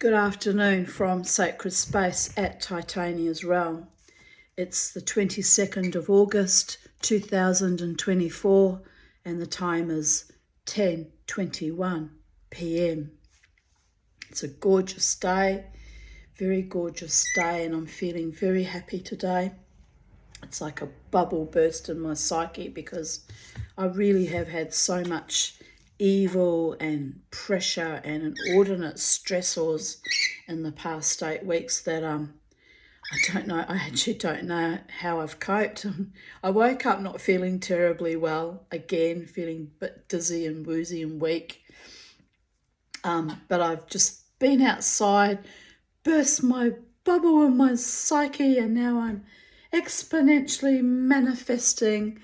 Good afternoon from Sacred Space at Titania's Realm. It's the 22nd of August 2024 and the time is 10:21 p.m. It's a gorgeous day, very gorgeous day, and I'm feeling very happy today. It's like a bubble burst in my psyche because I really have had so much evil and pressure and inordinate stressors in the past 8 weeks that I actually don't know how I've coped. I woke up not feeling terribly well, again feeling a bit dizzy and woozy and weak, but I've just been outside, burst my bubble in my psyche, and now I'm exponentially manifesting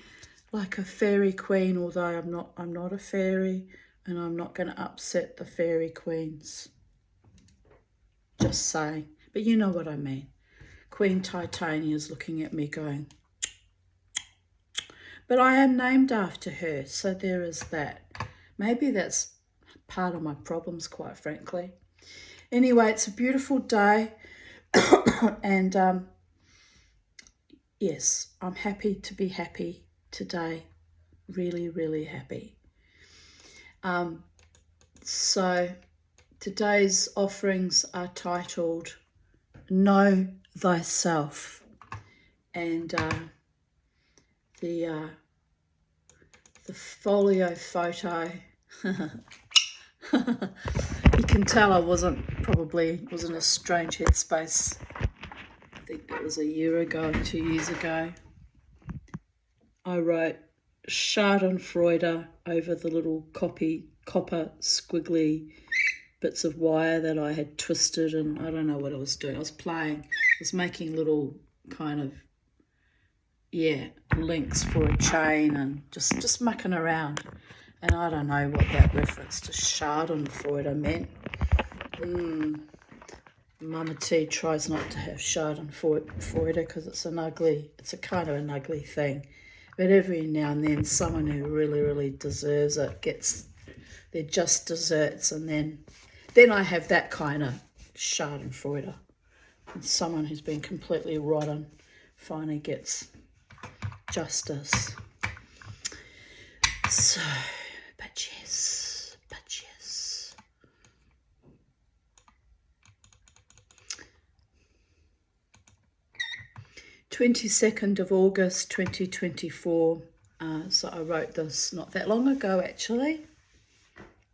like a fairy queen, although I'm not a fairy, and I'm not going to upset the fairy queens. Just saying. But you know what I mean. Queen Titania is looking at me going, but I am named after her, so there is that. Maybe that's part of my problems, quite frankly. Anyway, it's a beautiful day, and yes, I'm happy to be happy today. Really, really happy. So today's offerings are titled Know Thyself, and the folio photo you can tell I was in a strange headspace. I think it was a year ago, 2 years ago. I wrote Schadenfreude over the little copper squiggly bits of wire that I had twisted, and I don't know what I was doing. I was making little kind of, links for a chain and just mucking around. And I don't know what that reference to Schadenfreude meant. Mama T tries not to have Schadenfreude because it's a kind of an ugly thing. But every now and then someone who really, really deserves it gets their just desserts, and then I have that kind of Schadenfreude. And someone who's been completely rotten finally gets justice. So, but yes. 22nd of August 2024. So I wrote this not that long ago, actually.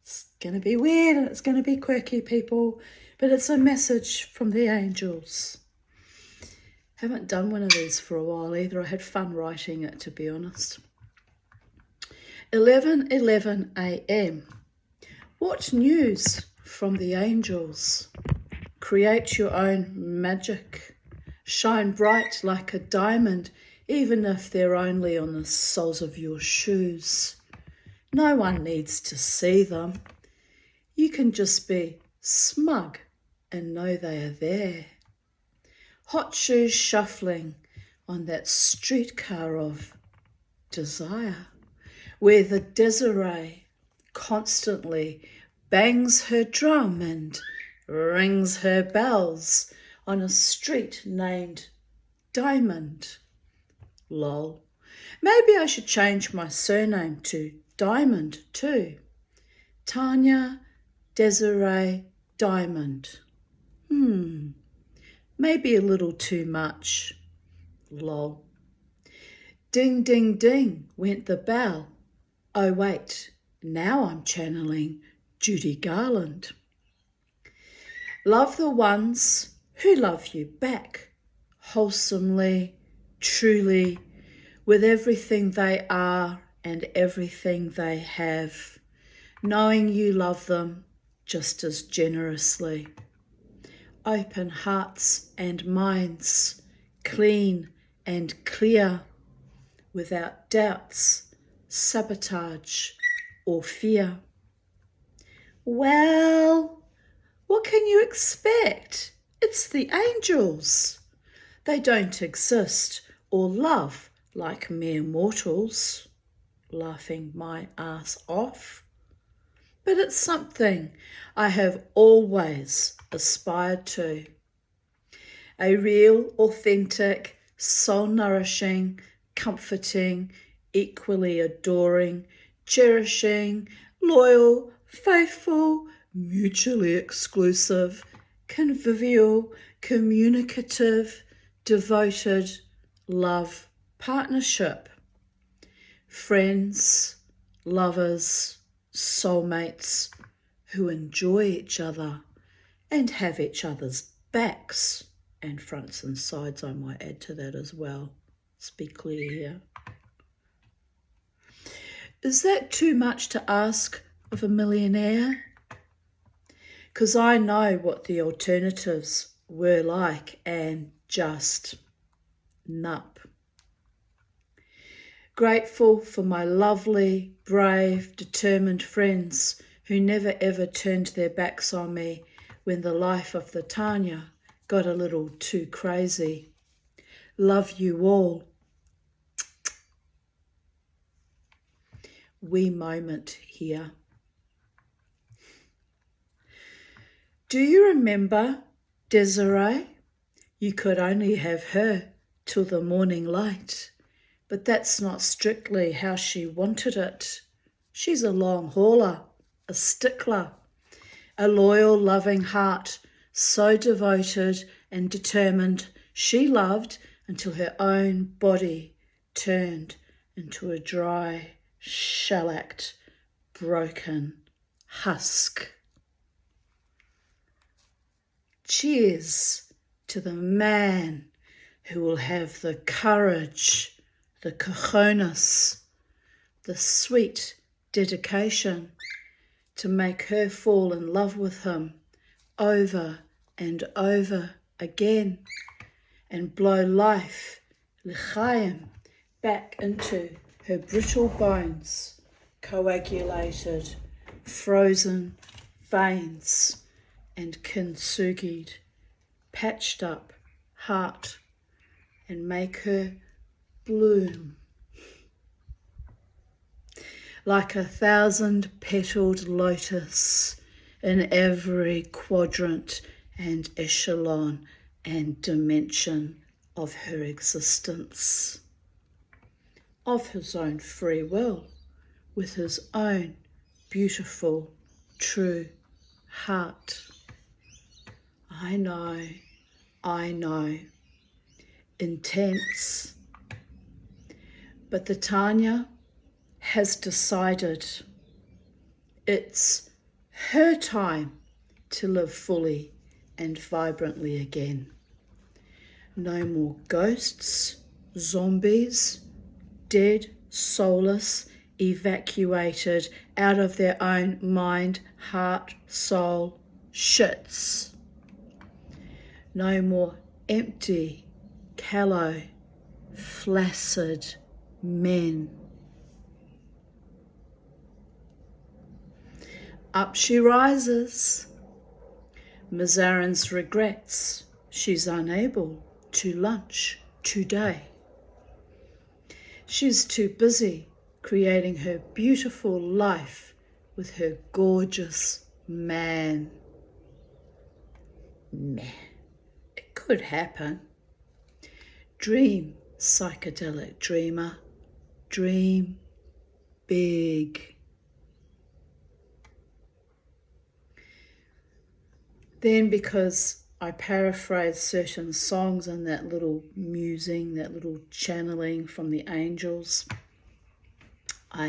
It's going to be weird and it's going to be quirky, people, but it's a message from the angels. Haven't done one of these for a while either. I had fun writing it, to be honest. 11:11 a.m. What news from the angels? Create your own magic. Shine bright like a diamond, even if they're only on the soles of your shoes. No one needs to see them. You can just be smug and know they are there. Hot shoes shuffling on that streetcar of desire, where the Desiree constantly bangs her drum and rings her bells on a street named Diamond. Lol. Maybe I should change my surname to Diamond too. Tanya Desiree Diamond. Maybe a little too much. Lol. Ding, ding, ding went the bell. Oh wait, now I'm channeling Judy Garland. Love the ones who love you back, wholesomely, truly, with everything they are and everything they have, knowing you love them just as generously. Open hearts and minds, clean and clear, without doubts, sabotage, or fear. Well, what can you expect? It's the angels. They don't exist or love like mere mortals, laughing my ass off. But it's something I have always aspired to. A real, authentic, soul-nourishing, comforting, equally adoring, cherishing, loyal, faithful, mutually exclusive, convivial, communicative, devoted love partnership. Friends, lovers, soulmates who enjoy each other and have each other's backs and fronts and sides, I might add to that as well. Let's be clear here. Is that too much to ask of a millionaire? Because I know what the alternatives were like and just nup. Grateful for my lovely, brave, determined friends who never ever turned their backs on me when the life of the Tanya got a little too crazy. Love you all. Wee moment here. Do you remember Desiree? You could only have her till the morning light, but that's not strictly how she wanted it. She's a long hauler, a stickler, a loyal, loving heart, so devoted and determined she loved until her own body turned into a dry, shellacked, broken husk. Cheers to the man who will have the courage, the cojones, the sweet dedication to make her fall in love with him over and over again and blow life, l'chaim, back into her brittle bones, coagulated, frozen veins and kintsugi'd, patched up heart, and make her bloom like 1,000-petaled lotus in every quadrant and echelon and dimension of her existence, of his own free will, with his own beautiful, true heart. I know, intense, but the Tanya has decided it's her time to live fully and vibrantly again. No more ghosts, zombies, dead, soulless, evacuated out of their own mind, heart, soul, shits. No more empty, callow, flaccid men. Up she rises. Mazarin's regrets she's unable to lunch today. She's too busy creating her beautiful life with her gorgeous man. Meh. It could happen. Dream, psychedelic dreamer. Dream big. Then, because I paraphrase certain songs in that little musing, that little channeling from the angels, I,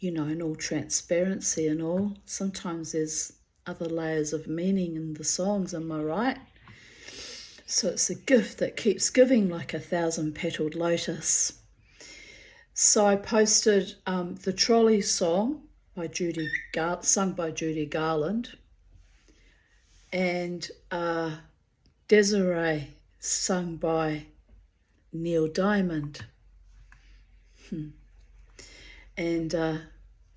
in all transparency and all, sometimes there's other layers of meaning in the songs, am I right? So it's a gift that keeps giving like 1,000-petaled lotus. So I posted the Trolley song by sung by Judy Garland, and Desiree, sung by Neil Diamond. And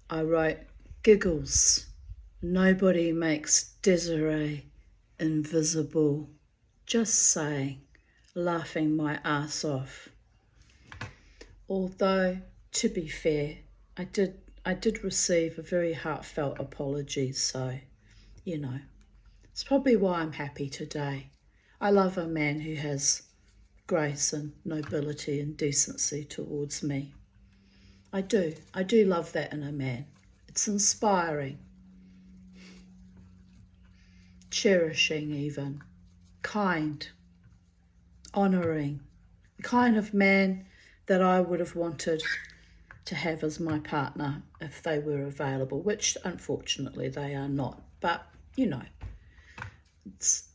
I wrote, giggles, nobody makes Desiree invisible. Just saying, laughing my ass off. Although, to be fair, I did receive a very heartfelt apology, so, It's probably why I'm happy today. I love a man who has grace and nobility and decency towards me. I do love that in a man. It's inspiring, cherishing even, kind, honouring, the kind of man that I would have wanted to have as my partner if they were available, which unfortunately they are not. But, you know,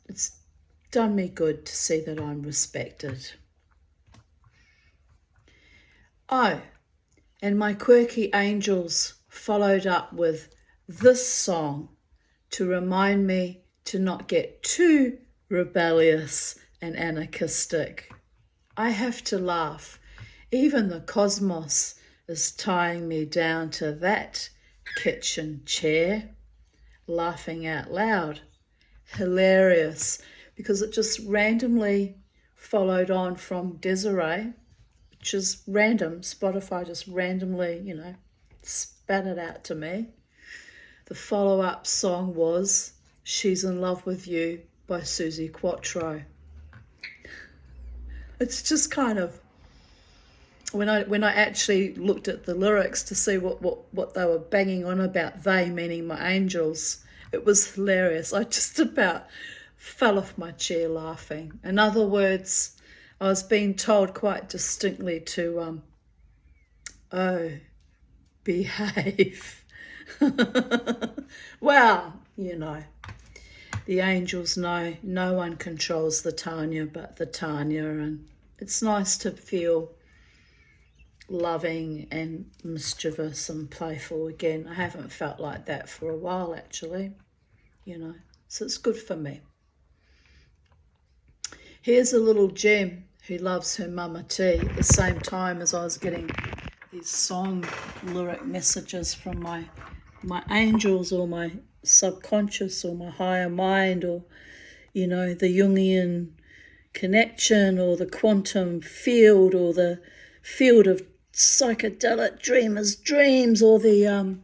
it's done me good to see that I'm respected. Oh, and my quirky angels followed up with this song to remind me to not get too rebellious and anarchistic. I have to laugh. Even the cosmos is tying me down to that kitchen chair, laughing out loud. Hilarious, because it just randomly followed on from Desiree, which is random. Spotify just randomly, spat it out to me. The follow-up song was She's in Love with You by Susie Quattro. It's just kind of, when I actually looked at the lyrics to see what they were banging on about, they meaning my angels, it was hilarious. I just about fell off my chair laughing. In other words, I was being told quite distinctly to, behave. Well, the angels know no one controls the Tanya but the Tanya, and it's nice to feel loving and mischievous and playful again. I haven't felt like that for a while, actually, so it's good for me. Here's a little gem who loves her mama tea at the same time as I was getting these song lyric messages from my angels or my subconscious or my higher mind, or the Jungian connection or the quantum field or the field of psychedelic dreamers' dreams or the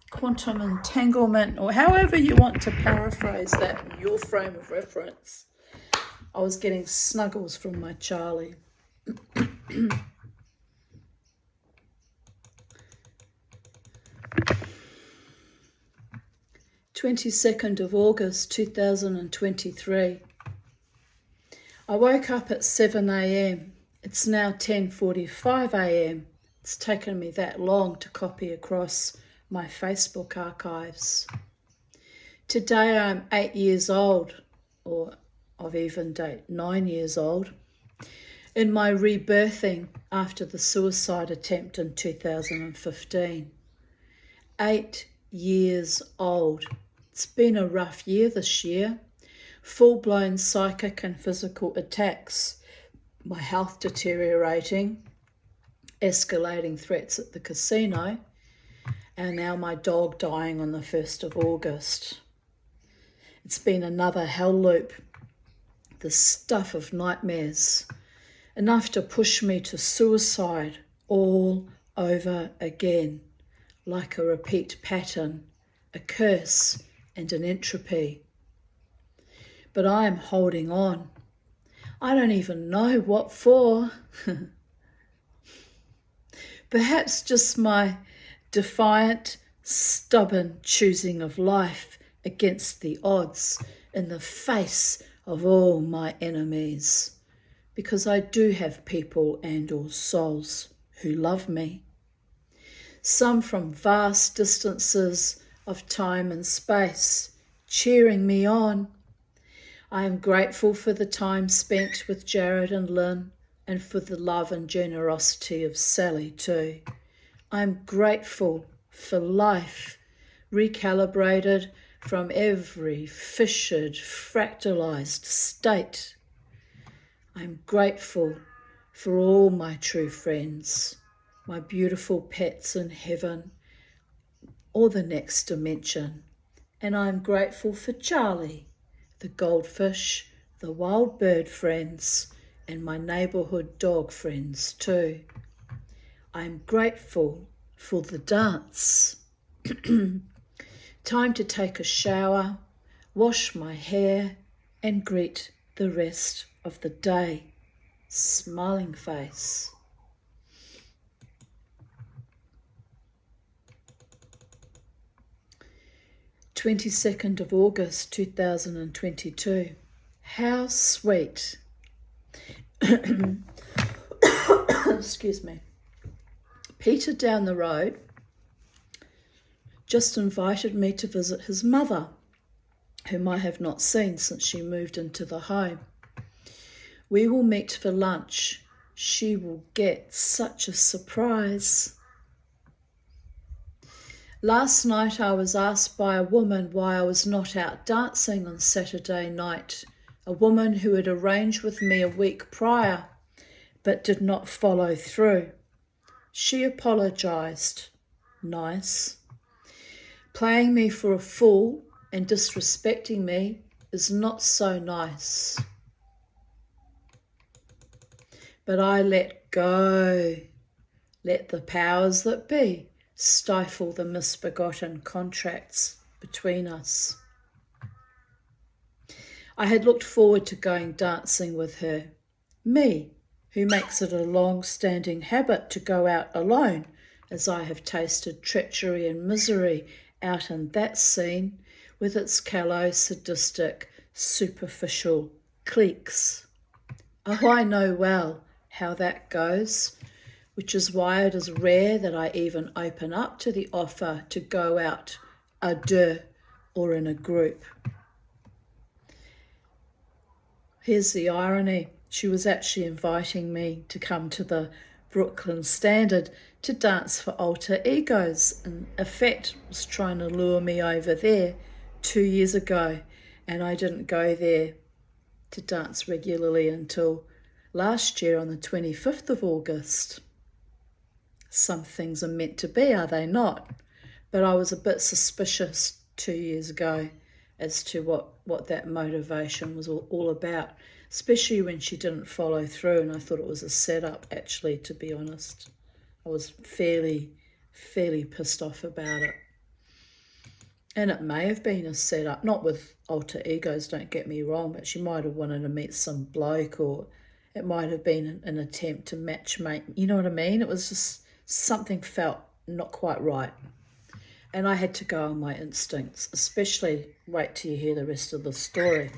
quantum entanglement, or however you want to paraphrase that in your frame of reference. I was getting snuggles from my Charlie. 22nd of August 2023. I woke up at 7 a.m. It's now 10:45 a.m. It's taken me that long to copy across my Facebook archives. Today I'm 8 years old, or of even date 9 years old, in my rebirthing after the suicide attempt in 2015. 8 years old. It's been a rough year this year. Full-blown psychic and physical attacks, my health deteriorating, escalating threats at the casino, and now my dog dying on the 1st of August. It's been another hell loop, the stuff of nightmares, enough to push me to suicide all over again, like a repeat pattern, a curse and an entropy. But I am holding on. I don't even know what for. Perhaps just my defiant, stubborn choosing of life against the odds in the face of all my enemies. Because I do have people and or souls who love me. Some from vast distances of time and space, cheering me on. I am grateful for the time spent with Jared and Lynn, and for the love and generosity of Sally too. I'm grateful for life, recalibrated from every fissured, fractalized state. I'm grateful for all my true friends, my beautiful pets in heaven or the next dimension. And I'm grateful for Charlie, the goldfish, the wild bird friends, and my neighbourhood dog friends too. I'm grateful for the dance. Time to take a shower, wash my hair, and greet the rest of the day. Smiling face. August 22nd, 2022. How sweet. Excuse me. Peter down the road just invited me to visit his mother, whom I have not seen since she moved into the home. We will meet for lunch. She will get such a surprise. Last night I was asked by a woman why I was not out dancing on Saturday night, a woman who had arranged with me a week prior but did not follow through. She apologised. Nice. Playing me for a fool and disrespecting me is not so nice. But I let go. Let the powers that be stifle the misbegotten contracts between us. I had looked forward to going dancing with her. Me, who makes it a long-standing habit to go out alone, as I have tasted treachery and misery out in that scene with its callow, sadistic, superficial cliques. Oh, I know well how that goes, which is why it is rare that I even open up to the offer to go out à deux or in a group. Here's the irony. She was actually inviting me to come to the Brooklyn Standard to dance for alter egos, and in effect was trying to lure me over there 2 years ago, and I didn't go there to dance regularly until last year on the 25th of August. Some things are meant to be, are they not? But I was a bit suspicious 2 years ago as to what that motivation was all about, especially when she didn't follow through, and I thought it was a setup, actually, to be honest. I was fairly pissed off about it. And it may have been a setup, not with alter egos, don't get me wrong, but she might have wanted to meet some bloke, or it might have been an attempt to matchmake. You know what I mean? It was just something felt not quite right. And I had to go on my instincts, especially wait till you hear the rest of the story.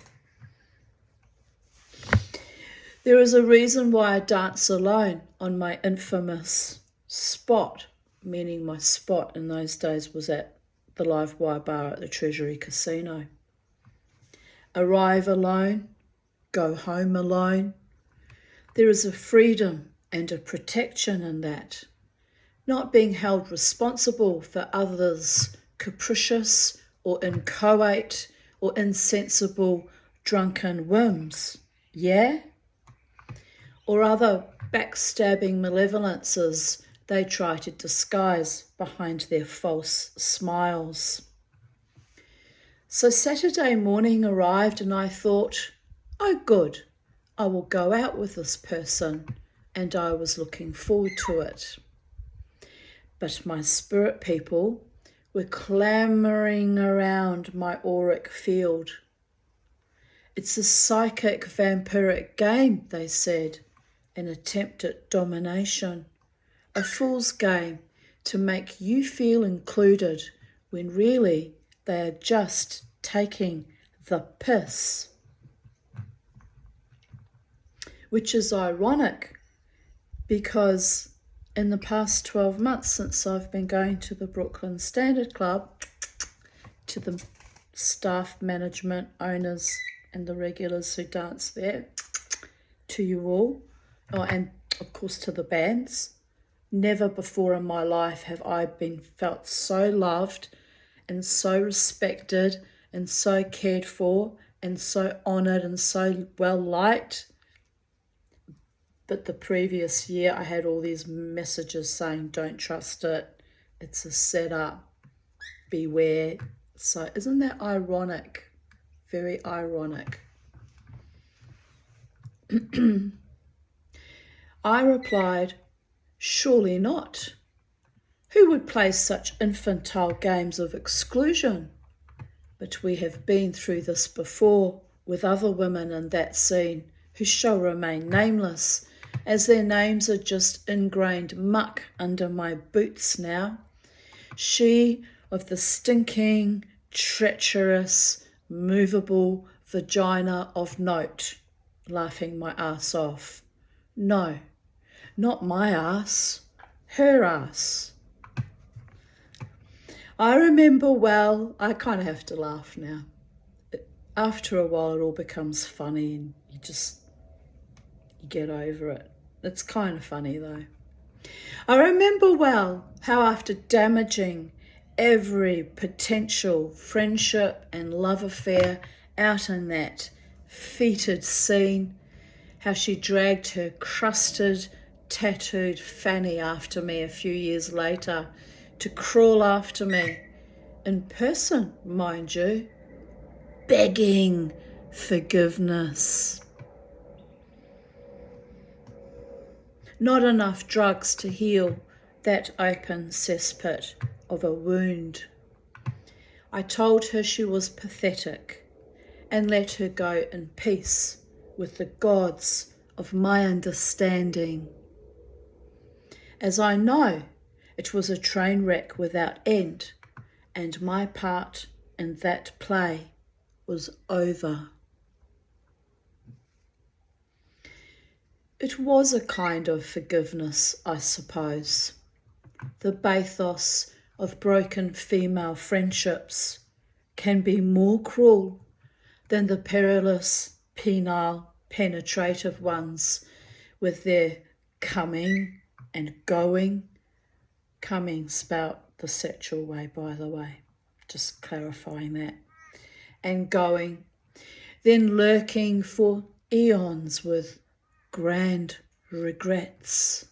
There is a reason why I dance alone on my infamous spot, meaning my spot in those days was at the Live Wire Bar at the Treasury Casino. Arrive alone, go home alone. There is a freedom and a protection in that. Not being held responsible for others' capricious or inchoate or insensible drunken whims, yeah? Or other backstabbing malevolences they try to disguise behind their false smiles. So Saturday morning arrived and I thought, oh good, I will go out with this person, and I was looking forward to it. But my spirit people were clamouring around my auric field. It's a psychic vampiric game, they said, an attempt at domination, a fool's game to make you feel included when really they are just taking the piss. Which is ironic because in the past 12 months since I've been going to the Brooklyn Standard Club, to the staff, management, owners and the regulars who dance there, to you all, and of course to the bands, never before in my life have I been felt so loved and so respected and so cared for and so honoured and so well liked. But the previous year I had all these messages saying, don't trust it, it's a setup, beware. So isn't that ironic? Very ironic. I replied, surely not. Who would play such infantile games of exclusion? But we have been through this before with other women in that scene who shall remain nameless, as their names are just ingrained muck under my boots now. She of the stinking, treacherous, movable vagina of note, laughing my ass off. No, not my ass, her ass. I remember well, I kind of have to laugh now. After a while it all becomes funny and you get over it. It's kind of funny though. I remember well how after damaging every potential friendship and love affair out in that fetid scene, how she dragged her crusted, tattooed fanny after me a few years later to crawl after me, in person, mind you, begging forgiveness. Not enough drugs to heal that open cesspit of a wound. I told her she was pathetic and let her go in peace with the gods of my understanding. As I know, it was a train wreck without end, and my part in that play was over. It was a kind of forgiveness, I suppose. The bathos of broken female friendships can be more cruel than the perilous, penile, penetrative ones with their coming and going. Coming spelt the sexual way, by the way, just clarifying that. And going, then lurking for eons with grand regrets.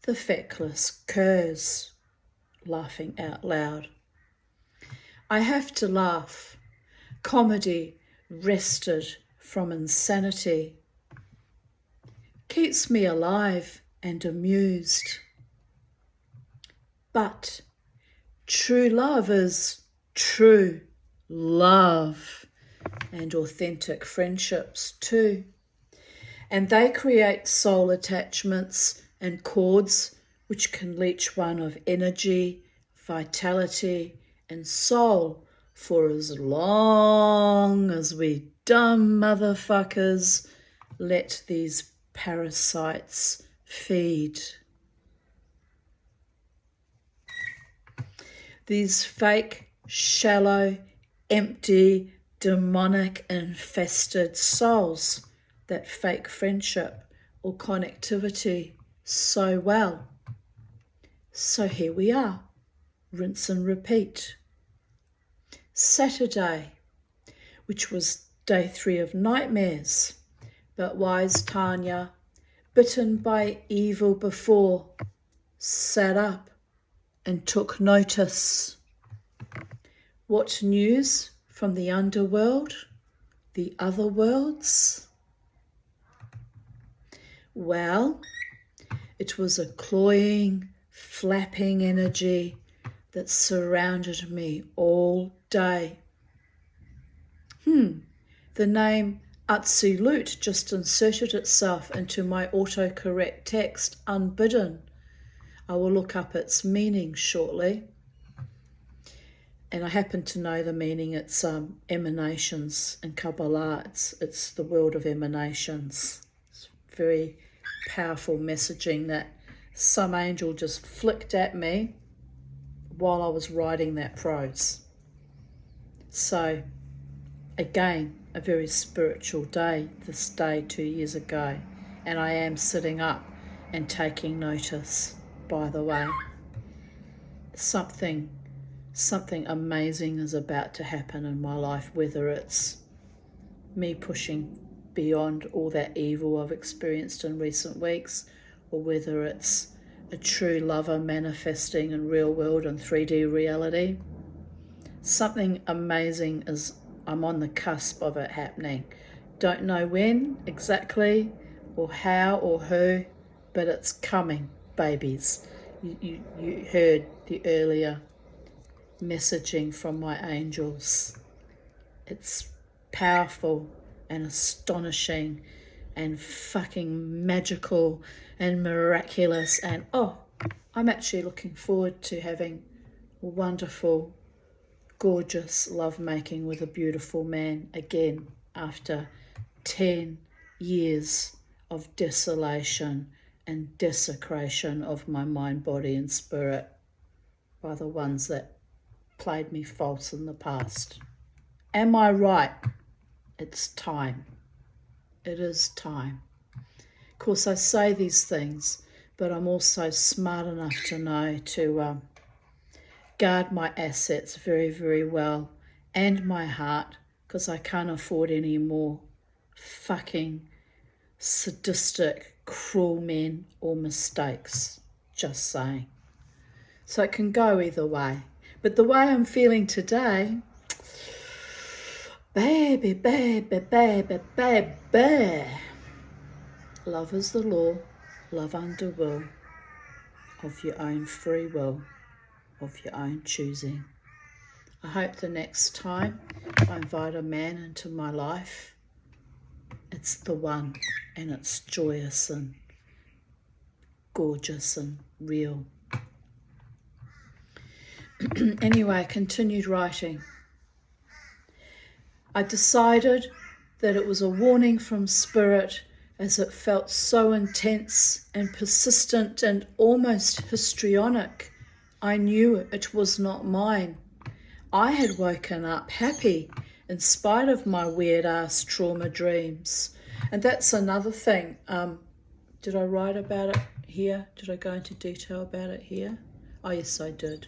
The feckless curs, laughing out loud. I have to laugh. Comedy wrested from insanity keeps me alive and amused. But true love is true love, and authentic friendships too. And they create soul attachments and cords which can leech one of energy, vitality, and soul for as long as we dumb motherfuckers let these parasites feed. These fake, shallow, empty, demonic, infested souls that fake friendship or connectivity so well. So here we are, rinse and repeat. Saturday, which was day 3 of nightmares, but wise Tanya, bitten by evil before, sat up and took notice. What news from the underworld, the other worlds? Well, it was a cloying, flapping energy that surrounded me all day. The name Absolute just inserted itself into my autocorrect text unbidden. I will look up its meaning shortly. And I happen to know the meaning. It's emanations in Kabbalah. It's the world of emanations. It's very powerful messaging that some angel just flicked at me while I was writing that prose. So, again, a very spiritual day, this day 2 years ago. And I am sitting up and taking notice, by the way. Something amazing is about to happen in my life, whether it's me pushing beyond all that evil I've experienced in recent weeks, or whether it's a true lover manifesting in real world and 3D reality. Something amazing I'm on the cusp of it happening. Don't know when exactly or how or who, but it's coming, babies. You heard the earlier messaging from my angels. It's powerful and astonishing and fucking magical and miraculous. And I'm actually looking forward to having wonderful, gorgeous lovemaking with a beautiful man again after 10 years of desolation and desecration of my mind, body and spirit by the ones that played me false in the past. Am I right? It's time. It is time. Of course, I say these things, but I'm also smart enough to know to guard my assets very, very well, and my heart, because I can't afford any more fucking sadistic, cruel men or mistakes. Just saying. So it can go either way. But the way I'm feeling today, baby, baby, baby, baby. Love is the law, love under will, of your own free will, of your own choosing. I hope the next time I invite a man into my life, it's the one, and it's joyous and gorgeous and real. Anyway, I continued writing. I decided that it was a warning from Spirit, as it felt so intense and persistent and almost histrionic. I knew it was not mine. I had woken up happy in spite of my weird-ass trauma dreams. And that's another thing. Did I write about it here? Did I go into detail about it here? Oh, yes, I did.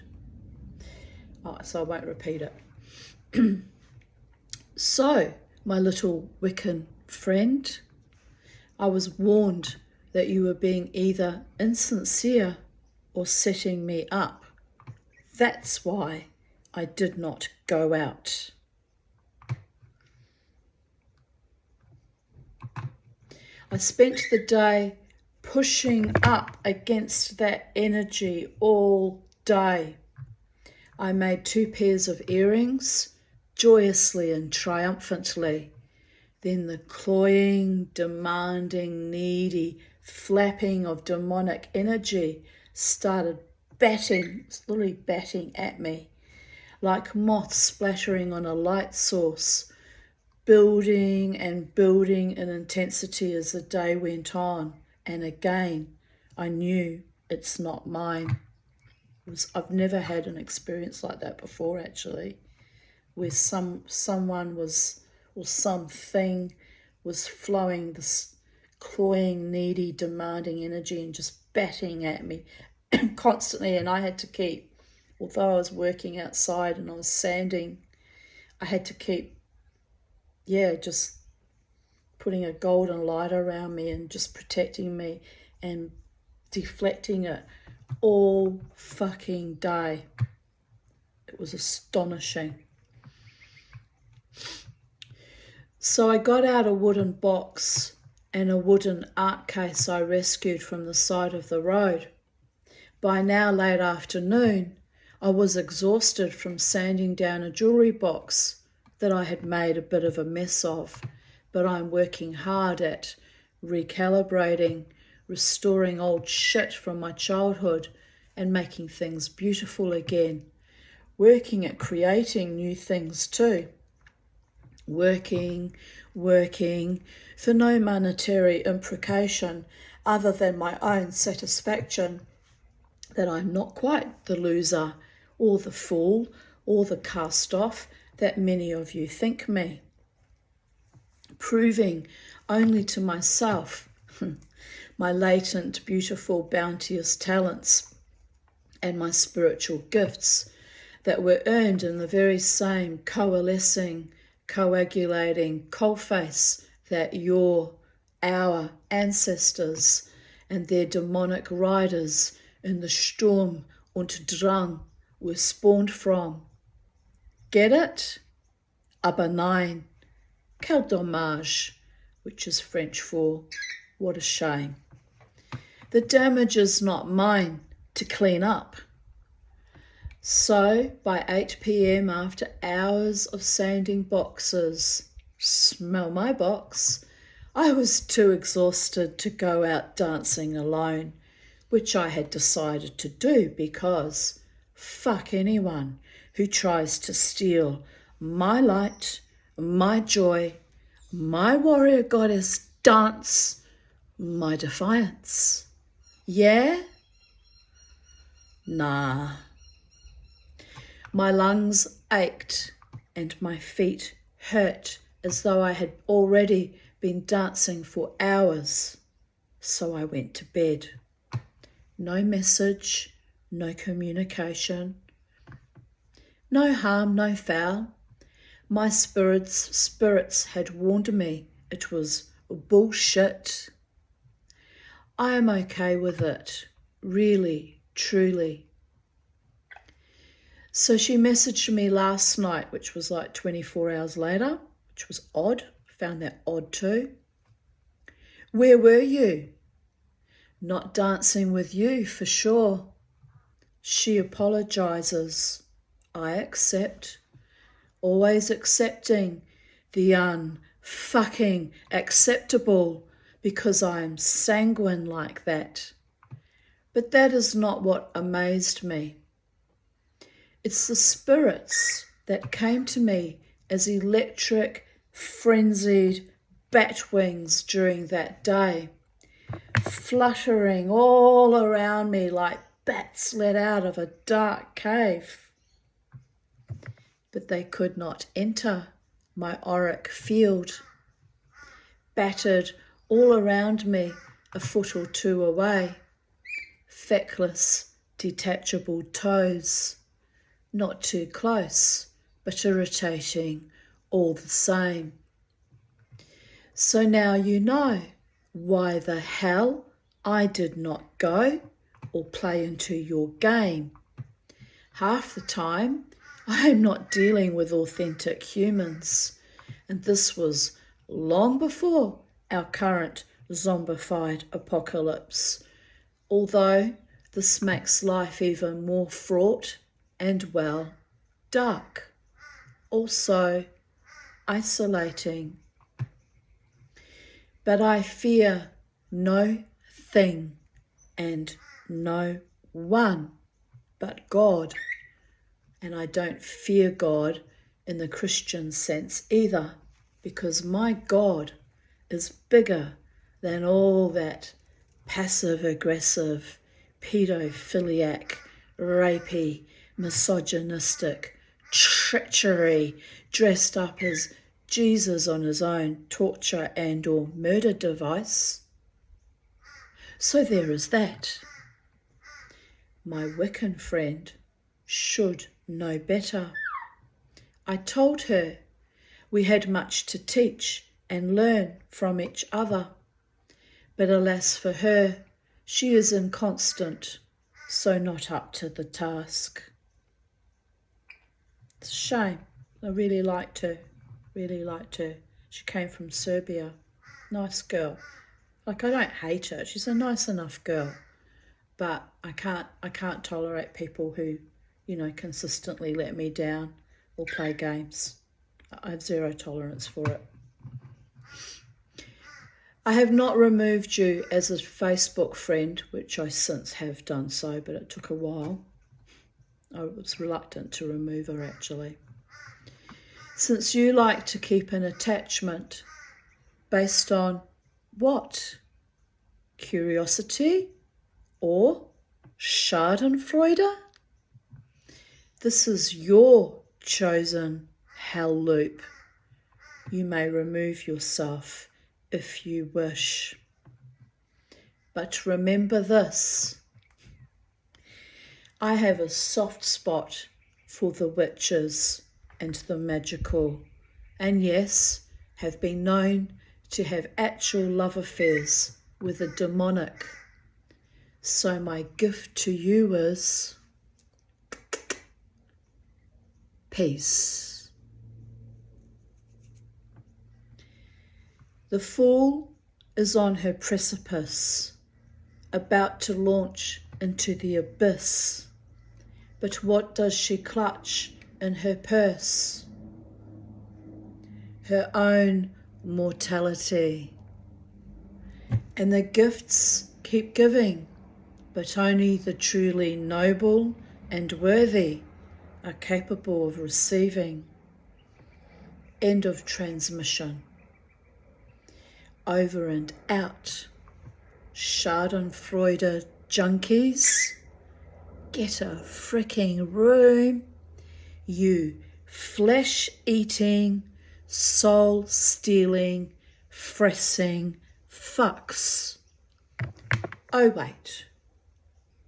So I won't repeat it. So, my little Wiccan friend, I was warned that you were being either insincere or setting me up. That's why I did not go out. I spent the day pushing up against that energy all day. I made 2 pairs of earrings, joyously and triumphantly. Then the cloying, demanding, needy flapping of demonic energy started literally batting at me, like moths splattering on a light source, building and building in intensity as the day went on. And again, I knew it's not mine. I've never had an experience like that before, actually, where someone was, or something was flowing this cloying, needy, demanding energy and just batting at me constantly. And I had to keep, although I was working outside and I was sanding, I had to keep, just putting a golden light around me and just protecting me and deflecting it all fucking day. It was astonishing. So I got out a wooden box and a wooden art case I rescued from the side of the road. By now, late afternoon, I was exhausted from sanding down a jewellery box that I had made a bit of a mess of, but I'm working hard at recalibrating, restoring old shit from my childhood and making things beautiful again. Working at creating new things too. Working for no monetary implication other than my own satisfaction that I'm not quite the loser or the fool or the cast off that many of you think me. Proving only to myself my latent, beautiful, bounteous talents and my spiritual gifts that were earned in the very same coalescing, coagulating coalface that our ancestors and their demonic riders in the Sturm und Drang were spawned from. Get it? Aber nein. Quel dommage, which is French for what a shame. The damage is not mine to clean up. So by 8 p.m, after hours of sanding boxes, smell my box, I was too exhausted to go out dancing alone, which I had decided to do because fuck anyone who tries to steal my light, my joy, my warrior goddess dance, my defiance. Yeah? Nah. My lungs ached and my feet hurt as though I had already been dancing for hours. So I went to bed. No message, no communication. No harm, no foul. My spirits had warned me it was bullshit. I am okay with it, really, truly. So she messaged me last night, which was like 24 hours later, which was odd. Found that odd too. Where were you? Not dancing with you for sure. She apologises. I accept. Always accepting the unfucking acceptable because I'm sanguine like that. But that is not what amazed me. It's the spirits that came to me as electric, frenzied bat wings during that day, fluttering all around me like bats let out of a dark cave. But they could not enter my auric field, battered all around me a foot or two away, feckless, detachable toes. Not too close, but irritating all the same. So now you know why the hell I did not go or play into your game. Half the time, I am not dealing with authentic humans, and this was long before our current zombified apocalypse, although this makes life even more fraught and, well, dark, also isolating. But I fear no thing and no one but God, and I don't fear God in the Christian sense either, because my God is bigger than all that passive-aggressive, paedophiliac, rapey, misogynistic treachery dressed up as Jesus on his own torture and or murder device. So there is that. My Wiccan friend should know better. I told her we had much to teach and learn from each other, but alas for her, she is inconstant, so not up to the task. It's a shame. I really liked her. She came from Serbia. Nice girl. Like, I don't hate her. She's a nice enough girl. But I can't tolerate people who, consistently let me down or play games. I have zero tolerance for it. I have not removed you as a Facebook friend, which I since have done so, but it took a while. I was reluctant to remove her, actually. Since you like to keep an attachment based on what? Curiosity or schadenfreude? This is your chosen hell loop. You may remove yourself if you wish. But remember this. I have a soft spot for the witches and the magical, and yes, have been known to have actual love affairs with the demonic. So my gift to you is peace. The fool is on her precipice, about to launch into the abyss. But what does she clutch in her purse? Her own mortality. And the gifts keep giving, but only the truly noble and worthy are capable of receiving. End of transmission. Over and out. Schadenfreude junkies, get a freaking room. You flesh-eating, soul-stealing, fressing fucks. Oh wait,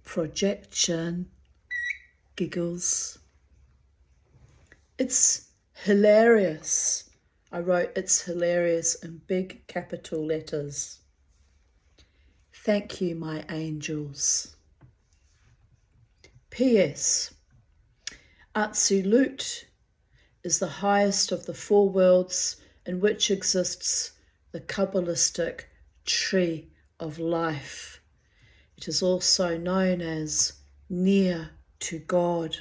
projection, giggles. It's hilarious. I wrote it's hilarious in big capital letters. Thank you, my angels. P.S. Absolute is the highest of the four worlds in which exists the Kabbalistic tree of life. It is also known as near to God.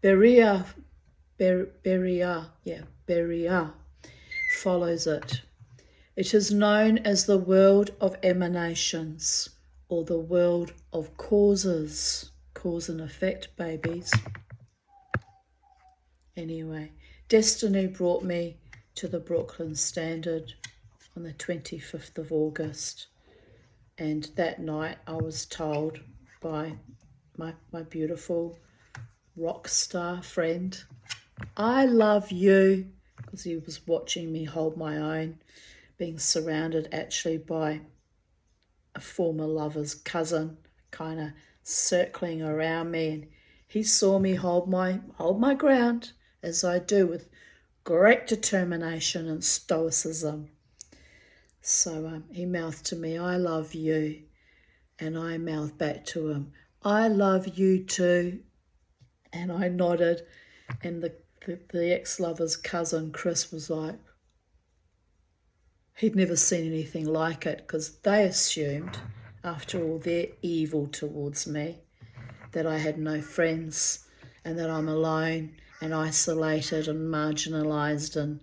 Beria follows it. It is known as the world of emanations or the world of causes. Cause and effect, babies. Anyway, destiny brought me to the Brooklyn Standard on the 25th of August. And that night I was told by my beautiful rock star friend, I love you, because he was watching me hold my own, being surrounded actually by a former lover's cousin, kind of circling around me, and he saw me hold my ground, as I do with great determination and stoicism. So he mouthed to me, I love you, and I mouthed back to him, I love you too, and I nodded, and the ex-lover's cousin Chris was like, he'd never seen anything like it, because they assumed, after all their evil towards me, that I had no friends and that I'm alone and isolated and marginalised and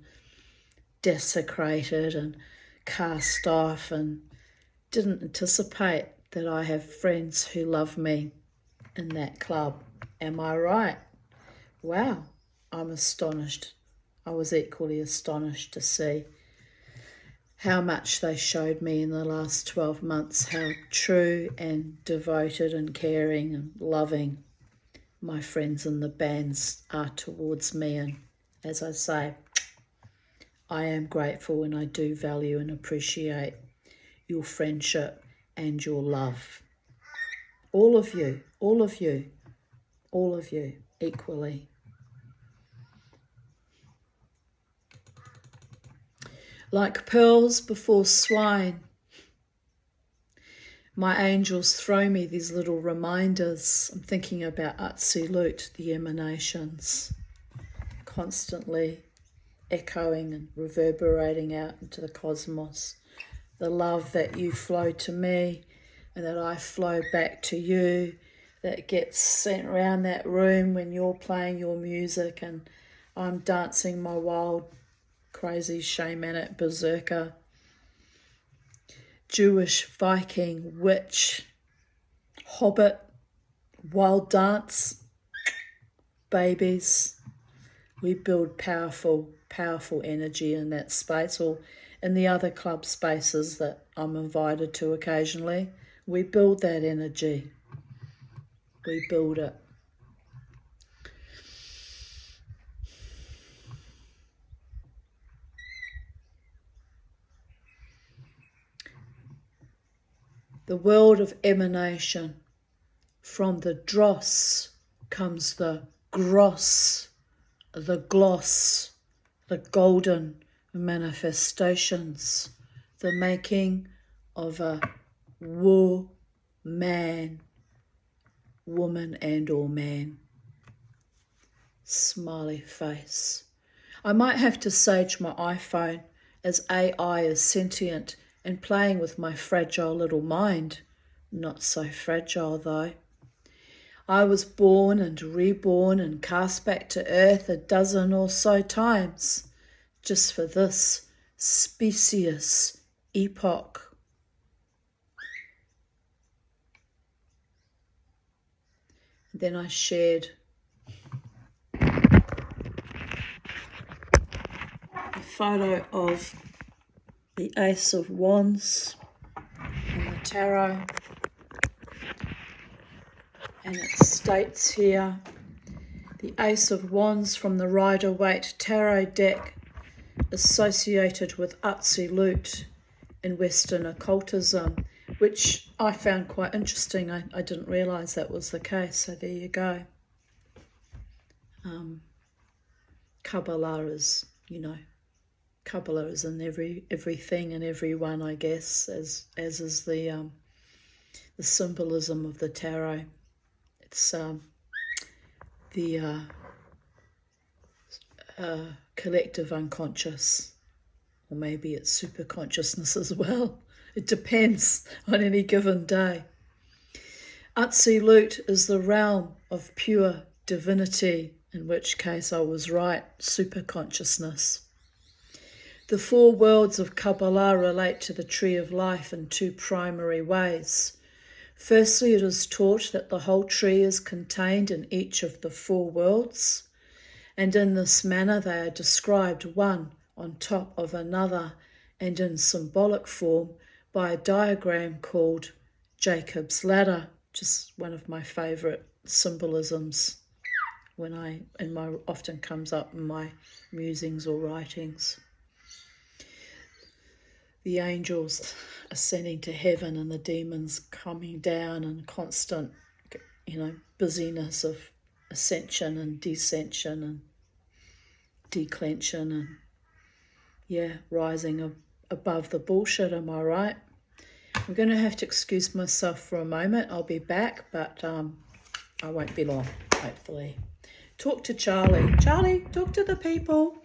desecrated and cast off, and didn't anticipate that I have friends who love me in that club. Am I right? Wow, I'm astonished. I was equally astonished to see how much they showed me in the last 12 months, how true and devoted and caring and loving my friends in the bands are towards me. And as I say, I am grateful and I do value and appreciate your friendship and your love. All of you, all of you, all of you equally. Like pearls before swine, my angels throw me these little reminders. I'm thinking about Atzilut, the emanations, constantly echoing and reverberating out into the cosmos. The love that you flow to me and that I flow back to you, that gets sent around that room when you're playing your music and I'm dancing my wild, crazy shamanic berserker, Jewish, Viking, witch, hobbit, wild dance, babies. We build powerful, powerful energy in that space, or in the other club spaces that I'm invited to occasionally. We build that energy. We build it. The world of emanation. From the dross comes the gross, the gloss, the golden manifestations, the making of a man, woman and or man. Smiley face. I might have to sage my iPhone, as AI is sentient and playing with my fragile little mind. Not so fragile though. I was born and reborn and cast back to earth a dozen or so times, just for this specious epoch. Then I shared a photo of the Ace of Wands in the tarot, and it states here, the Ace of Wands from the Rider-Waite Tarot deck associated with Absolute in Western occultism, which I found quite interesting. I didn't realise that was the case, so there you go. Kabbalah is, Kabbalah is in everything and everyone, I guess, as is the symbolism of the tarot. It's the collective unconscious, or maybe it's super consciousness as well. It depends on any given day. Absolute is the realm of pure divinity, in which case I was right, super consciousness. The four worlds of Kabbalah relate to the tree of life in two primary ways. Firstly, it is taught that the whole tree is contained in each of the four worlds, and in this manner they are described one on top of another and in symbolic form by a diagram called Jacob's Ladder, just one of my favourite symbolisms often comes up in my musings or writings. The angels ascending to heaven and the demons coming down, and constant, busyness of ascension and descension and declension and, rising above the bullshit, am I right? I'm going to have to excuse myself for a moment. I'll be back, but I won't be long, hopefully. Talk to Charlie. Charlie, talk to the people.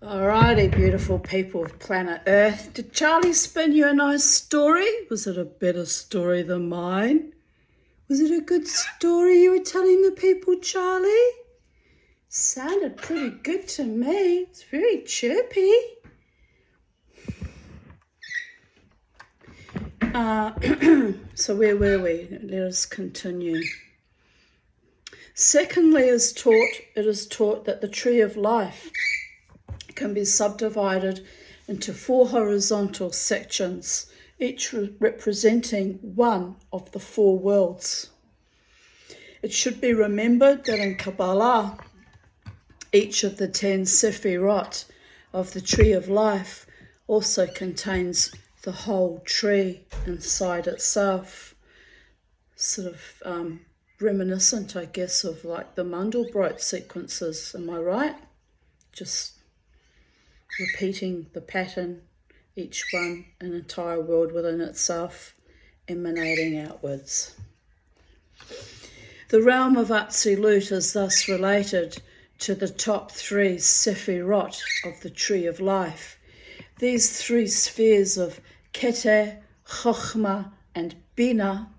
Alrighty, beautiful people of planet Earth. Did Charlie spin you a nice story? Was it a better story than mine? Was it a good story you were telling the people, Charlie? Sounded pretty good to me. It's very chirpy. So where were we? Let us continue. Secondly, it is taught that the tree of life can be subdivided into 4 horizontal sections, each representing one of the 4 worlds. It should be remembered that in Kabbalah, each of the 10 sephirot of the tree of life also contains the whole tree inside itself, sort of reminiscent, I guess, of like the Mandelbrot sequences. Am I right? Just repeating the pattern, each one an entire world within itself, emanating outwards. The realm of Atzilut is thus related to the top 3 sephirot of the tree of life. These 3 spheres of Keter, Chochmah, and Bina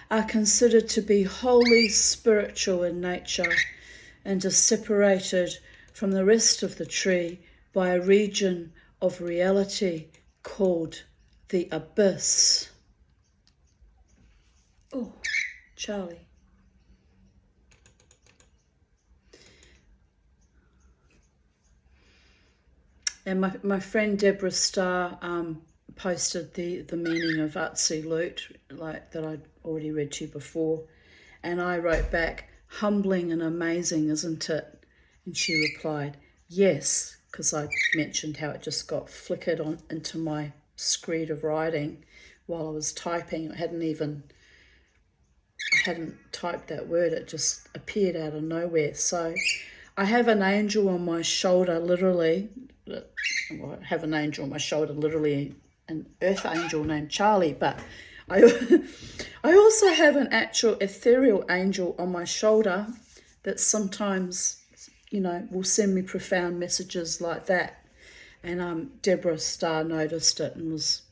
are considered to be wholly spiritual in nature and are separated from the rest of the tree by a region of reality called the abyss. Oh, Charlie. And my friend Deborah Starr posted the meaning of Atzilut, like that I'd already read to you before. And I wrote back, humbling and amazing, isn't it? And she replied, yes, because I mentioned how it just got flickered on into my screed of writing while I was typing. I hadn't typed that word, it just appeared out of nowhere. So I have an angel on my shoulder, literally. Well, I have an angel on my shoulder, literally an earth angel named Charlie, but I also have an actual ethereal angel on my shoulder that sometimes, will send me profound messages like that. And Deborah Starr noticed it and was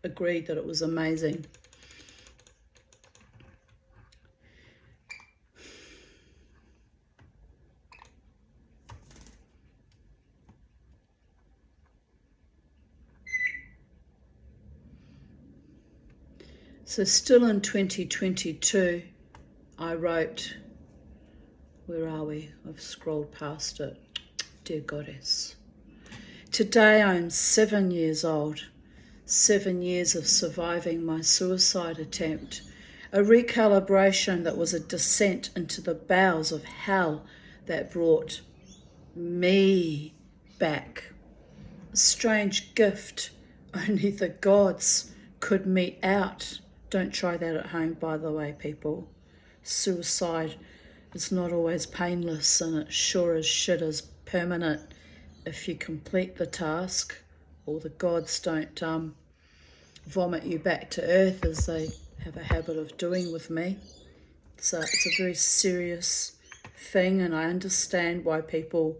agreed that it was amazing. So still in 2022, I wrote, where are we? I've scrolled past it. Dear Goddess. Today I'm 7 years old, 7 years of surviving my suicide attempt, a recalibration that was a descent into the bowels of hell that brought me back. A strange gift only the gods could mete out. Don't try that at home, by the way, people. Suicide is not always painless, and it sure as shit is permanent if you complete the task, or the gods don't vomit you back to earth as they have a habit of doing with me. So it's a very serious thing, and I understand why people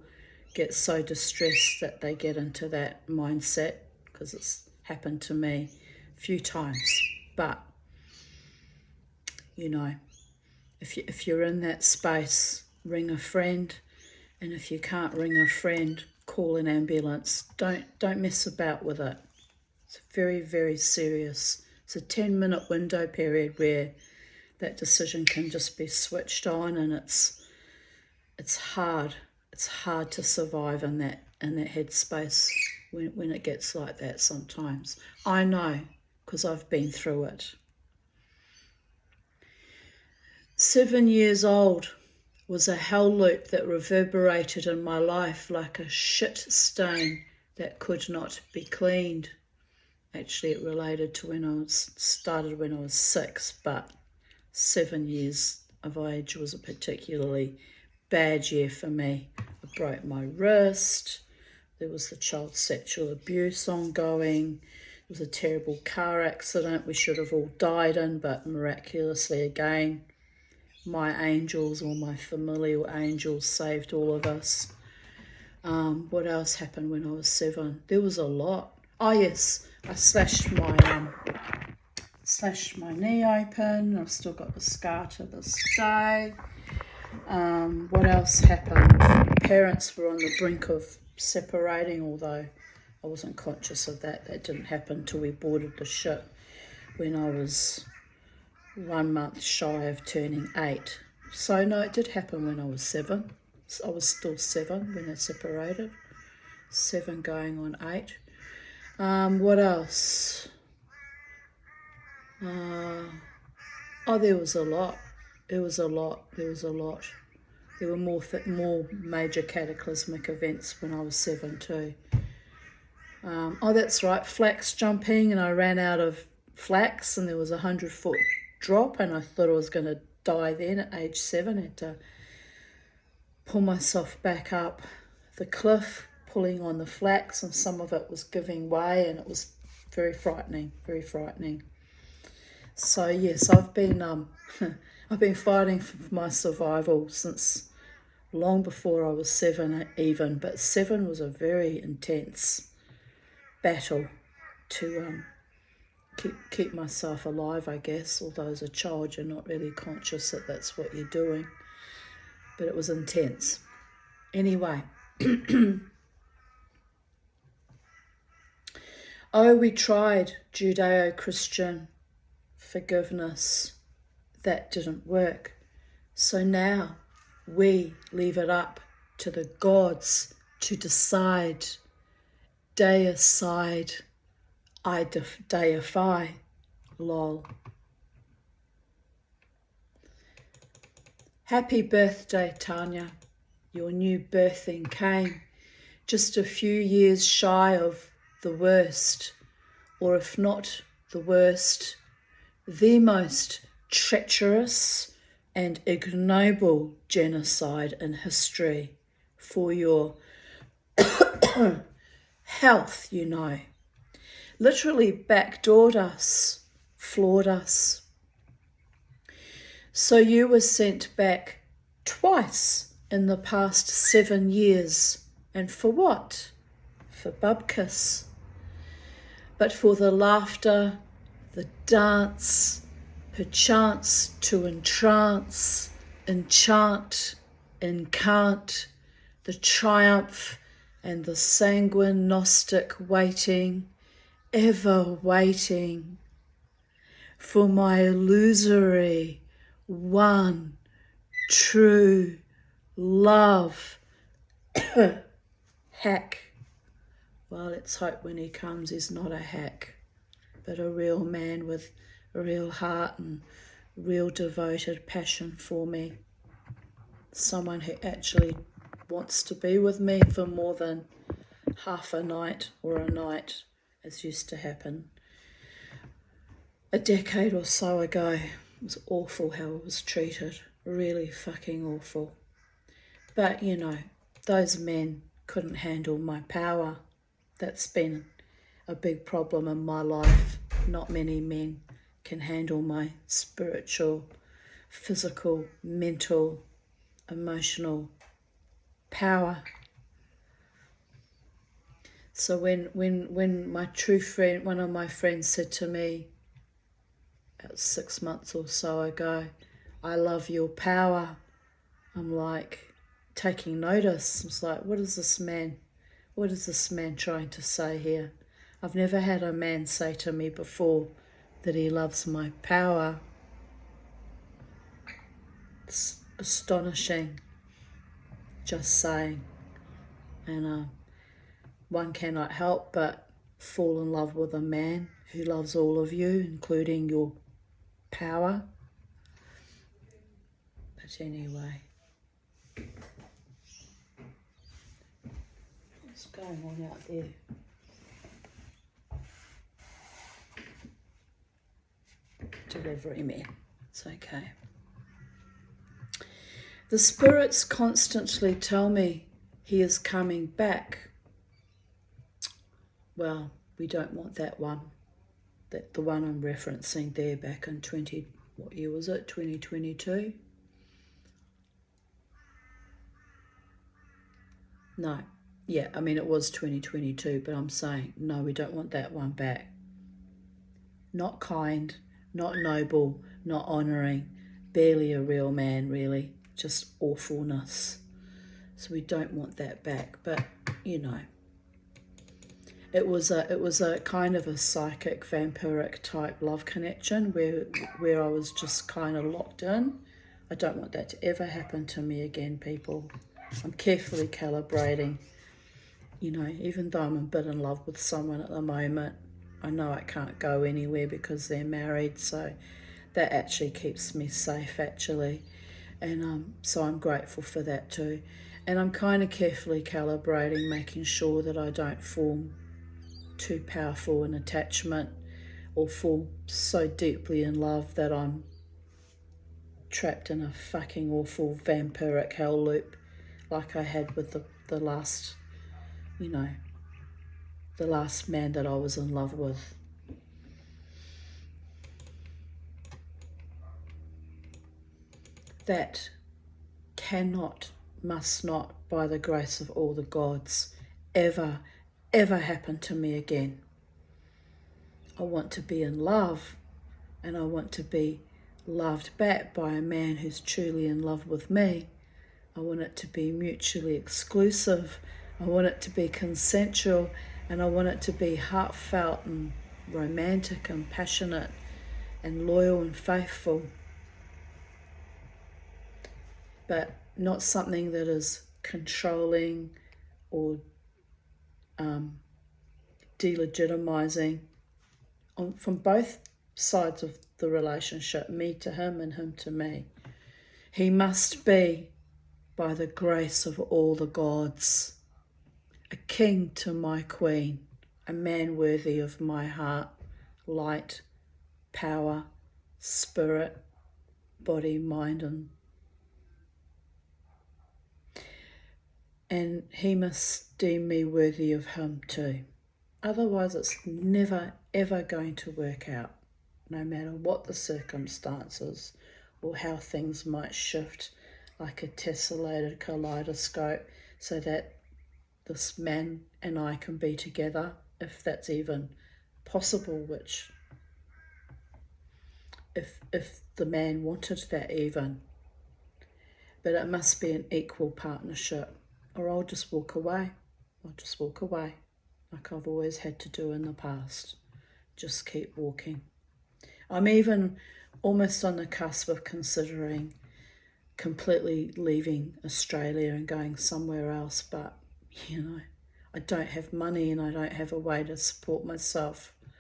get so distressed that they get into that mindset, because it's happened to me a few times. But if you're in that space, ring a friend, and if you can't ring a friend, call an ambulance. Don't mess about with it. It's very, very serious. It's a 10-minute window period where that decision can just be switched on, and it's hard. It's hard to survive in that headspace when it gets like that sometimes. I know, because I've been through it. 7 years old was a hell loop that reverberated in my life like a shit stain that could not be cleaned. Actually, it related to started when I was 6, but 7 years of age was a particularly bad year for me. I broke my wrist. There was the child sexual abuse ongoing. It was a terrible car accident we should have all died in, but miraculously again, my angels, or my familial angels, saved all of us. What else happened when I was 7? There was a lot. Oh yes, I slashed my knee open. I've still got the scar to this day. What else happened? Parents were on the brink of separating, although I wasn't conscious of that. That didn't happen till we boarded the ship when I was 1 month shy of turning 8. So no, it did happen when I was 7. I was still 7 when they separated. 7 going on 8. What else? There was a lot. There were more major cataclysmic events when I was 7 too. That's right, flax jumping, and I ran out of flax, and there was a 100-foot drop, and I thought I was going to die then at age 7. I had to pull myself back up the cliff, pulling on the flax, and some of it was giving way, and it was very frightening, very frightening. So yes, I've been I've been fighting for my survival since long before I was 7 even, but 7 was a very intense battle to keep myself alive, I guess, although as a child you're not really conscious that that's what you're doing, but it was intense. Anyway, we tried Judeo-Christian forgiveness. That didn't work. So now we leave it up to the gods to decide. Deicide, I deify, lol. Happy birthday, Tanya. Your new birthing came just a few years shy of the worst, or if not the worst, the most treacherous and ignoble genocide in history for your health, you know. Literally backdoored us, floored us. So you were sent back twice in the past 7 years. And for what? For bubkiss. But for the laughter, the dance, perchance to entrance, enchant, encant, the triumph and the sanguine Gnostic waiting, ever waiting for my illusory, one, true love. Hack. Well, let's hope when he comes he's not a hack, but a real man with a real heart and real devoted passion for me. Someone who actually wants to be with me for more than half a night or a night, as used to happen a decade or so ago. It was awful how I was treated, really fucking awful. But you know, those men couldn't handle my power. That's been a big problem in my life. Not many men can handle my spiritual, physical, mental, emotional power. So when my true friend, one of my friends said to me about 6 months or so ago, I love your power, I'm like taking notice. It's like, what is this man trying to say here? I've never had a man say to me before that he loves my power. It's astonishing, just saying. And one cannot help but fall in love with a man who loves all of you, including your power. But anyway, what's going on out there? Delivery man. It's okay. The spirits constantly tell me he is coming back. Well, we don't want that one. That the one I'm referencing there back in 2022? No, Yeah, I mean, it was 2022, but I'm saying, no, we don't want that one back. Not kind, not noble, not honouring, barely a real man, really, just awfulness. So we don't want that back, but, you know. It was a kind of a psychic, vampiric type love connection where I was just kind of locked in. I don't want that to ever happen to me again, people. I'm carefully calibrating. You know, even though I'm a bit in love with someone at the moment, I know I can't go anywhere because they're married, so that actually keeps me safe, actually. And so I'm grateful for that too. And I'm kind of carefully calibrating, making sure that I don't form too powerful an attachment or fall so deeply in love that I'm trapped in a fucking awful vampiric hell loop like I had with the last, you know, the last man that I was in love with. That cannot, must not, by the grace of all the gods, ever happen to me again. I want to be in love, and I want to be loved back by a man who's truly in love with me. I want it to be mutually exclusive. I want it to be consensual, and I want it to be heartfelt and romantic and passionate and loyal and faithful. But not something that is controlling or delegitimizing from both sides of the relationship, me to him and him to me. He must be, by the grace of all the gods, a king to my queen, a man worthy of my heart, light, power, spirit, body, mind, and he must deem me worthy of him too. Otherwise, it's never, ever going to work out, no matter what the circumstances or how things might shift like a tessellated kaleidoscope so that this man and I can be together, if that's even possible, which if the man wanted that even. But it must be an equal partnership, or I'll just walk away. I'll just walk away like I've always had to do in the past. Just keep walking. I'm even almost on the cusp of considering completely leaving Australia and going somewhere else, but, you know, I don't have money and I don't have a way to support myself. I'm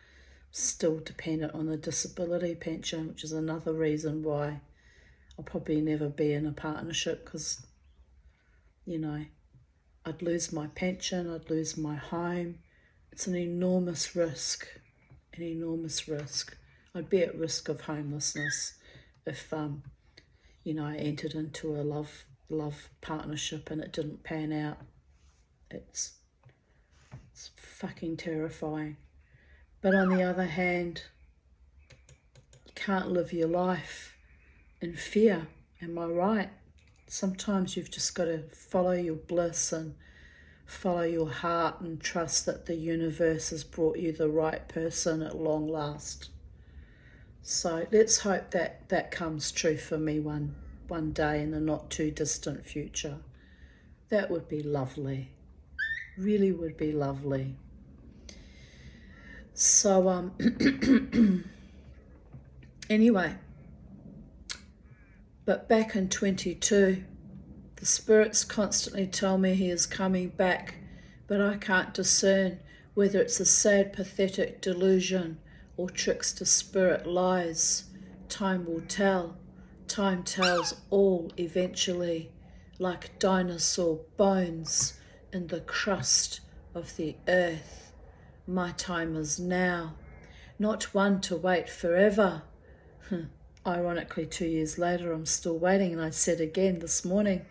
still dependent on the disability pension, which is another reason why I'll probably never be in a partnership, because, you know, I'd lose my pension, I'd lose my home. It's an enormous risk, an enormous risk. I'd be at risk of homelessness if, you know, I entered into a love partnership and it didn't pan out. It's fucking terrifying. But on the other hand, you can't live your life in fear. Am I right? Sometimes you've just got to follow your bliss and follow your heart and trust that the universe has brought you the right person at long last. So let's hope that that comes true for me one day in the not too distant future. That would be lovely. Really would be lovely. So anyway, but back in 22, the spirits constantly tell me he is coming back, but I can't discern whether it's a sad, pathetic delusion or trickster spirit lies. Time will tell. Time tells all eventually, like dinosaur bones in the crust of the earth. My time is now, not one to wait forever. Ironically, 2 years later, I'm still waiting, and I said again this morning,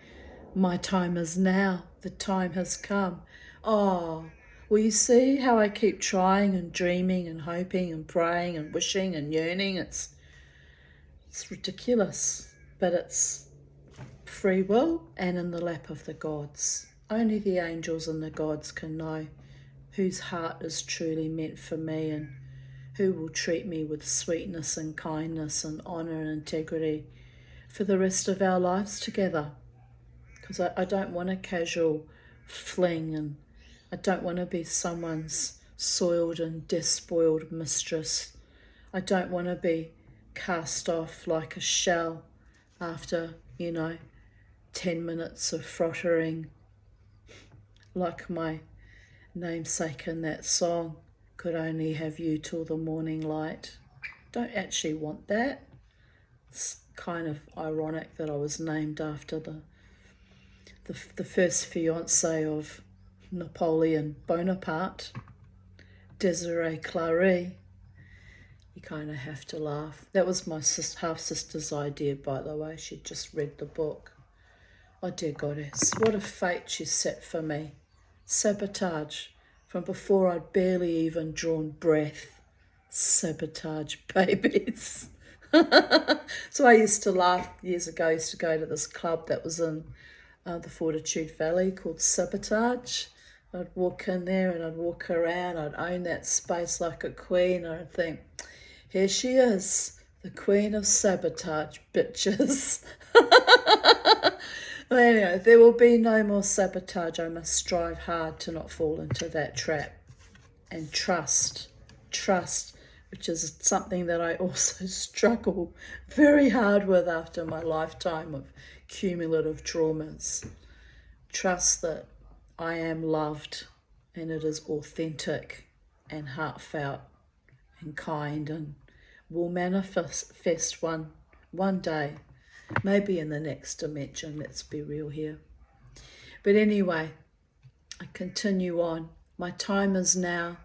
my time is now, the time has come. Oh, well, you see how I keep trying and dreaming and hoping and praying and wishing and yearning? It's ridiculous, but it's free will and in the lap of the gods. Only the angels and the gods can know whose heart is truly meant for me and who will treat me with sweetness and kindness and honour and integrity for the rest of our lives together. Because I don't want a casual fling, and I don't want to be someone's soiled and despoiled mistress. I don't want to be cast off like a shell after, 10 minutes of frottering, like my namesake in that song, could only have you till the morning light. Don't actually want that. It's kind of ironic that I was named after the first fiance of Napoleon Bonaparte, Desiree Clary. You kind of have to laugh. That was my half-sister's idea, by the way. She'd just read the book. Oh, dear goddess, what a fate she set for me. Sabotage from before I'd barely even drawn breath. Sabotage babies. So I used to laugh years ago. I used to go to this club that was in the Fortitude Valley called Sabotage. I'd walk in there and I'd walk around. I'd own that space like a queen. I'd think, here she is, the queen of sabotage, bitches. Well, anyway, there will be no more sabotage. I must strive hard to not fall into that trap. And trust, which is something that I also struggle very hard with after my lifetime of cumulative traumas. Trust that I am loved and it is authentic and heartfelt and kind and will manifest one day, maybe in the next dimension. Let's be real here. But anyway, I continue on. My time is now,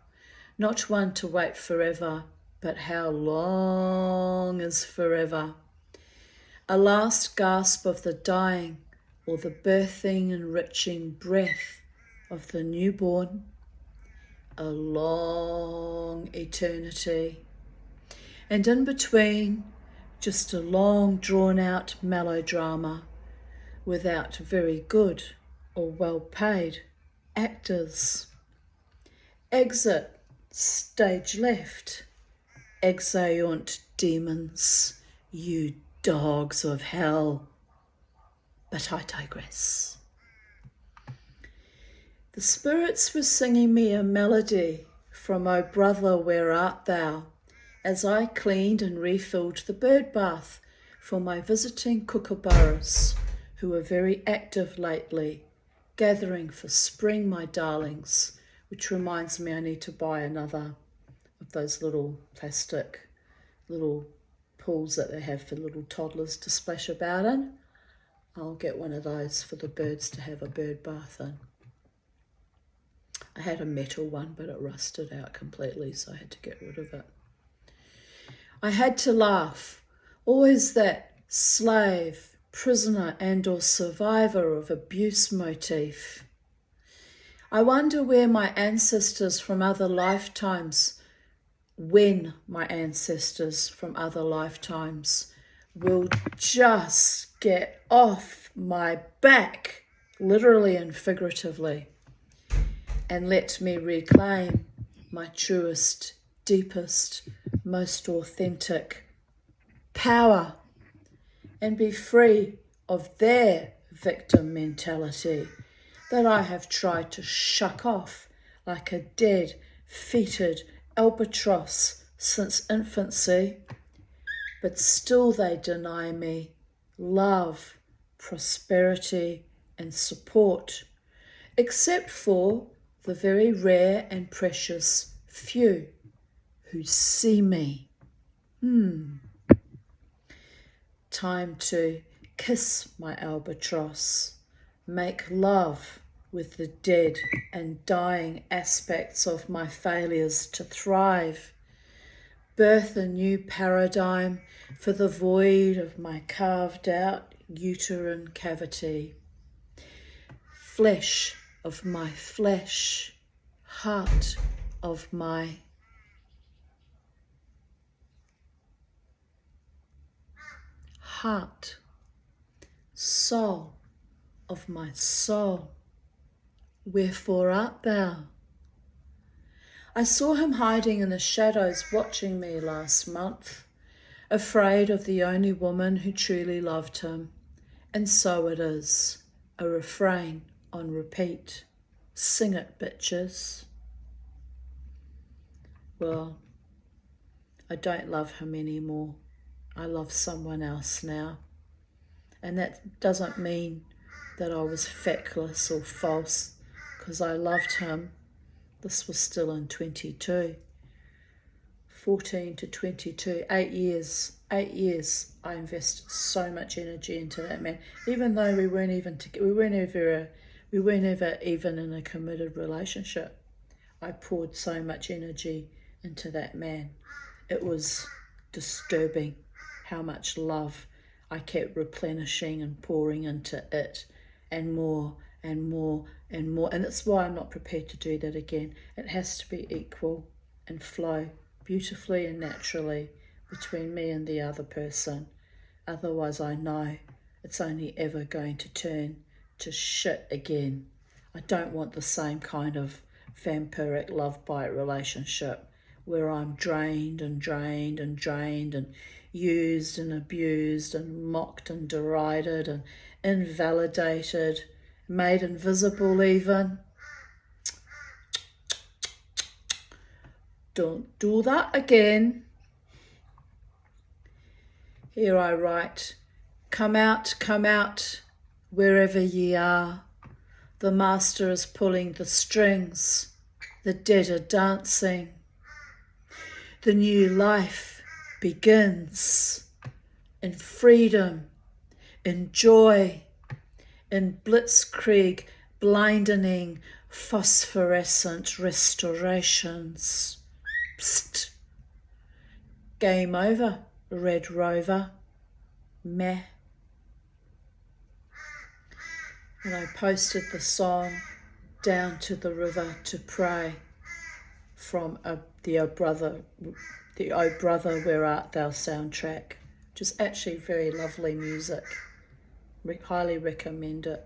not one to wait forever, but how long is forever? A last gasp of the dying, or the birthing, enriching breath of the newborn, a long eternity. And in between, just a long drawn-out melodrama without very good or well-paid actors. Exit, stage left. Exeunt, demons, you dogs of hell. But I digress. The spirits were singing me a melody from O Brother, Where Art Thou? As I cleaned and refilled the bird bath for my visiting kookaburras, who are very active lately, gathering for spring, my darlings, which reminds me I need to buy another of those little plastic little pools that they have for little toddlers to splash about in. I'll get one of those for the birds to have a bird bath in. I had a metal one, but it rusted out completely, so I had to get rid of it. I had to laugh. Always that slave, prisoner and or survivor of abuse motif. I wonder where my ancestors from other lifetimes, when my ancestors from other lifetimes will just get off my back, literally and figuratively, and let me reclaim my truest, deepest, most authentic power and be free of their victim mentality that I have tried to shuck off like a dead, fetid albatross since infancy, but still they deny me love, prosperity and support, except for the very rare and precious few who see me. Time to kiss my albatross, make love with the dead and dying aspects of my failures to thrive, birth a new paradigm for the void of my carved out uterine cavity, flesh of my flesh, heart of my heart, soul of my soul, wherefore art thou? I saw him hiding in the shadows watching me last month, afraid of the only woman who truly loved him. And so it is, a refrain on repeat. Sing it, bitches. Well, I don't love him anymore. I love someone else now. And that doesn't mean that I was feckless or false, because I loved him. This was still in 22. 14 to 22, 8 years. 8 years I invested so much energy into that man, even though we weren't ever even in a committed relationship. I poured so much energy into that man. It was disturbing how much love I kept replenishing and pouring into it, and more and more and more. And that's why I'm not prepared to do that again. It has to be equal and flow beautifully and naturally between me and the other person. Otherwise, I know it's only ever going to turn to shit again. I don't want the same kind of vampiric love bite relationship where I'm drained and drained and drained and used and abused and mocked and derided and invalidated, made invisible even. Don't do that again. Here I write, come out, wherever ye are. The master is pulling the strings, the dead are dancing. The new life begins in freedom, in joy, in blitzkrieg, blinding, phosphorescent restorations. Psst. Game over, Red Rover. Meh. And I posted the song Down to the River to Pray from the Oh Brother, Where Art Thou soundtrack, which is actually very lovely music. Highly recommend it.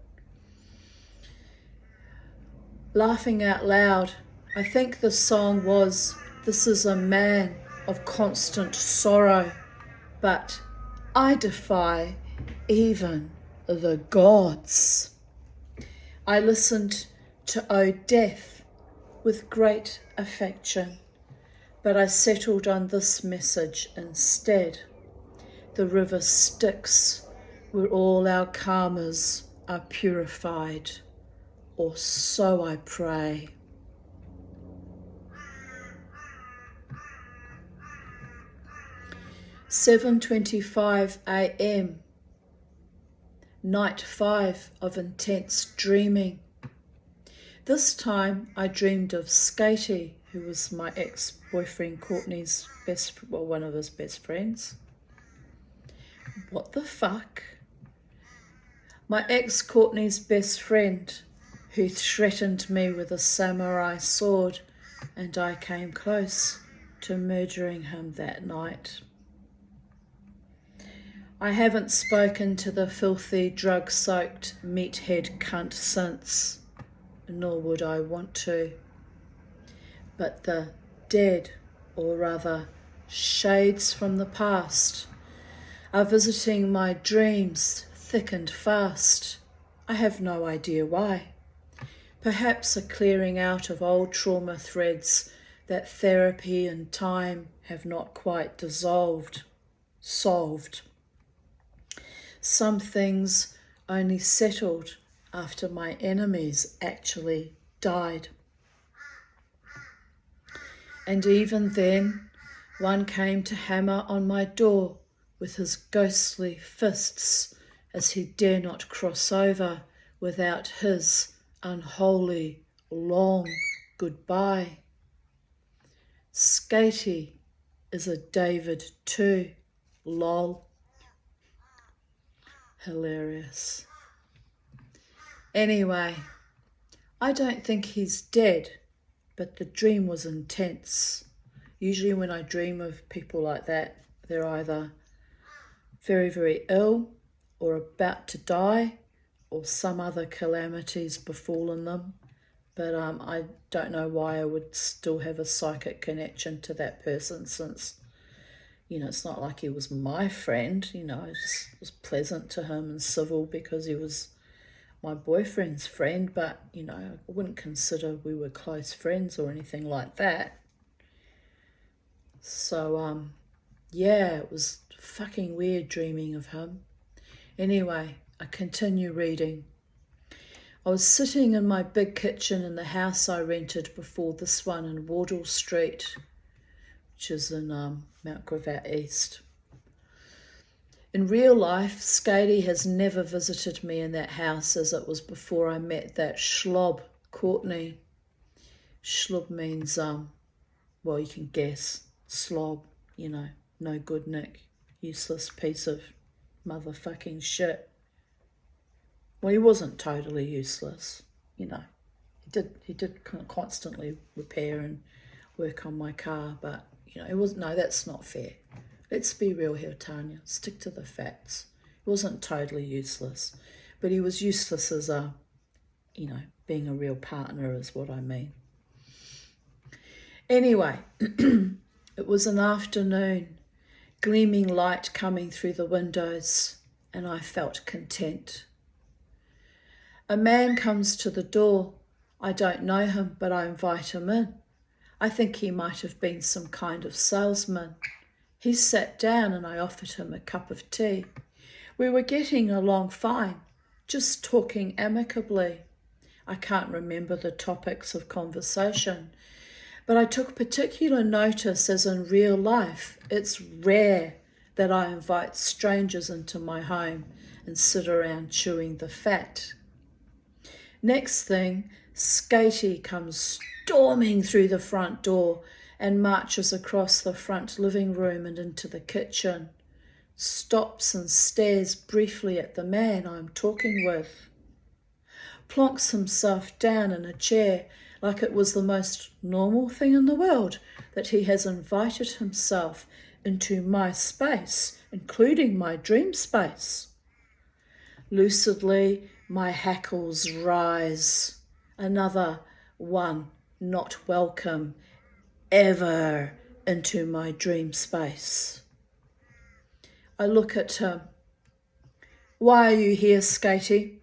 Laughing out loud, I think the song was, this is a man of constant sorrow, but I defy even the gods. I listened to O Death with great affection, but I settled on this message instead. The river Styx, where all our karmas are purified, or so I pray. "7:25 a.m. Night 5 of intense dreaming. This time I dreamed of Skatey, who was my ex-boyfriend Courtney's one of his best friends. What the fuck? My ex Courtney's best friend, who threatened me with a samurai sword, and I came close to murdering him that night. I haven't spoken to the filthy, drug-soaked, meathead cunt since, nor would I want to. But the dead, or rather, shades from the past, are visiting my dreams thick and fast. I have no idea why. Perhaps a clearing out of old trauma threads that therapy and time have not quite solved. Some things only settled after my enemies actually died. And even then, one came to hammer on my door with his ghostly fists, as he dare not cross over without his unholy, long goodbye. Skatey is a David too, lol. Hilarious. Anyway, I don't think he's dead, but the dream was intense. Usually when I dream of people like that, they're either very, very ill or about to die, or some other calamity's befallen them. But I don't know why I would still have a psychic connection to that person, since, it's not like he was my friend. I just was pleasant to him and civil because he was my boyfriend's friend, but, I wouldn't consider we were close friends or anything like that. So, yeah, it was fucking weird dreaming of him. Anyway, I continue reading. I was sitting in my big kitchen in the house I rented before this one in Wardle Street, which is in Mount Gravatt East. In real life, Skatey has never visited me in that house, as it was before I met that schlob, Courtney. Schlob means, well, you can guess, slob, no good Nick, useless piece of motherfucking shit. Well, he wasn't totally useless, He did constantly repair and work on my car, but, it was, no, that's not fair. Let's be real here, Tanya. Stick to the facts. He wasn't totally useless, but he was useless as being a real partner is what I mean. Anyway, it was an afternoon, gleaming light coming through the windows, and I felt content. A man comes to the door. I don't know him, but I invite him in. I think he might have been some kind of salesman. He sat down and I offered him a cup of tea. We were getting along fine, just talking amicably. I can't remember the topics of conversation, but I took particular notice, as in real life, it's rare that I invite strangers into my home and sit around chewing the fat. Next thing, Skatey comes storming through the front door and marches across the front living room and into the kitchen, stops and stares briefly at the man I'm talking with, plonks himself down in a chair like it was the most normal thing in the world that he has invited himself into my space, including my dream space. Lucidly, my hackles rise. Another one not welcome ever into my dream space. I look at him. Why are you here, Skatey?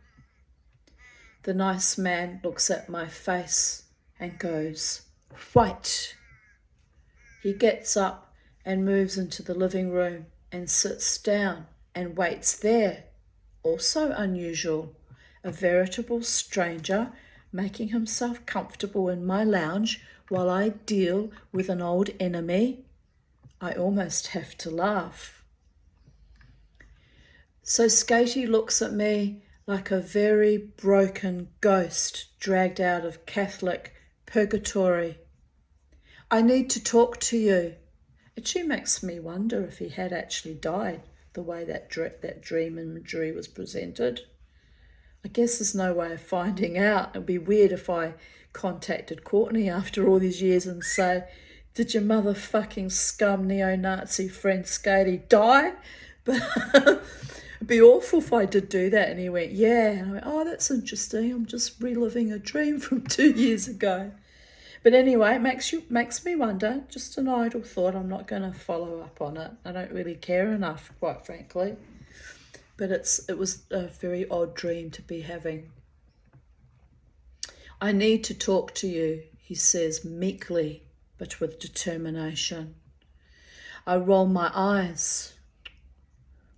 The nice man looks at my face and goes, white. He gets up and moves into the living room and sits down and waits there. Also unusual, a veritable stranger making himself comfortable in my lounge while I deal with an old enemy. I almost have to laugh. So Skatey looks at me like a very broken ghost dragged out of Catholic purgatory. I need to talk to you. It actually makes me wonder if he had actually died, the way that dream imagery was presented. I guess there's no way of finding out. It'd be weird if I contacted Courtney after all these years and say, did your motherfucking scum neo-Nazi friend Skatey die? But it'd be awful if I did do that. And he went, yeah. And I went, oh, that's interesting. I'm just reliving a dream from 2 years ago. But anyway, it makes me wonder, just an idle thought. I'm not going to follow up on it. I don't really care enough, quite frankly. But it was a very odd dream to be having. I need to talk to you, he says meekly, but with determination. I roll my eyes.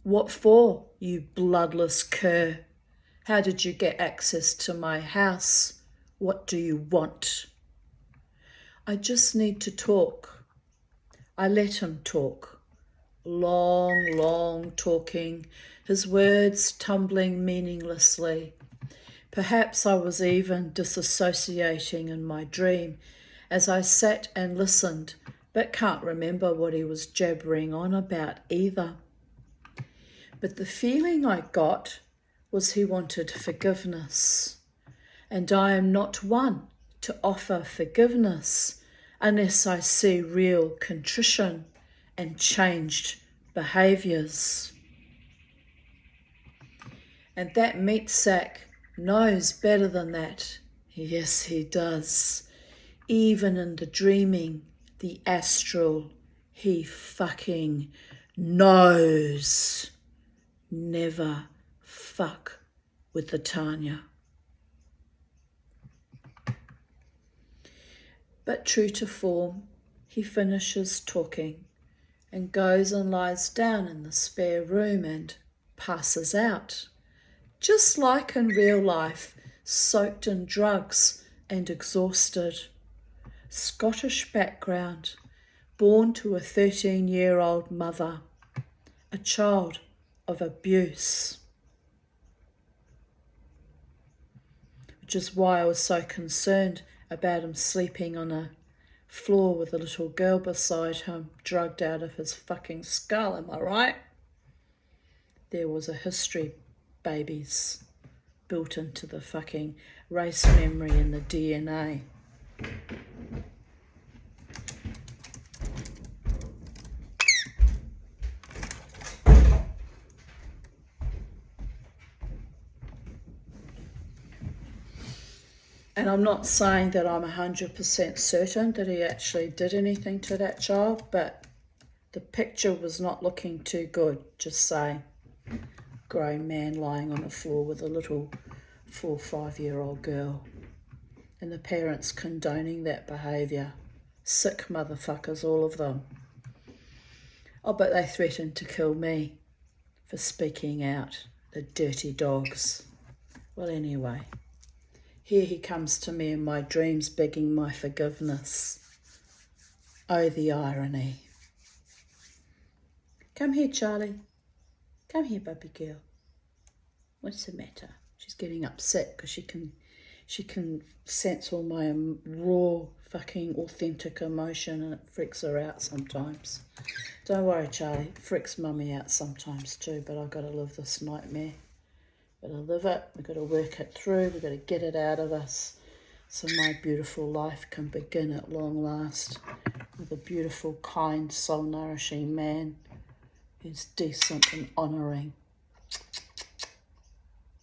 What for, you bloodless cur? How did you get access to my house? What do you want? I just need to talk. I let him talk. Long talking, his words tumbling meaninglessly. Perhaps I was even disassociating in my dream as I sat and listened, but can't remember what he was jabbering on about either. But the feeling I got was he wanted forgiveness, and I am not one to offer forgiveness unless I see real contrition and changed behaviours. And that meat sack knows better than that, Yes, he does. Even in the dreaming, the astral, he fucking knows. Never fuck with the Tanya. But true to form, he finishes talking and goes and lies down in the spare room and passes out, just like in real life, soaked in drugs and exhausted. Scottish background, born to a 13-year-old mother, a child of abuse. Which is why I was so concerned about him sleeping on a floor with a little girl beside him, drugged out of his fucking skull, am I right? There was a history, babies, built into the fucking race memory and the DNA. And I'm not saying that I'm 100% certain that he actually did anything to that child, but the picture was not looking too good, just saying. Grown man lying on the floor with a little 4 or 5-year-old girl. And the parents condoning that behaviour. Sick motherfuckers, all of them. Oh, but they threatened to kill me for speaking out. The dirty dogs. Well, anyway. Here he comes to me in my dreams begging my forgiveness. Oh, the irony. Come here, Charlie. Come here, baby girl. What's the matter? She's getting upset because she can sense all my raw, fucking authentic emotion, and it freaks her out sometimes. Don't worry, Charlie. It freaks mummy out sometimes too, but I've got to live this nightmare. Got to live it, we've got to work it through, we've got to get it out of us so my beautiful life can begin at long last with a beautiful, kind, soul-nourishing man who's decent and honouring.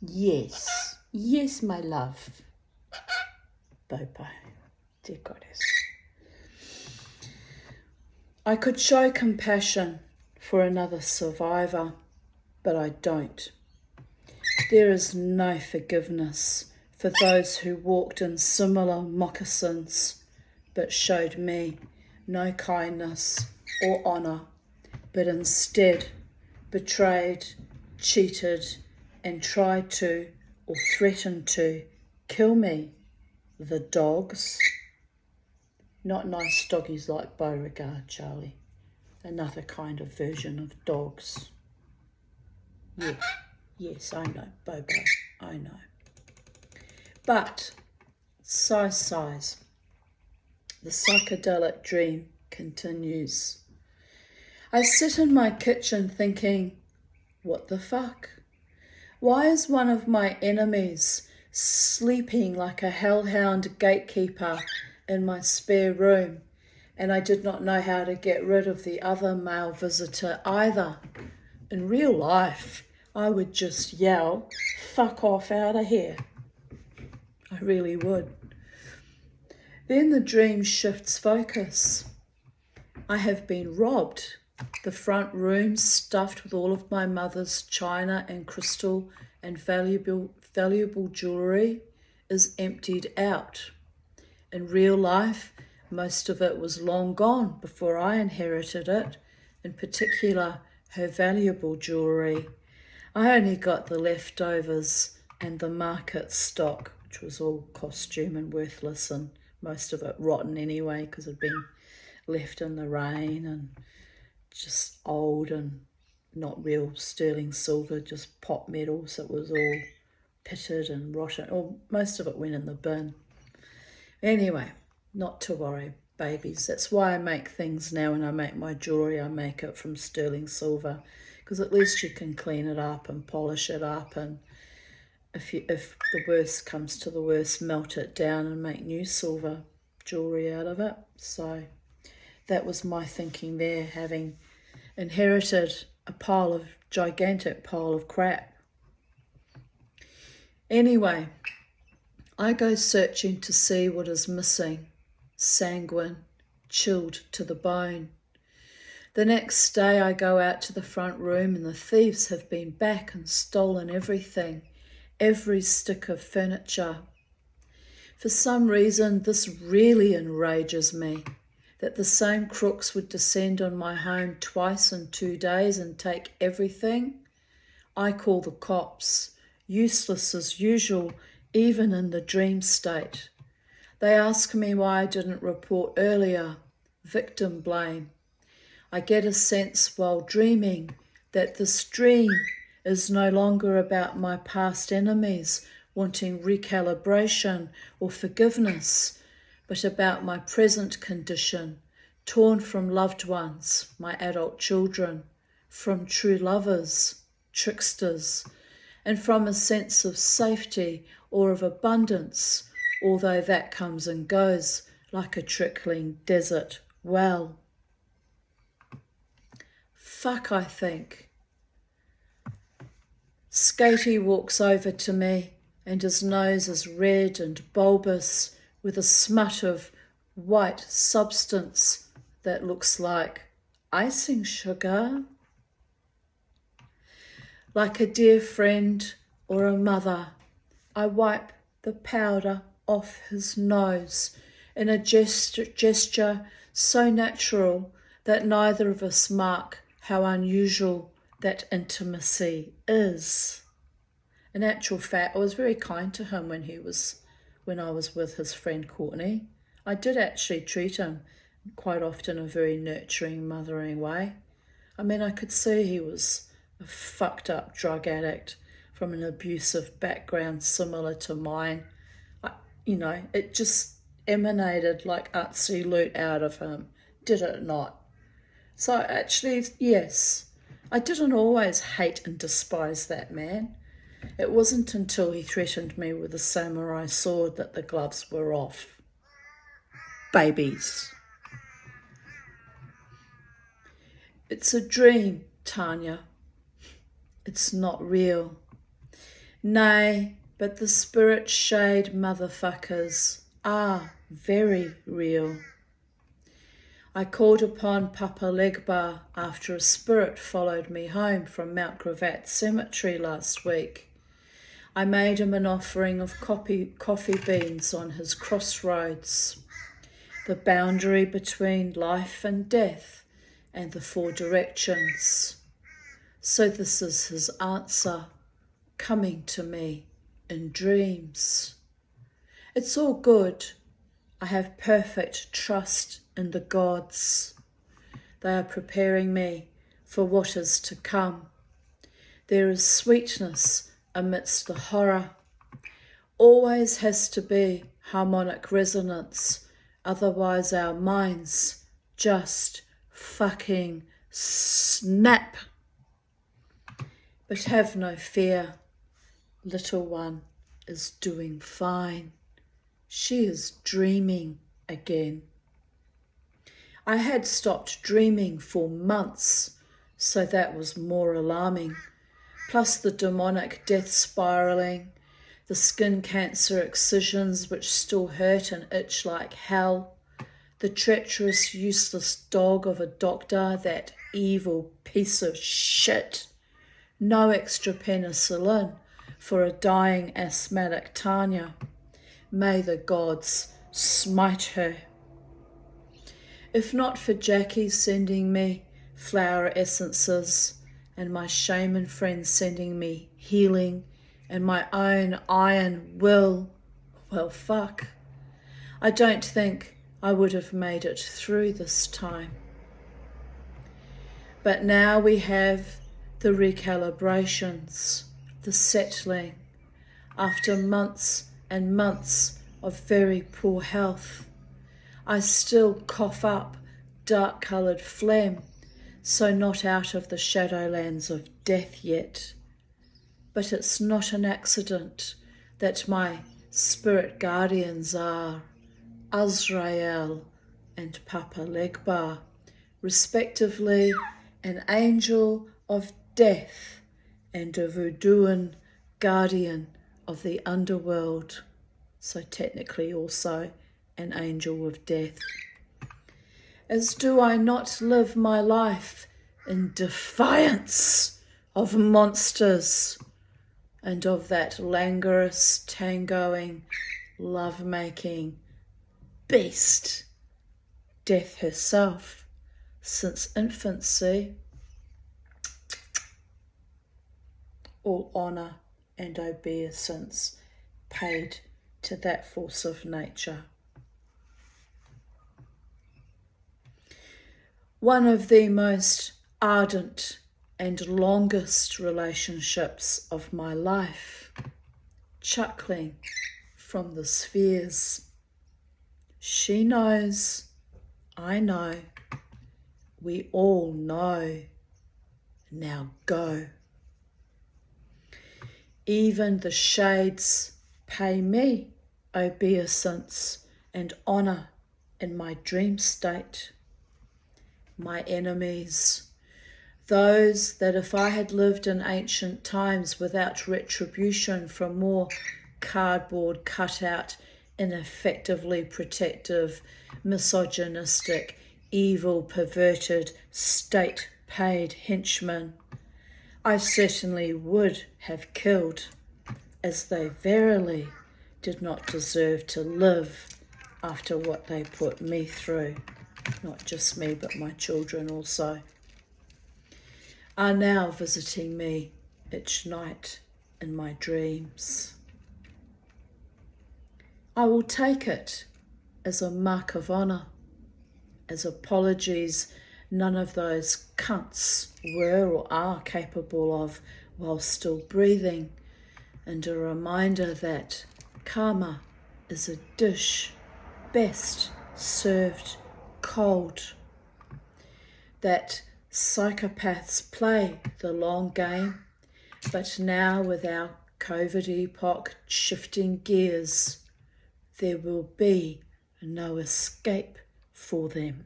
Yes, yes, my love. Bye-bye, dear goddess. I could show compassion for another survivor, but I don't. There is no forgiveness for those who walked in similar moccasins but showed me no kindness or honour, but instead betrayed, cheated and tried to or threatened to kill me. The dogs. Not nice doggies like Beauregard, Charlie. Another kind of version of dogs. Yeah. Yes, I know, Bobo, I know. But, sighs. The psychedelic dream continues. I sit in my kitchen thinking, what the fuck? Why is one of my enemies sleeping like a hellhound gatekeeper in my spare room, and I did not know how to get rid of the other male visitor either? In real life, I would just yell, fuck off out of here. I really would. Then the dream shifts focus. I have been robbed. The front room stuffed with all of my mother's china and crystal and valuable jewellery is emptied out. In real life, most of it was long gone before I inherited it, in particular her valuable jewellery. I only got the leftovers and the market stock, which was all costume and worthless and most of it rotten anyway because it had been left in the rain and just old and not real sterling silver, just pot metal, so it was all pitted and rotten. Or most of it went in the bin. Anyway, not to worry, babies. That's why I make things now. When I make my jewellery, I make it from sterling silver, because at least you can clean it up and polish it up, and if the worst comes to the worst, melt it down and make new silver jewellery out of it. So that was my thinking there, having inherited a gigantic pile of crap. Anyway, I go searching to see what is missing, sanguine, chilled to the bone. The next day I go out to the front room and the thieves have been back and stolen everything, every stick of furniture. For some reason, this really enrages me, that the same crooks would descend on my home twice in 2 days and take everything. I call the cops, useless as usual, even in the dream state. They ask me why I didn't report earlier, victim blame. I get a sense while dreaming that this dream is no longer about my past enemies wanting recalibration or forgiveness, but about my present condition, torn from loved ones, my adult children, from true lovers, tricksters, and from a sense of safety or of abundance, although that comes and goes like a trickling desert well. Fuck, I think. Skatey walks over to me and his nose is red and bulbous with a smut of white substance that looks like icing sugar. Like a dear friend or a mother, I wipe the powder off his nose in a gesture so natural that neither of us mark how unusual that intimacy is. In actual fact, I was very kind to him when I was with his friend Courtney. I did actually treat him quite often in a very nurturing, mothering way. I mean, I could see he was a fucked up drug addict from an abusive background similar to mine. It just emanated like artsy loot out of him, did it not? So actually, yes, I didn't always hate and despise that man. It wasn't until he threatened me with a samurai sword that the gloves were off. Babies. It's a dream, Tanya. It's not real. Nay, but the spirit shade motherfuckers are very real. I called upon Papa Legba after a spirit followed me home from Mount Gravatt Cemetery last week. I made him an offering of coffee beans on his crossroads, the boundary between life and death and the 4 directions. So this is his answer, coming to me in dreams. It's all good. I have perfect trust in the gods. They are preparing me for what is to come. There is sweetness amidst the horror. Always has to be harmonic resonance, otherwise our minds just fucking snap. But have no fear, little one is doing fine. She is dreaming again. I had stopped dreaming for months, so that was more alarming. Plus the demonic death spiralling, the skin cancer excisions which still hurt and itch like hell, the treacherous, useless dog of a doctor, that evil piece of shit. No extra penicillin for a dying asthmatic Tanya. May the gods smite her. If not for Jackie sending me flower essences and my shaman friends sending me healing and my own iron will, well, fuck. I don't think I would have made it through this time. But now we have the recalibrations, the settling, after months and months of very poor health. I still cough up dark-coloured phlegm, so not out of the shadowlands of death yet. But it's not an accident that my spirit guardians are Azrael and Papa Legba, respectively an angel of death and a voodooan guardian of the underworld. so technically also an angel of death. As do I not live my life in defiance of monsters and of that languorous, tangoing, love-making beast, death herself, since infancy. All honour and obeisance paid to that force of nature. One of the most ardent and longest relationships of my life, chuckling from the spheres. She knows, I know, we all know. Now go. Even the shades pay me obeisance and honour in my dream state. My enemies, those that if I had lived in ancient times without retribution from more cardboard cutout, ineffectively protective, misogynistic, evil, perverted, state-paid henchmen, I certainly would have killed, as they verily did not deserve to live after what they put me through. Not just me, but my children also, are now visiting me each night in my dreams. I will take it as a mark of honour, as apologies none of those cunts were or are capable of while still breathing, and a reminder that karma is a dish best served cold, that psychopaths play the long game, but now with our COVID epoch shifting gears, there will be no escape for them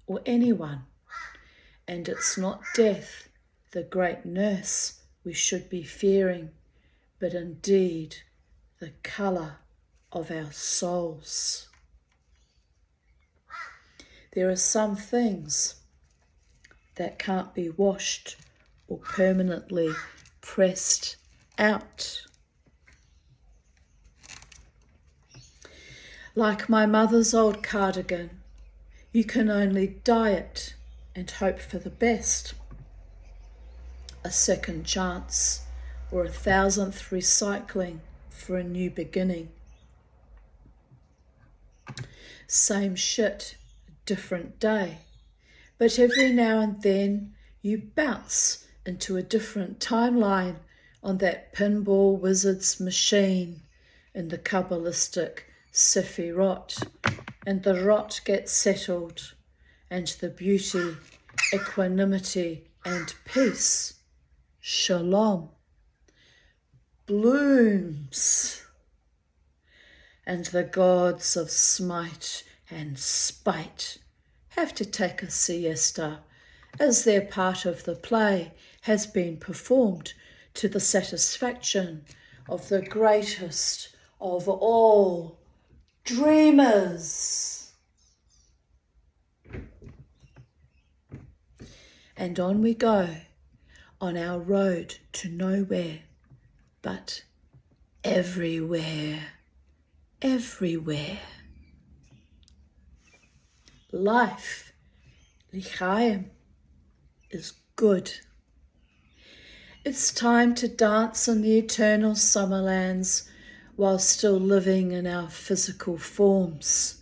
or anyone. And it's not death, the great nurse, we should be fearing, but indeed the colour of our souls. There are some things that can't be washed or permanently pressed out. Like my mother's old cardigan, you can only dye it and hope for the best. A second chance or a 1,000th recycling for a new beginning. Same shit, different day. But every now and then you bounce into a different timeline on that pinball wizard's machine in the Kabbalistic Sephirot, and the rot gets settled, and the beauty, equanimity, and peace, shalom, blooms, and the gods of smite and spite have to take a siesta, as their part of the play has been performed to the satisfaction of the greatest of all dreamers. And on we go, on our road to nowhere, but everywhere, everywhere. Life, l'chaim, is good. It's time to dance in the eternal summerlands while still living in our physical forms,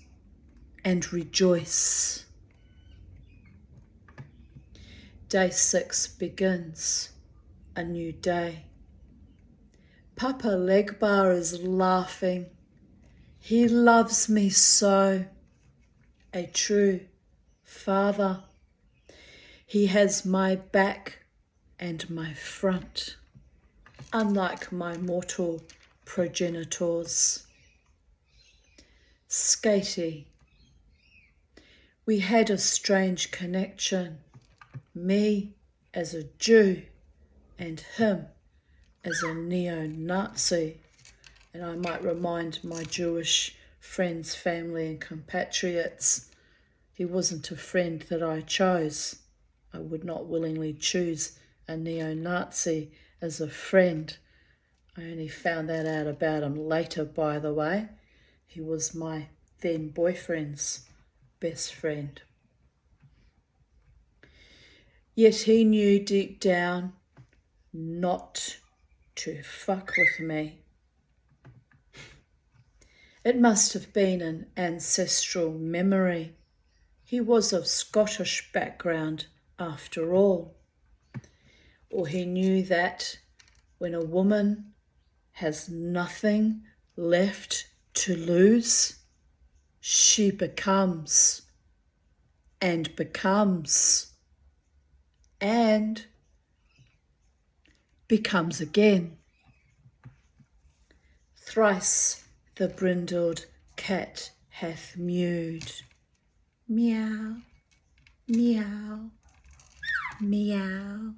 and rejoice. Day 6 begins a new day. Papa Legbar is laughing. He loves me so. A true father. He has my back and my front, unlike my mortal progenitors. Skatey. We had a strange connection, me as a Jew and him as a neo-Nazi, And I might remind my Jewish friends, family and compatriots, he wasn't a friend that I chose. I would not willingly choose a neo-Nazi as a friend. I only found that out about him later, by the way. He was my then boyfriend's best friend. Yet he knew deep down not to fuck with me. It must have been an ancestral memory. He was of Scottish background after all. Or he knew that when a woman has nothing left to lose, she becomes and becomes and becomes again. Thrice the brindled cat hath mewed. Meow, meow, meow.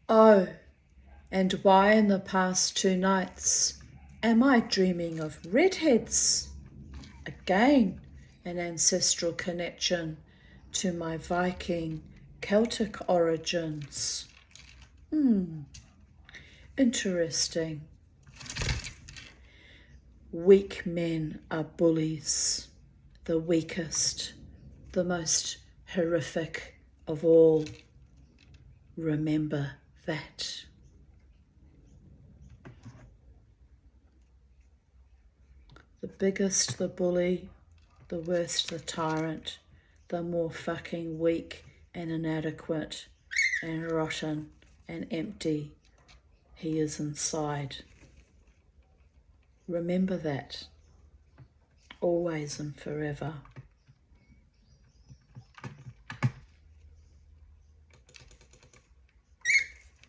Oh, and why in the past 2 nights am I dreaming of redheads? Again, an ancestral connection to my Viking Celtic origins. Interesting. Weak men are bullies, the weakest, the most horrific of all. Remember that. The biggest the bully, the worse the tyrant, the more fucking weak and inadequate and rotten and empty he is inside. Remember that, always and forever.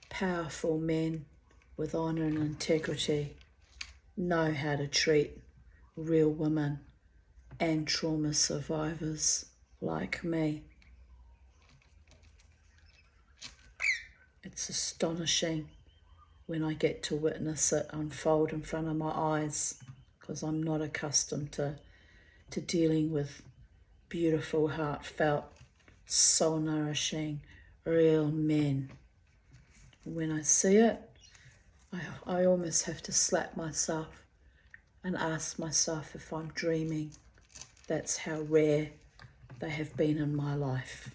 Powerful men with honour and integrity know how to treat real women and trauma survivors like me. It's astonishing when I get to witness it unfold in front of my eyes, because I'm not accustomed to dealing with beautiful, heartfelt, soul-nourishing, real men. When I see it, I almost have to slap myself and ask myself if I'm dreaming. That's how rare they have been in my life.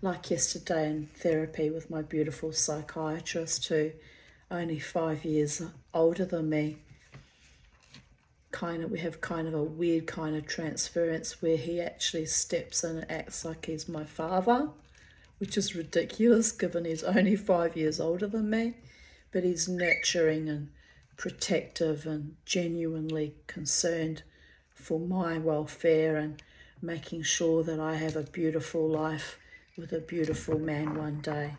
Like yesterday in therapy with my beautiful psychiatrist, who only 5 years older than me. We have kind of a weird kind of transference where he actually steps in and acts like he's my father, which is ridiculous given he's only 5 years older than me. But he's nurturing and protective and genuinely concerned for my welfare and making sure that I have a beautiful life with a beautiful man one day.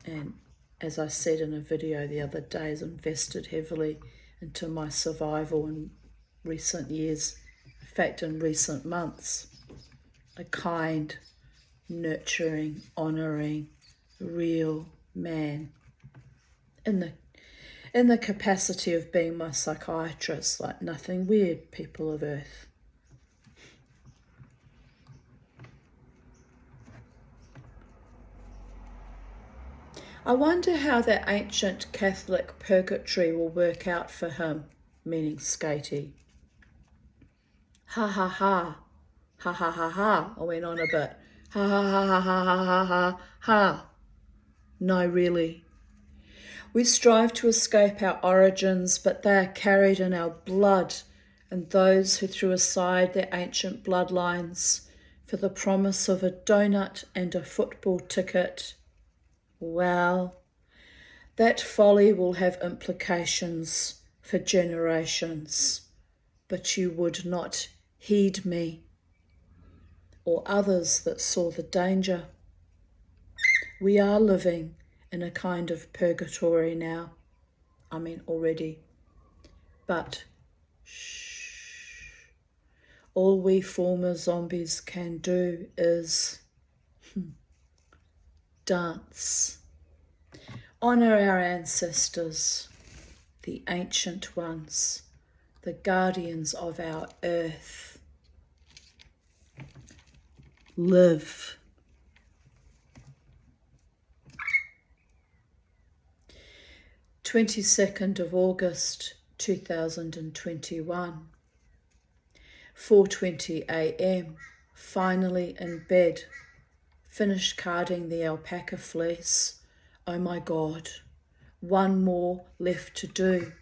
And as I said in a video the other day, has invested heavily into my survival in recent years, in fact in recent months. A kind, nurturing, honouring, real man in the capacity of being my psychiatrist, like nothing weird, people of Earth. I wonder how that ancient Catholic purgatory will work out for him, meaning Skatey. Ha ha ha, ha ha ha ha, I went on a bit. Ha ha ha ha ha ha ha ha ha. No, really. We strive to escape our origins, but they are carried in our blood, and those who threw aside their ancient bloodlines for the promise of a donut and a football ticket, well, that folly will have implications for generations, but you would not heed me or others that saw the danger. We are living in a kind of purgatory now. Already. But shh. All we former zombies can do is dance Honour our ancestors, the ancient ones, the guardians of our earth. Live. August 2021, 4:20 a.m. Finally in bed. Finished carding the alpaca fleece. Oh my God, one more left to do.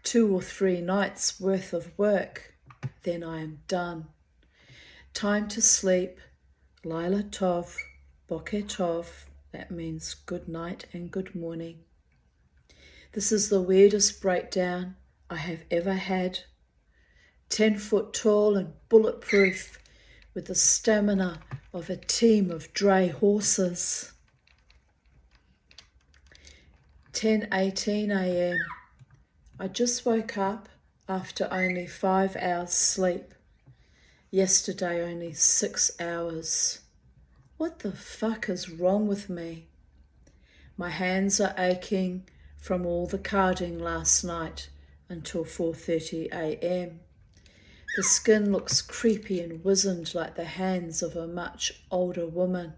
2 or 3 nights worth of work, then I am done. Time to sleep. Laila Tov, Boker Tov, that means good night and good morning. This is the weirdest breakdown I have ever had. 10 foot tall and bulletproof, with the stamina of a team of dray horses. 10:18 a.m. I just woke up after only 5 hours sleep. Yesterday only 6 hours. What the fuck is wrong with me? My hands are aching from all the carding last night until 4:30 a.m. The skin looks creepy and wizened like the hands of a much older woman.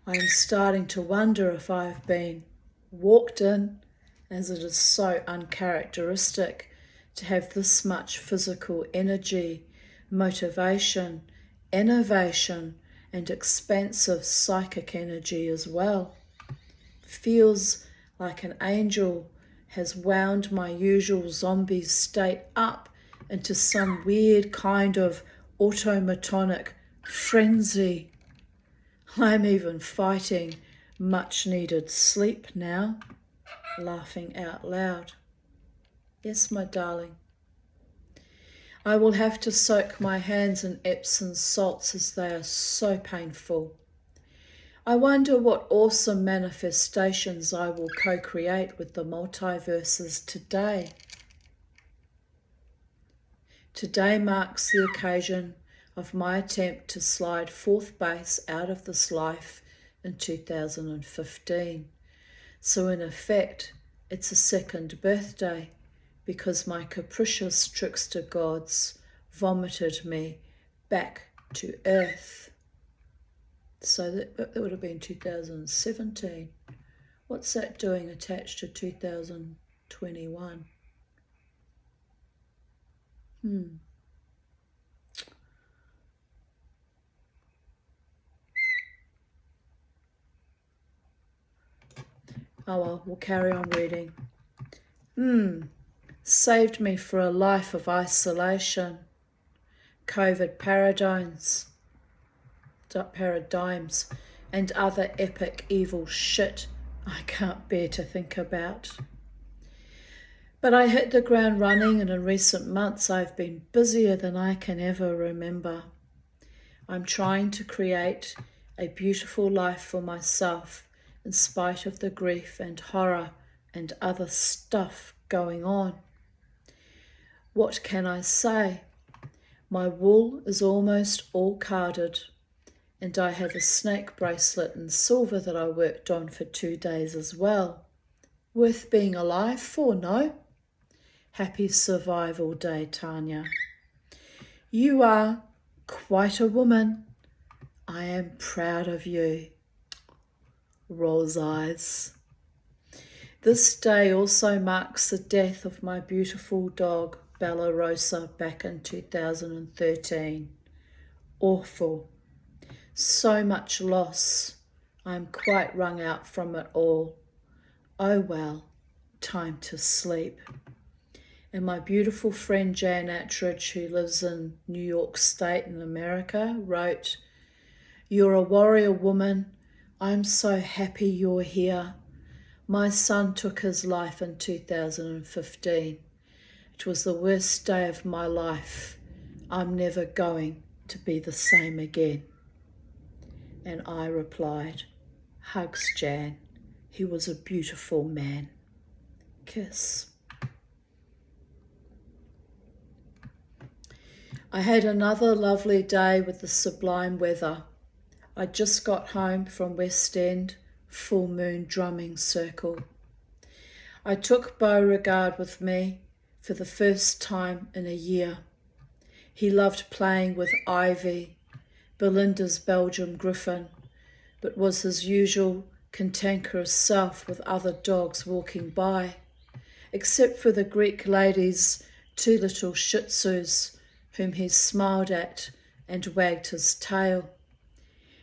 I am starting to wonder if I've been walked in, as it is so uncharacteristic to have this much physical energy, motivation, innovation, and expansive psychic energy as well. Feels like an angel has wound my usual zombie state up into some weird kind of automatonic frenzy. I'm even fighting much needed sleep now, laughing out loud. Yes, my darling. I will have to soak my hands in Epsom salts as they are so painful. I wonder what awesome manifestations I will co-create with the multiverses today. Today marks the occasion of my attempt to slide fourth base out of this life in 2015. So in effect, it's a second birthday because my capricious trickster gods vomited me back to earth. So that would have been 2017. What's that doing attached to 2021? Oh well, we'll carry on reading. Saved me for a life of isolation. COVID paradigms, and other epic evil shit I can't bear to think about. But I hit the ground running, and in recent months I've been busier than I can ever remember. I'm trying to create a beautiful life for myself in spite of the grief and horror and other stuff going on. What can I say? My wool is almost all carded, and I have a snake bracelet in silver that I worked on for 2 days as well. Worth being alive for, no? Happy Survival Day, Tanya. You are quite a woman. I am proud of you. Rolls eyes. This day also marks the death of my beautiful dog, Bella Rosa, back in 2013. Awful. So much loss. I'm quite wrung out from it all. Oh well, time to sleep. And my beautiful friend Jan Attridge, who lives in New York State in America, wrote, "You're a warrior woman. I'm so happy you're here. My son took his life in 2015. It was the worst day of my life. I'm never going to be the same again." And I replied, "Hugs, Jan. He was a beautiful man. Kiss." I had another lovely day with the sublime weather. I just got home from West End, full moon drumming circle. I took Beauregard with me for the first time in a year. He loved playing with Ivy, Belinda's Belgian Griffon, but was his usual cantankerous self with other dogs walking by, except for the Greek lady's 2 little Shih Tzus, whom he smiled at and wagged his tail.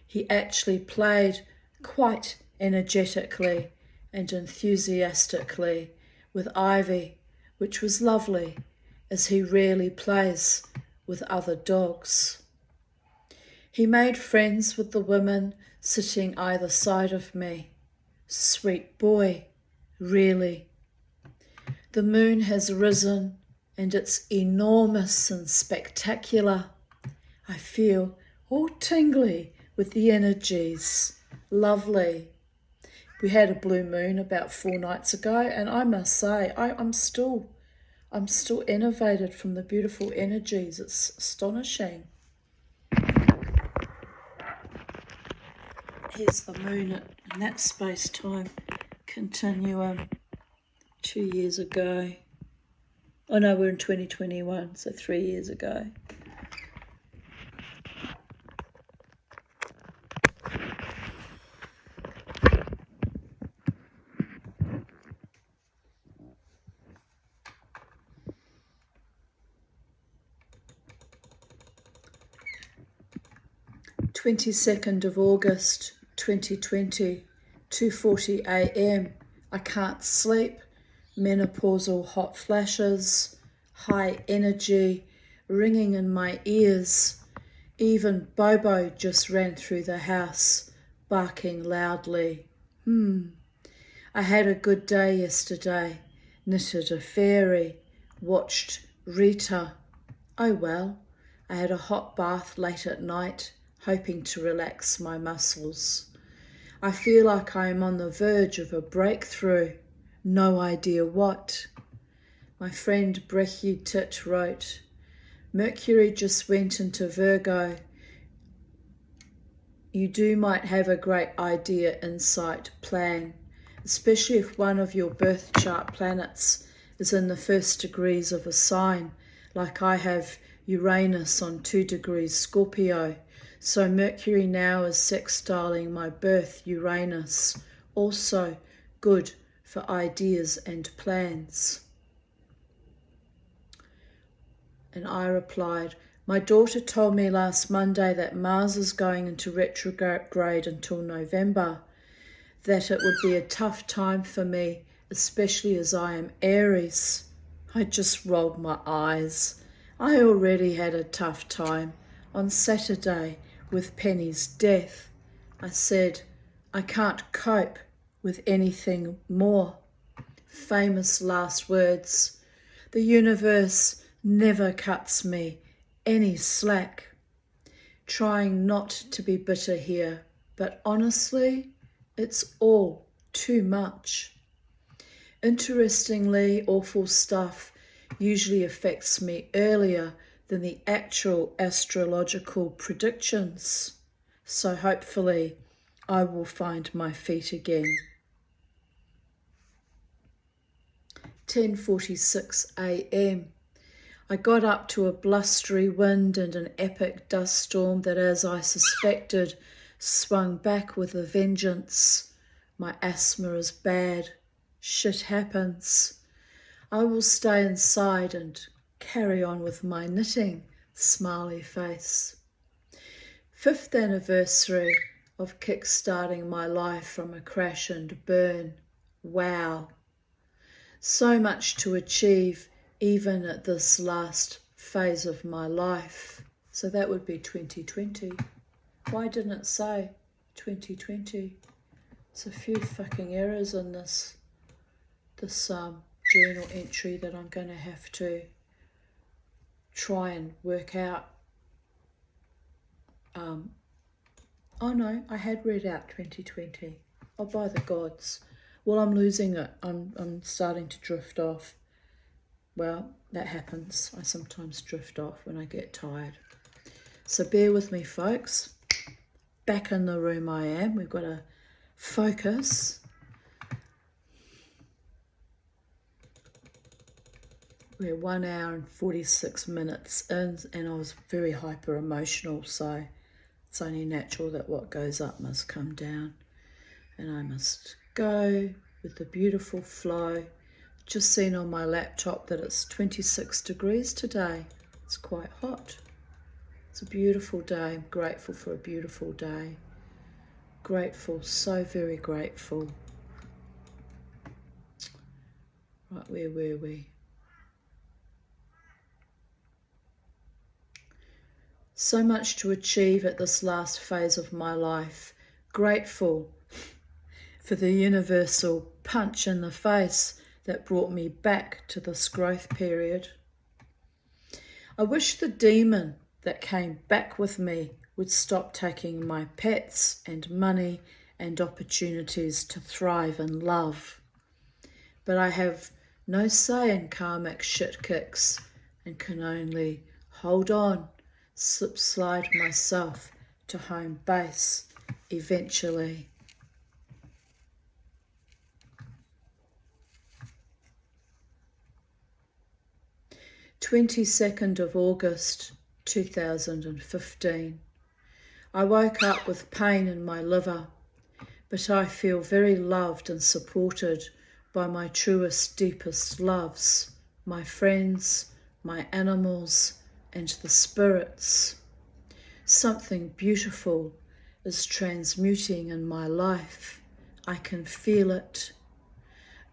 He actually played quite energetically and enthusiastically with Ivy, which was lovely, as he rarely plays with other dogs. He made friends with the women sitting either side of me. Sweet boy, really. The moon has risen and it's enormous and spectacular. I feel all tingly with the energies. Lovely. We had a blue moon about 4 nights ago, and I must say, I'm still enervated from the beautiful energies. It's astonishing. Here's the moon in that space-time continuum 2 years ago. Oh no, we're in 2021, so 3 years ago. August 2020, 2:40 a.m. I can't sleep. Menopausal hot flashes, high energy, ringing in my ears. Even Bobo just ran through the house, barking loudly. I had a good day yesterday. Knitted a fairy, watched Rita. Oh well, I had a hot bath late at night, hoping to relax my muscles. I feel like I am on the verge of a breakthrough. No idea what. My friend Brecky Tit wrote, Mercury just went into Virgo. You might have a great idea, insight, plan, especially if one of your birth chart planets is in the 1st degrees of a sign, like I have Uranus on 2 degrees Scorpio. So Mercury now is sextiling my birth Uranus. Also good for ideas and plans. And I replied, my daughter told me last Monday that Mars is going into retrograde until November, that it would be a tough time for me, especially as I am Aries. I just rolled my eyes. I already had a tough time on Saturday with Penny's death. I said, I can't cope with anything more. Famous last words. The universe never cuts me any slack. Trying not to be bitter here, but honestly, it's all too much. Interestingly, awful stuff usually affects me earlier than the actual astrological predictions. So hopefully I will find my feet again. 10:46 a.m. I got up to a blustery wind and an epic dust storm that, as I suspected, swung back with a vengeance. My asthma is bad. Shit happens. I will stay inside and carry on with my knitting. Smiley face. 5th anniversary of kickstarting my life from a crash and burn. Wow. So much to achieve even at this last phase of my life. So that would be 2020. Why didn't it say 2020? There's a few fucking errors in this journal entry that I'm going to have to try and work out. Oh no, I had read out 2020. Oh, by the gods. Well, I'm losing it. I'm starting to drift off. Well, that happens. I sometimes drift off when I get tired. So bear with me, folks. Back in the room I am. We've got a focus. We're 1 hour and 46 minutes in, and I was very hyper emotional, so it's only natural that what goes up must come down, and I must go with the beautiful flow. Just seen on my laptop that it's 26 degrees today. It's quite hot. It's a beautiful day. I'm grateful for a beautiful day. Grateful, so very grateful. Right, where were we? So much to achieve at this last phase of my life. Grateful for the universal punch in the face that brought me back to this growth period. I wish the demon that came back with me would stop taking my pets and money and opportunities to thrive and love. But I have no say in karmic shit kicks and can only hold on, slide myself to home base eventually. 22nd of August 2015. I woke up with pain in my liver, but I feel very loved and supported by my truest, deepest loves, my friends, my animals, and the spirits. Something beautiful is transmuting in my life. I can feel it.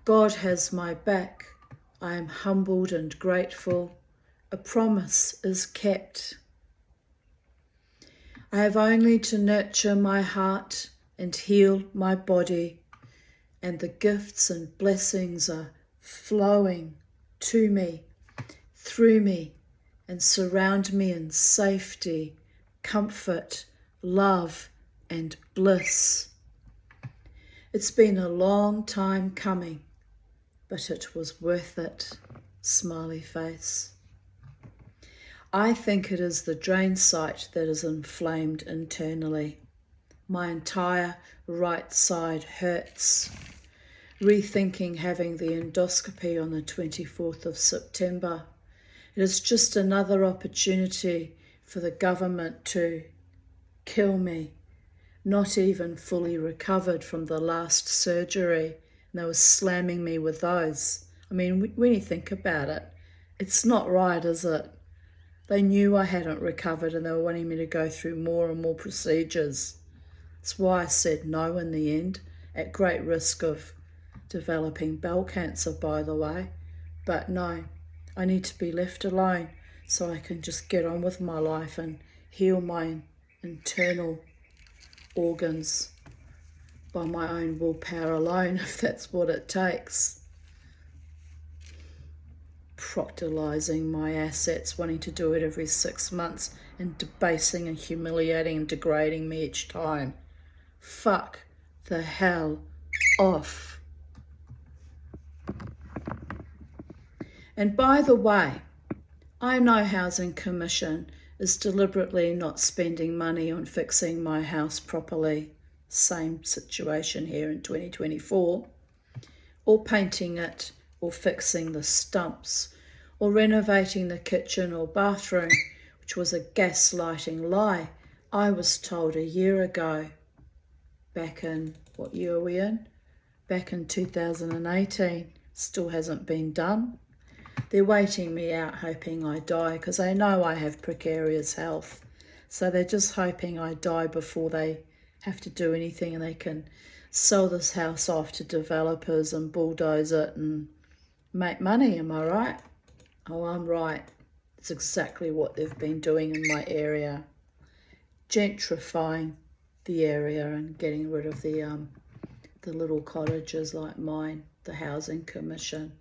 God has my back. I am humbled and grateful. A promise is kept. I have only to nurture my heart and heal my body, and the gifts and blessings are flowing to me, through me, and surround me in safety, comfort, love, and bliss. It's been a long time coming, but it was worth it. Smiley face. I think it is the drain site that is inflamed internally. My entire right side hurts. Rethinking having the endoscopy on the 24th of September. It is just another opportunity for the government to kill me. Not even fully recovered from the last surgery, and they were slamming me with those. I mean, when you think about it, it's not right, is it? They knew I hadn't recovered and they were wanting me to go through more and more procedures. That's why I said no in the end, at great risk of developing bowel cancer, by the way. But no, I need to be left alone so I can just get on with my life and heal my internal organs by my own willpower alone, if that's what it takes. Proctolizing my assets, wanting to do it every 6 months and debasing and humiliating and degrading me each time. Fuck the hell off. And by the way, I know Housing Commission is deliberately not spending money on fixing my house properly. Same situation here in 2024. Or painting it, or fixing the stumps, or renovating the kitchen or bathroom, which was a gaslighting lie I was told a year ago. Back in, what year are we in? Back in 2018. Still hasn't been done. They're waiting me out, hoping I die, because they know I have precarious health. So they're just hoping I die before they have to do anything, and they can sell this house off to developers and bulldoze it and make money. Am I right? Oh, I'm right. It's exactly what they've been doing in my area. Gentrifying the area and getting rid of the little cottages like mine, the Housing Commission.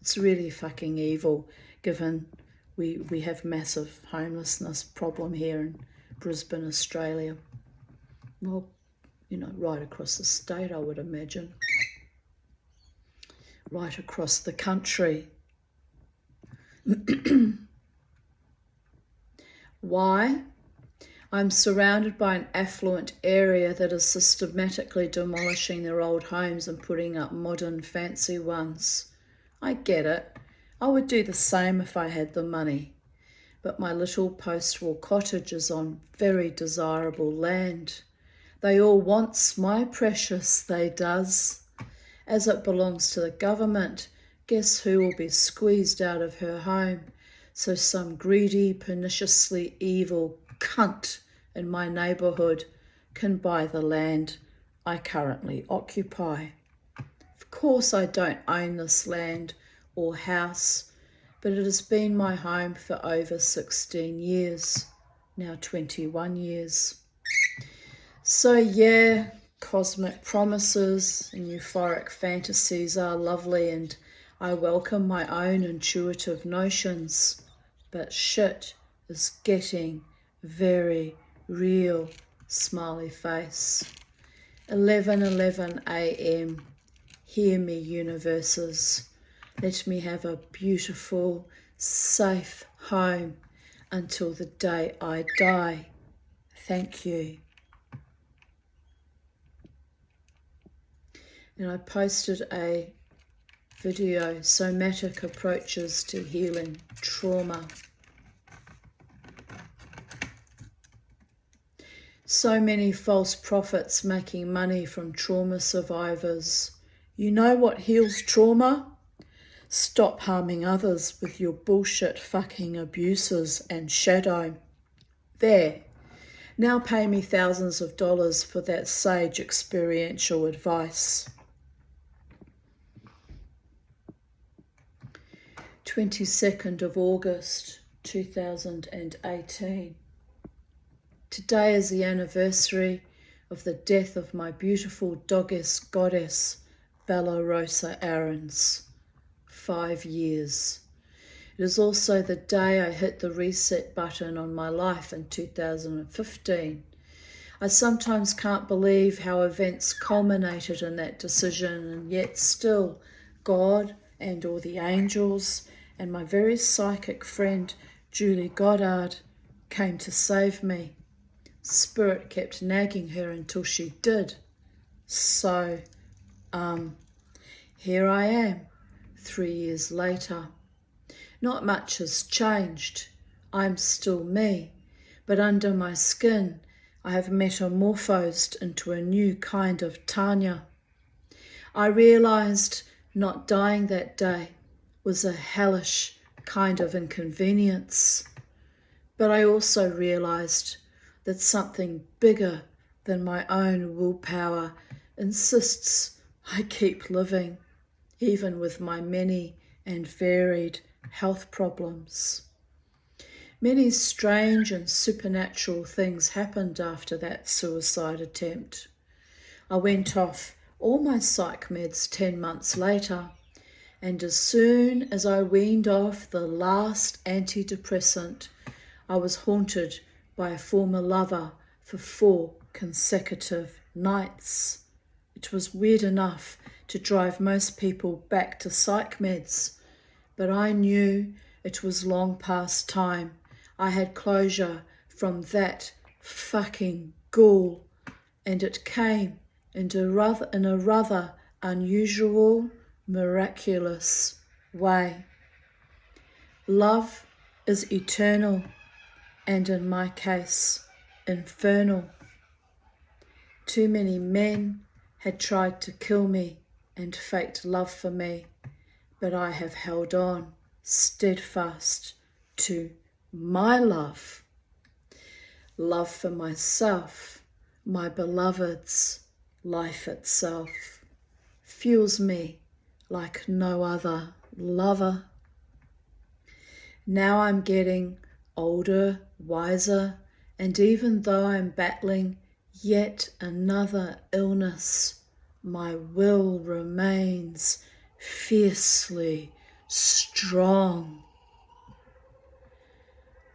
It's really fucking evil, given we have massive homelessness problem here in Brisbane, Australia. Well, you know, right across the state, I would imagine. Right across the country. Why? I'm surrounded by an affluent area that is systematically demolishing their old homes and putting up modern, fancy ones. I get it. I would do the same if I had the money. But my little post-war cottage is on very desirable land. They all wants my precious, they does. As it belongs to the government, guess who will be squeezed out of her home? So some greedy, perniciously evil cunt in my neighbourhood can buy the land I currently occupy. Of course I don't own this land or house, but it has been my home for over 16 years, now 21 years. So yeah, cosmic promises and euphoric fantasies are lovely, and I welcome my own intuitive notions, but shit is getting very real, smiley face. 11:11 a.m. Hear me, universes. Let me have a beautiful, safe home until the day I die. Thank you. And I posted a video, Somatic Approaches to Healing Trauma. So many false prophets making money from trauma survivors. You know what heals trauma? Stop harming others with your bullshit fucking abuses and shadow. There. Now pay me thousands of dollars for that sage experiential advice. 22nd of August 2018. Today is the anniversary of the death of my beautiful doggess goddess, Bella Rosa Aarons. 5 years. It is also the day I hit the reset button on my life in 2015. I sometimes can't believe how events culminated in that decision, and yet still God and all the angels and my very psychic friend Julie Goddard came to save me. Spirit kept nagging her until she did. So, here I am, 3 years later. Not much has changed. I'm still me, but under my skin I have metamorphosed into a new kind of Tanya. I realised not dying that day was a hellish kind of inconvenience, but I also realised that something bigger than my own willpower insists I keep living, even with my many and varied health problems. Many strange and supernatural things happened after that suicide attempt. I went off all my psych meds 10 months later, and as soon as I weaned off the last antidepressant, I was haunted by a former lover for 4 consecutive nights. It was weird enough to drive most people back to psych meds, but I knew it was long past time. I had closure from that fucking ghoul, and it came in a rather unusual, miraculous way. Love is eternal, and in my case, infernal. Too many men had tried to kill me and faked love for me, but I have held on steadfast to my love. Love for myself, my beloved's life itself, fuels me like no other lover. Now I'm getting older, wiser, and even though I'm battling yet another illness, my will remains fiercely strong.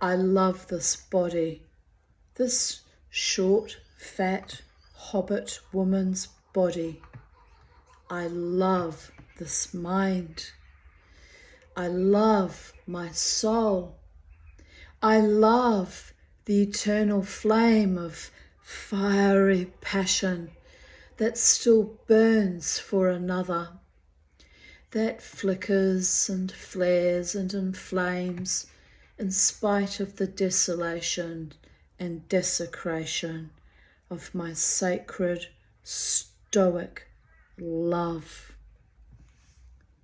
I love this body, this short, fat, hobbit woman's body. I love this mind. I love my soul. I love the eternal flame of fiery passion that still burns for another, that flickers and flares and inflames in spite of the desolation and desecration of my sacred, stoic love.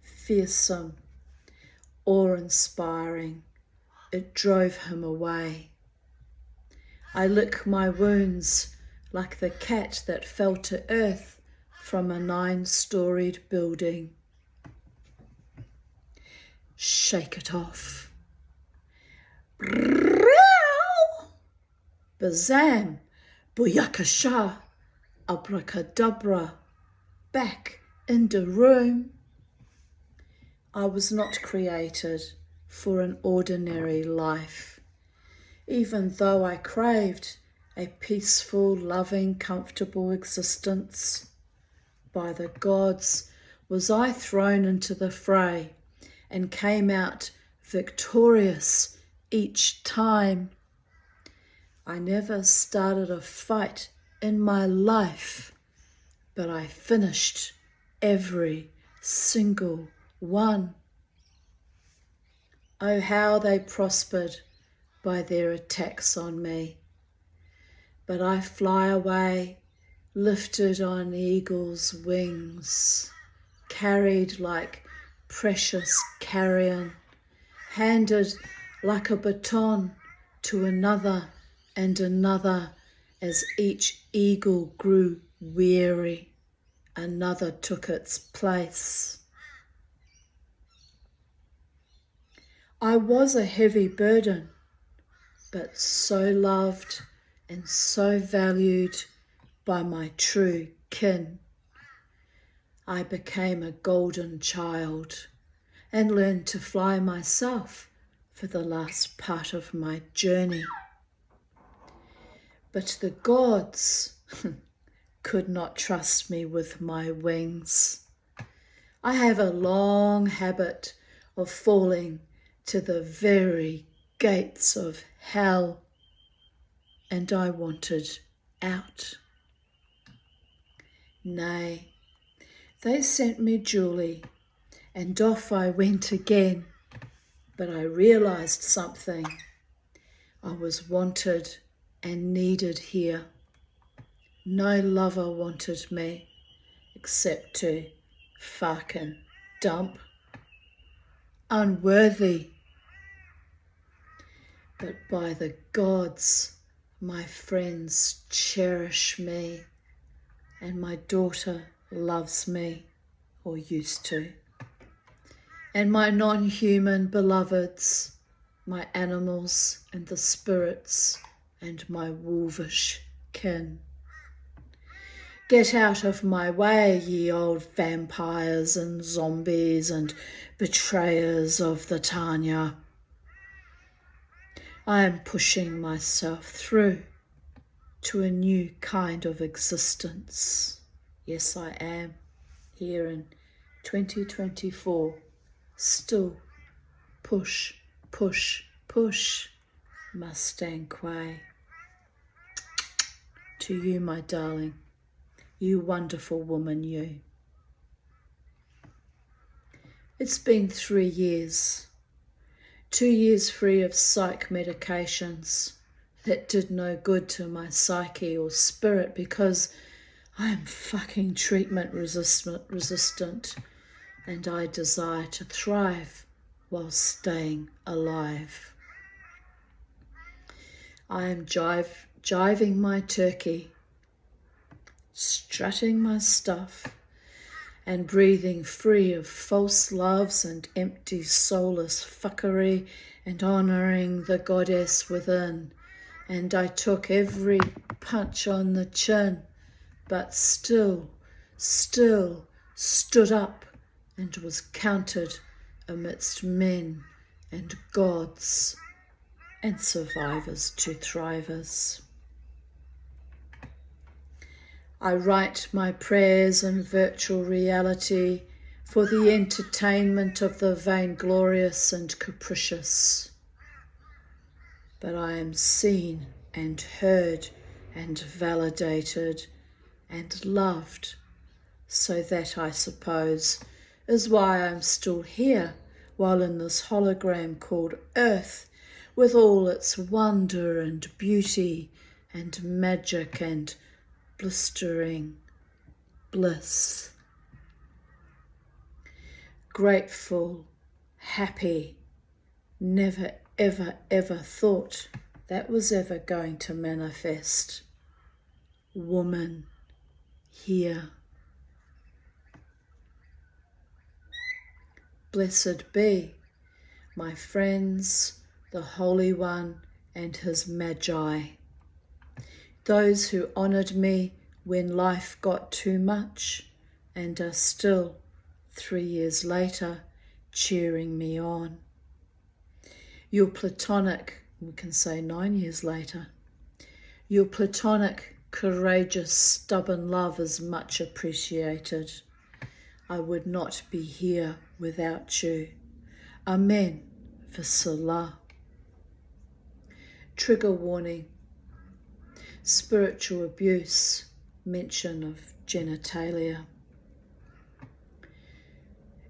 Fearsome, awe-inspiring, it drove him away. I lick my wounds like the cat that fell to earth from a 9-storied building. Shake it off. Bazam, booyakasha, abracadabra, back in the room. I was not created for an ordinary life, even though I craved a peaceful, loving, comfortable existence. By the gods was I thrown into the fray and came out victorious each time. I never started a fight in my life, but I finished every single one. Oh, how they prospered by their attacks on me. But I fly away, lifted on eagle's wings, carried like precious carrion, handed like a baton to another and another. As each eagle grew weary, another took its place. I was a heavy burden, but so loved and so valued by my true kin. I became a golden child and learned to fly myself for the last part of my journey. But the gods could not trust me with my wings. I have a long habit of falling to the very gates of hell, and I wanted out. Nay, they sent me Julie, and off I went again, but I realized something. I was wanted and needed here. No lover wanted me except to fucking dump. Unworthy. But by the gods, my friends cherish me, and my daughter loves me, or used to. And my non-human beloveds, my animals and the spirits, and my wolvish kin. Get out of my way, ye old vampires and zombies and betrayers of the Tanya. I am pushing myself through to a new kind of existence. Yes, I am, here in 2024, still push, push, push, Mustang Quay. To you, my darling, you wonderful woman, you. It's been 3 years, 2 years free of psych medications that did no good to my psyche or spirit because I am fucking treatment resistant and I desire to thrive while staying alive. I am jiving my turkey, strutting my stuff, and breathing free of false loves and empty soulless fuckery and honouring the goddess within. And I took every punch on the chin, but still stood up and was counted amidst men and gods and survivors to thrivers. I write my prayers in virtual reality for the entertainment of the vainglorious and capricious. but I am seen and heard and validated and loved. So that, I suppose, is why I'm still here, while in this hologram called Earth, with all its wonder and beauty and magic and blistering bliss. Grateful, happy, never ever ever thought that was ever going to manifest. Woman, here. Blessed be my friends, the Holy One and his Magi, those who honoured me when life got too much and are still, 3 years later, cheering me on. Your platonic, we can say 9 years later, your platonic, courageous, stubborn love is much appreciated. I would not be here without you. Amen. V'salah. Trigger warning. Spiritual abuse. Mention of genitalia.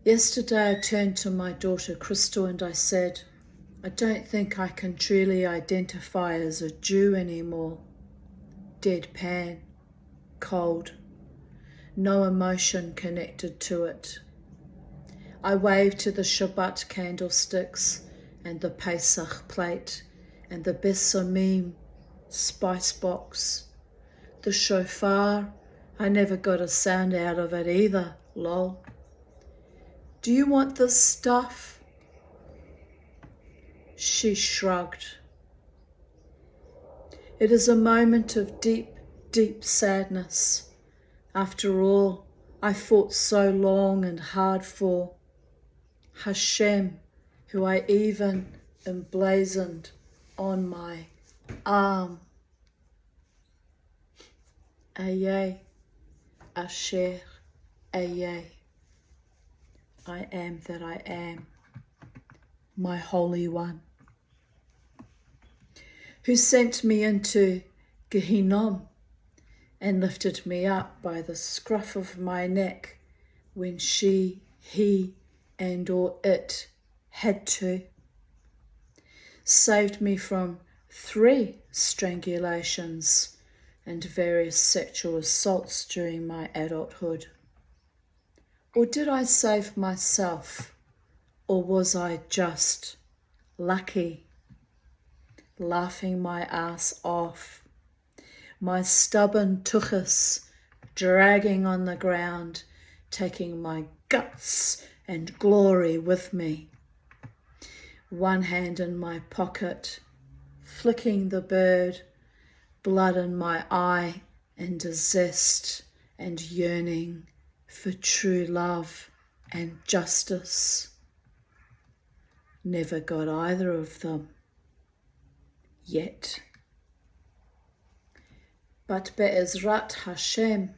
Yesterday I turned to my daughter Crystal and I said, I don't think I can truly identify as a Jew anymore. Deadpan. Cold. No emotion connected to it. I waved to the Shabbat candlesticks and the Pesach plate and the Besamim spice box. The shofar, I never got a sound out of it either, lol. Do you want this stuff? She shrugged. It is a moment of deep, deep sadness. After all, I fought so long and hard for Hashem, who I even emblazoned on my arm. Ayeh, Asher, Ayeh. I am that I am, my Holy One, who sent me into Gehinnom and lifted me up by the scruff of my neck when she, he, and or it had to. Saved me from 3 strangulations and various sexual assaults during my adulthood. Or did I save myself, or was I just lucky, laughing my ass off? My stubborn tuchus dragging on the ground, taking my guts and glory with me. One hand in my pocket, flicking the bird, blood in my eye and a zest and yearning for true love and justice. Never got either of them yet. But Be'ezrat Hashem,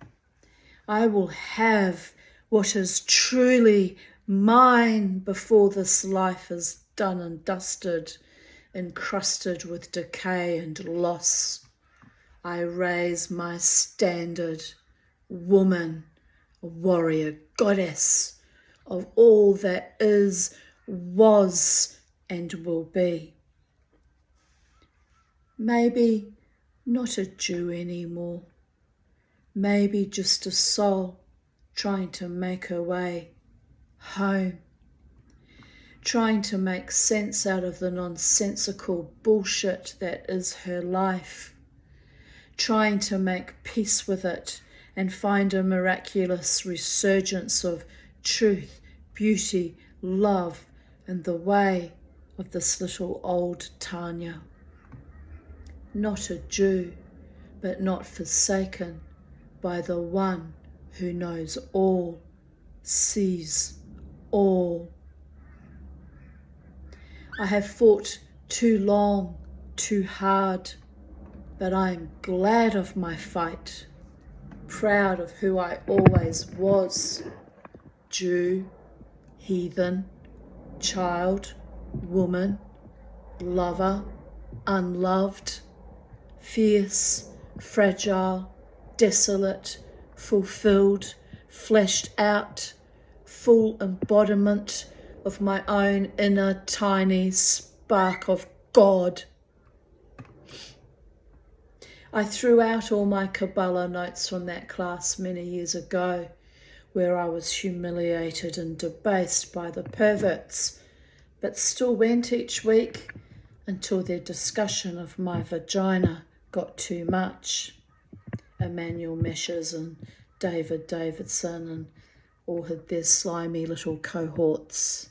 I will have what is truly mine before this life is done and dusted, encrusted with decay and loss. I raise my standard, woman, warrior, goddess of all that is, was, and will be. Maybe not a Jew anymore. Maybe just a soul trying to make her way home. Trying to make sense out of the nonsensical bullshit that is her life. Trying to make peace with it and find a miraculous resurgence of truth, beauty, love, and the way of this little old Tanya. Not a Jew, but not forsaken by the one who knows all, sees all. I have fought too long, too hard, but I am glad of my fight, proud of who I always was. Jew, heathen, child, woman, lover, unloved, fierce, fragile, desolate, fulfilled, fleshed out, full embodiment of my own inner tiny spark of God. I threw out all my Kabbalah notes from that class many years ago, where I was humiliated and debased by the perverts, but still went each week until their discussion of my vagina got too much. Emmanuel Meshes and David Davidson and all had their slimy little cohorts.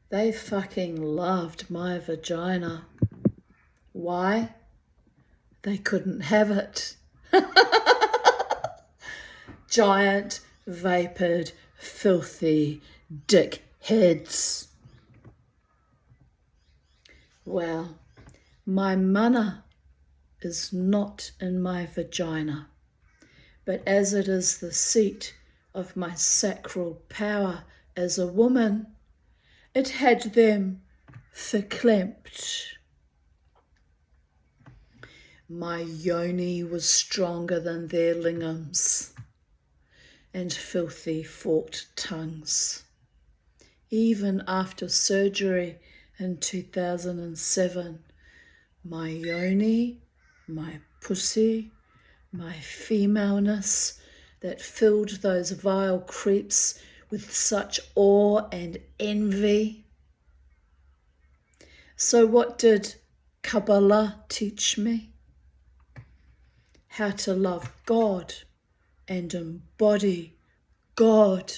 They fucking loved my vagina. Why? They couldn't have it. Giant, vapoured, filthy dickheads. Well, my mana is not in my vagina, but as it is the seat of my sacral power as a woman, it had them verklempt. My yoni was stronger than their lingams and filthy forked tongues. Even after surgery in 2007, my yoni, my pussy, my femaleness that filled those vile creeps with such awe and envy. So what did Kabbalah teach me? How to love God and embody God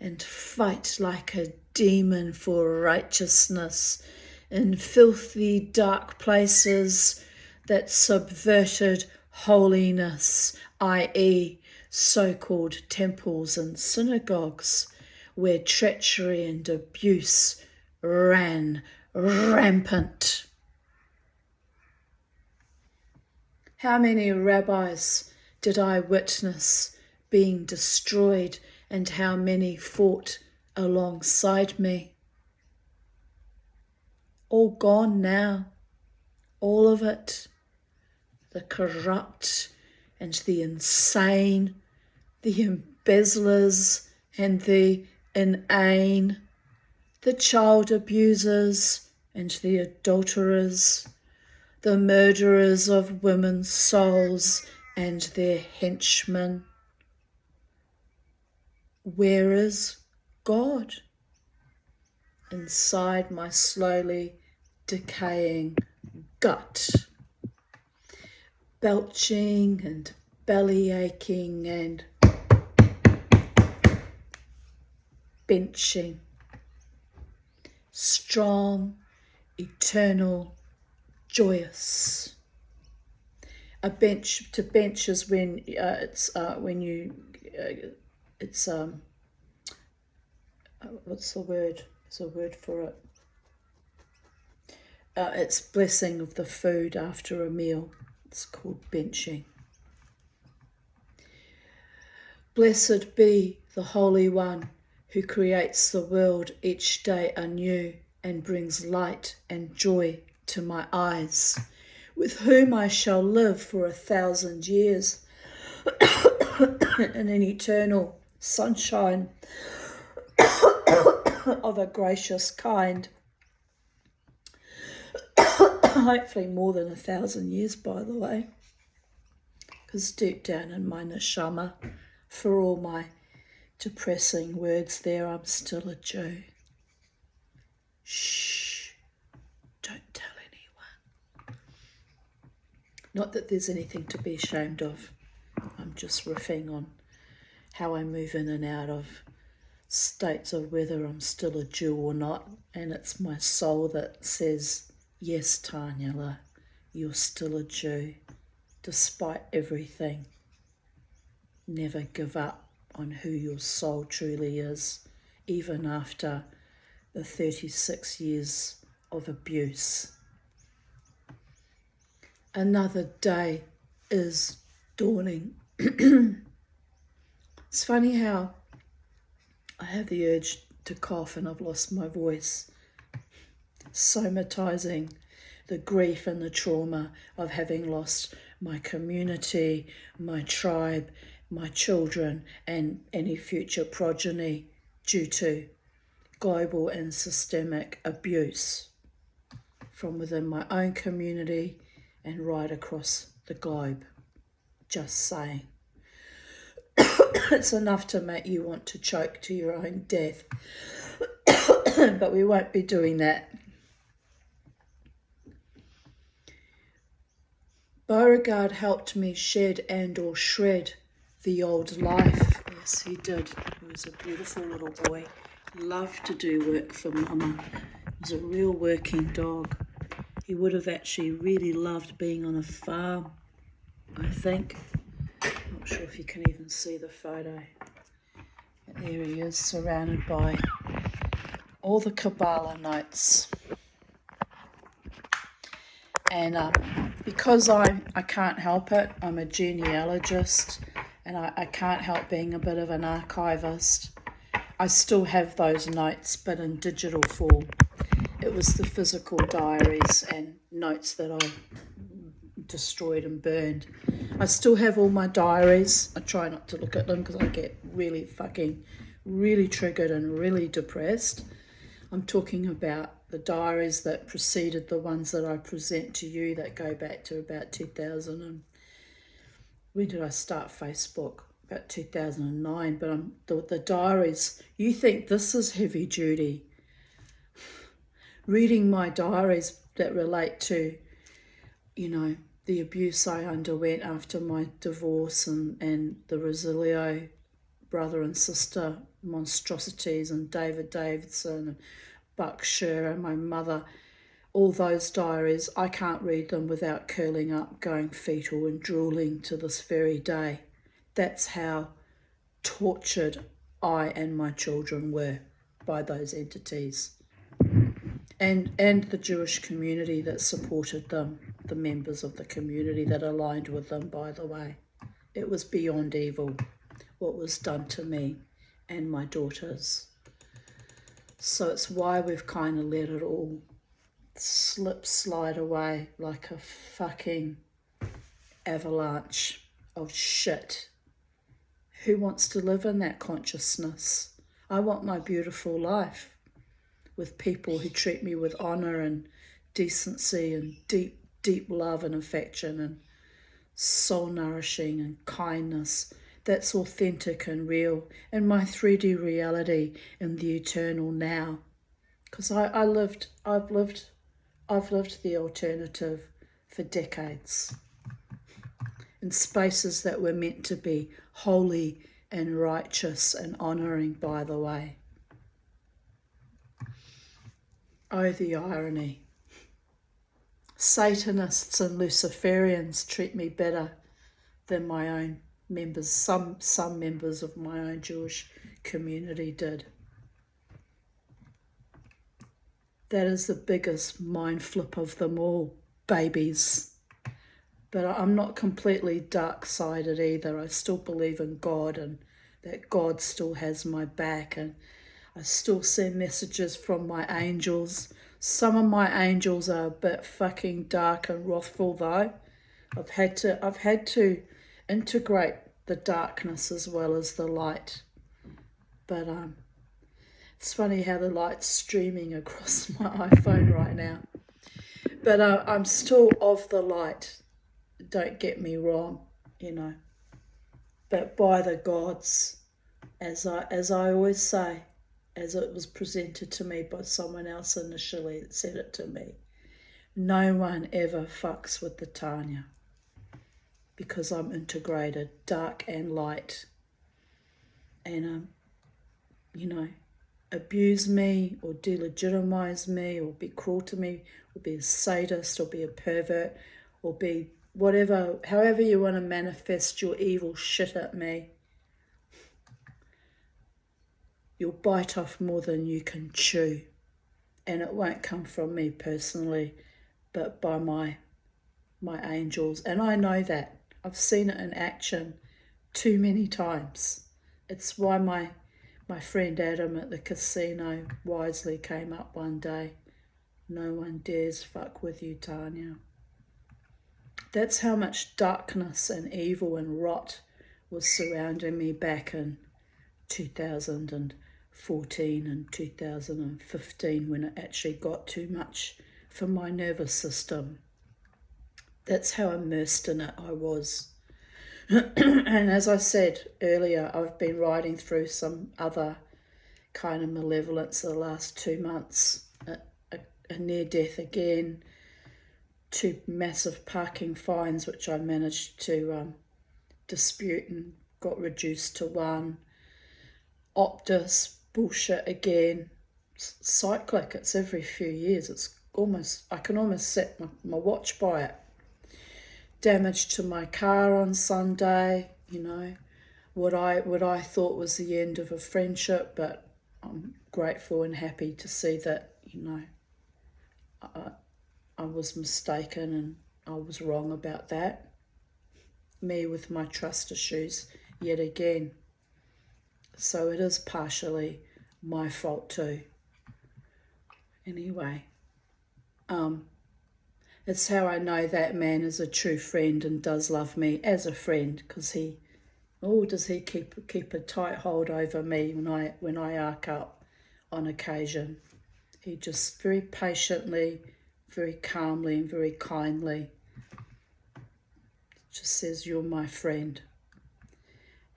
and fight like a demon for righteousness in filthy dark places that subverted holiness, i.e. so-called temples and synagogues where treachery and abuse ran rampant. How many rabbis did I witness being destroyed, and how many fought alongside me? All gone now, all of it. The corrupt and the insane, the embezzlers and the inane, the child abusers and the adulterers, the murderers of women's souls and their henchmen. Where is God? Inside my slowly decaying gut, belching and belly aching and benching, strong, eternal, joyous. A bench, to bench is when it's what's the word? There's a word for it. It's blessing of the food after a meal. It's called benching. Blessed be the Holy One who creates the world each day anew and brings light and joy to my eyes, with whom I shall live for 1,000 years in an eternal sunshine of a gracious kind. Hopefully more than 1,000 years, by the way, because deep down in my neshama, for all my depressing words there, I'm still a Jew. Shh, don't tell anyone. Not that there's anything to be ashamed of. I'm just riffing on how I move in and out of states of whether I'm still a Jew or not, and it's my soul that says, yes, Tanyala, you're still a Jew, despite everything. Never give up on who your soul truly is, even after the 36 years of abuse. Another day is dawning. It's funny how I have the urge to cough and I've lost my voice. somatizing the grief and the trauma of having lost my community, my tribe, my children, and any future progeny due to global and systemic abuse from within my own community and right across the globe. Just saying. It's enough to make you want to choke to your own death. But we won't be doing that. Beauregard helped me shed and or shred the old life. Yes, he did. He was a beautiful little boy. Loved to do work for Mama. He was a real working dog. He would have actually really loved being on a farm, I think. Not sure if you can even see the photo. But there he is, surrounded by all the Kabbalah notes. And because I can't help it, I'm a genealogist, and I can't help being a bit of an archivist. I still have those notes, but in digital form. It was the physical diaries and notes that I destroyed and burned. I still have all my diaries. I try not to look at them because I get really triggered and really depressed. I'm talking about the diaries that preceded the ones that I present to you that go back to about 2000 and when did I start Facebook? About 2009. But the diaries, you think this is heavy duty. Reading my diaries that relate to, the abuse I underwent after my divorce and the Rosilio brother and sister monstrosities and David Davidson and Buck Sher and my mother, all those diaries, I can't read them without curling up, going fetal and drooling to this very day. That's how tortured I and my children were by those entities. And the Jewish community that supported them, the members of the community that aligned with them, by the way. It was beyond evil what was done to me and my daughters. So it's why we've kind of let it all slide away like a fucking avalanche of shit. Who wants to live in that consciousness? I want my beautiful life with people who treat me with honour and decency and deep love and affection and soul nourishing and kindness. That's authentic and real, and my 3D reality in the eternal now. Because I've lived the alternative for decades in spaces that were meant to be holy and righteous and honouring, by the way. Oh, the irony. Satanists and Luciferians treat me better than my own members. Some members of my own Jewish community did. That is the biggest mind flip of them all, babies. But I'm not completely dark-sided either. I still believe in God and that God still has my back, and I still send messages from my angels. Some of my angels are a bit fucking dark and wrathful though. I've had to integrate the darkness as well as the light. But it's funny how the light's streaming across my iPhone right now. But I'm still of the light. Don't get me wrong, But by the gods, as I always say, as it was presented to me by someone else initially that said it to me, no one ever fucks with the Tanya because I'm integrated, dark and light. And, abuse me or delegitimize me or be cruel to me or be a sadist or be a pervert or be whatever, however you want to manifest your evil shit at me, you'll bite off more than you can chew. And it won't come from me personally, but by my angels. And I know that. I've seen it in action too many times. It's why my friend Adam at the casino wisely came up one day No one dares fuck with you, Tanya. That's how much darkness and evil and rot was surrounding me back in 2014 and 2015 when it actually got too much for my nervous system. That's how immersed in it I was. And as I said earlier, I've been riding through some other kind of malevolence the last 2 months. A near death again, 2 massive parking fines which I managed to dispute and got reduced to 1. Optus bullshit again. It's cyclic. It's every few years. It's almost, I can almost set my watch by it. Damage to my car on Sunday, you know, what I thought was the end of a friendship, but I'm grateful and happy to see that, you know, I was mistaken and I was wrong about that. Me with my trust issues yet again. So it is partially my fault too. Anyway, it's how I know that man is a true friend and does love me as a friend, because does he keep a tight hold over me when I arc up on occasion. He just very patiently, very calmly and very kindly just says, you're my friend.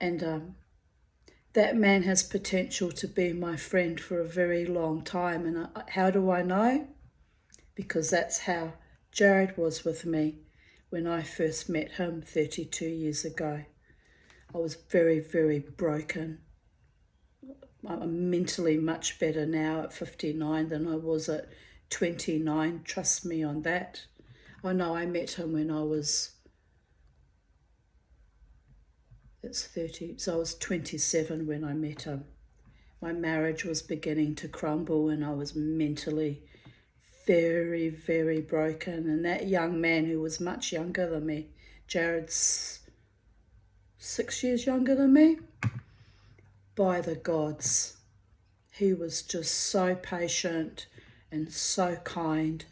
And that man has potential to be my friend for a very long time. And how do I know? Because that's how Jared was with me when I first met him 32 years ago. I was very, very broken. I'm mentally much better now at 59 than I was at 29. Trust me on that. I know I met him when I was, it's 30, so I was 27 when I met him. My marriage was beginning to crumble and I was mentally very, very broken. And that young man who was much younger than me, Jared's 6 years younger than me, by the gods, he was just so patient and so kind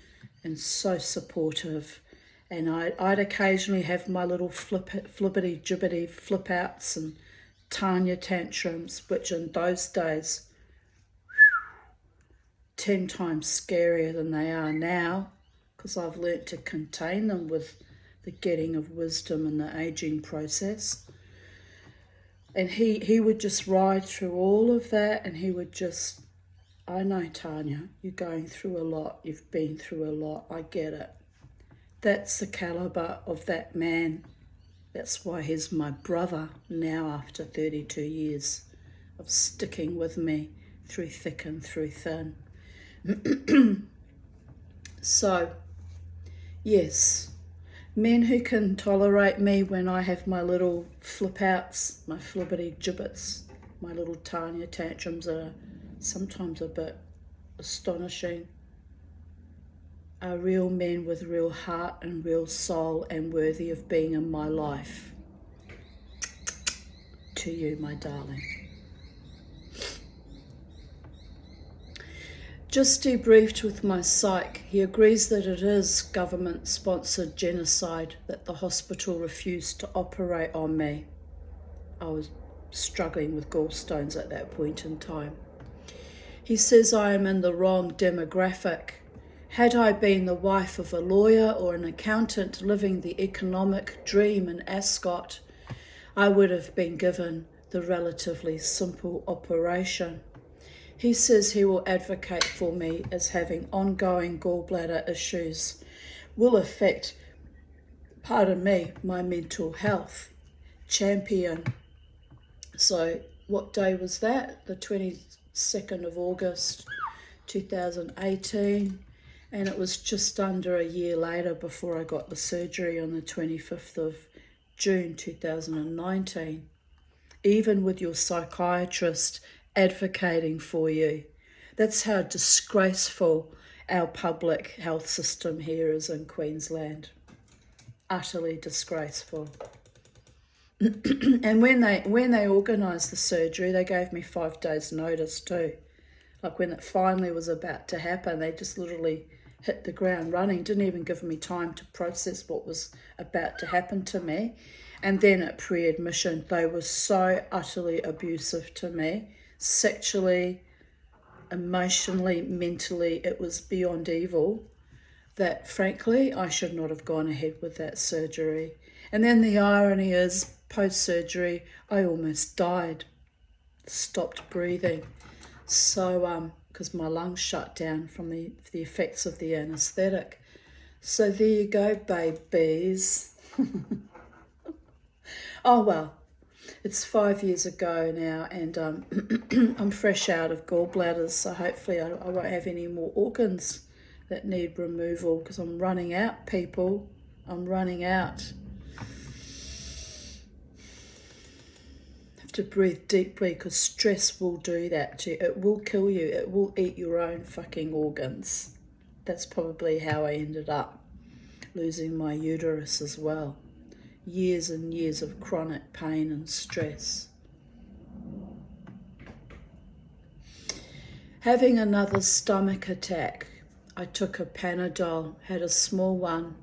and so supportive. And I'd occasionally have my little flippity jibbity flip outs and Tanya tantrums, which in those days 10 times scarier than they are now, because I've learnt to contain them with the getting of wisdom and the aging process. And he would just ride through all of that, and he would just, I know, Tanya, you're going through a lot, you've been through a lot, I get it. That's the calibre of that man. That's why he's my brother now after 32 years of sticking with me through thick and through thin. So, yes, men who can tolerate me when I have my little flip outs, my flibbity gibbets, my little Tanya tantrums are sometimes a bit astonishing, are real men with real heart and real soul and worthy of being in my life. To you, my darling. Just debriefed with my psych. He agrees that it is government-sponsored genocide, that the hospital refused to operate on me. I was struggling with gallstones at that point in time. He says I am in the wrong demographic. Had I been the wife of a lawyer or an accountant living the economic dream in Ascot, I would have been given the relatively simple operation. He says he will advocate for me as having ongoing gallbladder issues will affect, pardon me, my mental health. Champion. So what day was that? The 22nd of August 2018. And it was just under a year later before I got the surgery on the 25th of June 2019. Even with your psychiatrist advocating for you. That's how disgraceful our public health system here is in Queensland. Utterly disgraceful. And when they organised the surgery, they gave me 5 days notice too. Like when it finally was about to happen, they just literally hit the ground running, didn't even give me time to process what was about to happen to me. And then at pre-admission, they were so utterly abusive to me, sexually, emotionally, mentally. It was beyond evil, that frankly I should not have gone ahead with that surgery. And then the irony is, post-surgery, I almost died, stopped breathing. So, because my lungs shut down from the effects of the anaesthetic. So there you go, babies. Oh well, it's 5 years ago now, and I'm fresh out of gallbladders, so hopefully I won't have any more organs that need removal, because I'm running out, people. I'm running out. Have to breathe deeply, because stress will do that to you. It will kill you. It will eat your own fucking organs. That's probably how I ended up losing my uterus as well. Years and years of chronic pain and stress. Having another stomach attack. I took a Panadol, had a small one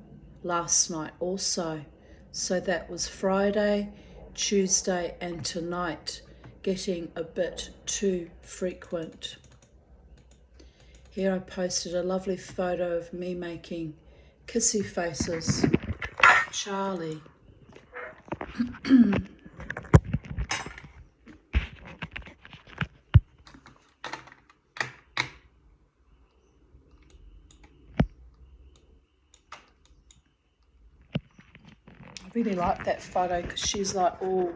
last night also. So that was Friday, Tuesday and tonight, getting a bit too frequent. Here I posted a lovely photo of me making kissy faces. Charlie. I really like that photo because she's like all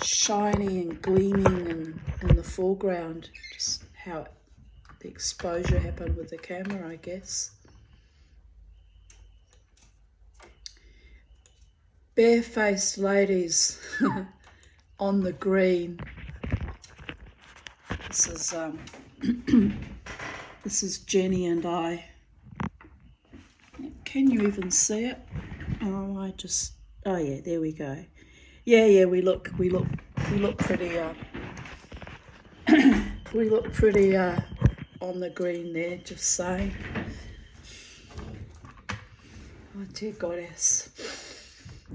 shiny and gleaming and in the foreground. Just how the exposure happened with the camera, I guess. Barefaced ladies on the green. This is this is Jenny and I. Can you even see it? Oh yeah, there we go. Yeah, we look pretty we look pretty on the green there, just saying. Oh dear goddess.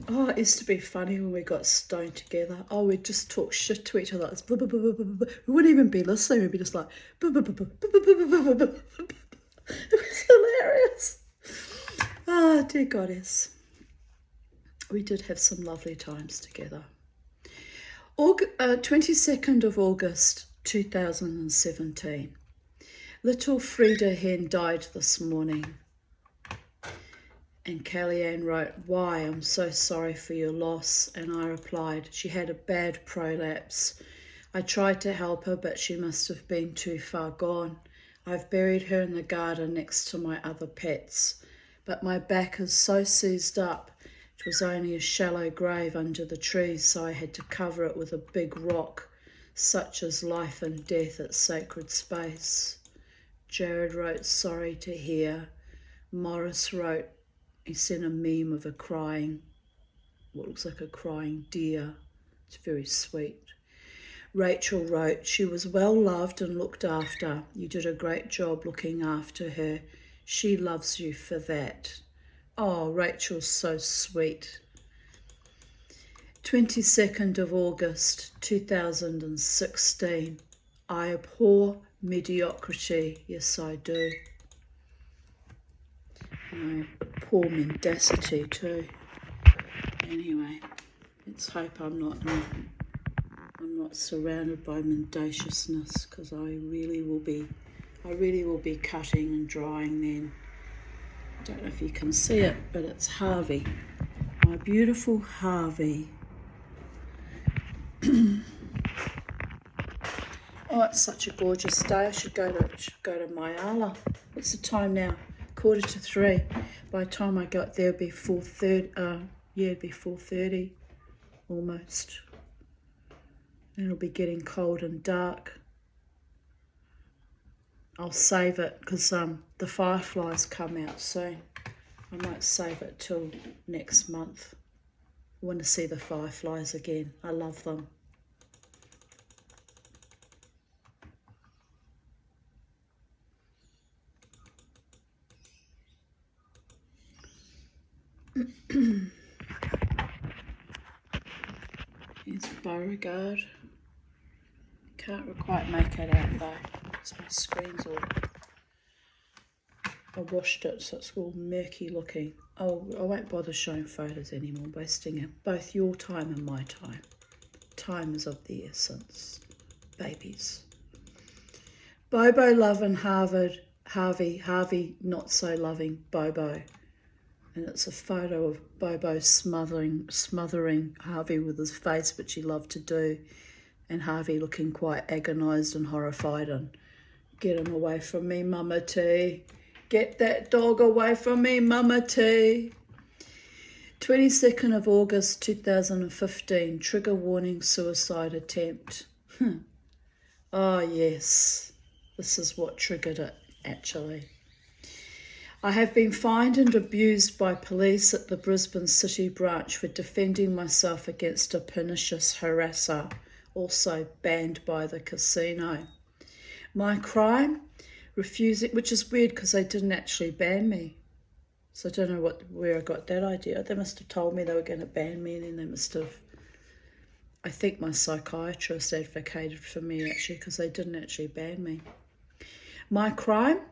Oh, it used to be funny when we got stoned together. Oh, we'd just talk shit to each other. It's blah, blah, blah, blah, blah, blah. We wouldn't even be listening. We'd be just like, blah, blah, blah, blah, blah, blah, blah, blah, blah. It was hilarious. Oh, dear goddess. We did have some lovely times together. 22nd of August 2017. Little Frida hen died this morning. And Kellyanne wrote, "Why? I'm so sorry for your loss." And I replied, "She had a bad prolapse. I tried to help her, but she must have been too far gone. I've buried her in the garden next to my other pets. But my back is so seized up. It was only a shallow grave under the trees, so I had to cover it with a big rock. Such is life and death at sacred space." Jared wrote, "Sorry to hear." Morris wrote, he sent a meme of what looks like a crying deer. It's very sweet. Rachel wrote, "She was well loved and looked after. You did a great job looking after her. She loves you for that." Oh, Rachel's so sweet. 22nd of August 2016. I abhor mediocrity. Yes, I do. I abhor mendacity too. Anyway, let's hope I'm not surrounded by mendaciousness, because I really will be cutting and drying then. I don't know if you can see it, but it's Harvey, my beautiful Harvey. Oh, it's such a gorgeous day. I should go to Myala. What's the time now? 2:45. By the time I got there, it'd be 4:30. It'd be 4:30 almost. And it'll be getting cold and dark. I'll save it because the fireflies come out soon. I might save it till next month. I want to see the fireflies again. I love them. Here's Beauregard. Can't quite make it out though. So my screen's all... I washed it, so it's all murky looking. Oh, I won't bother showing photos anymore, wasting both your time and my time. Time is of the essence. Babies. Bobo loving Harvey not so loving Bobo. And it's a photo of Bobo smothering Harvey with his face, which he loved to do. And Harvey looking quite agonised and horrified and, get him away from me, Mama T. Get that dog away from me, Mama T. 22nd of August 2015, trigger warning, suicide attempt. Oh yes, this is what triggered it actually. I have been fined and abused by police at the Brisbane City branch for defending myself against a pernicious harasser, also banned by the casino. My crime? Refusing, which is weird because they didn't actually ban me. So I don't know where I got that idea. They must have told me they were going to ban me, and then they must have... I think my psychiatrist advocated for me actually because they didn't actually ban me. My crime?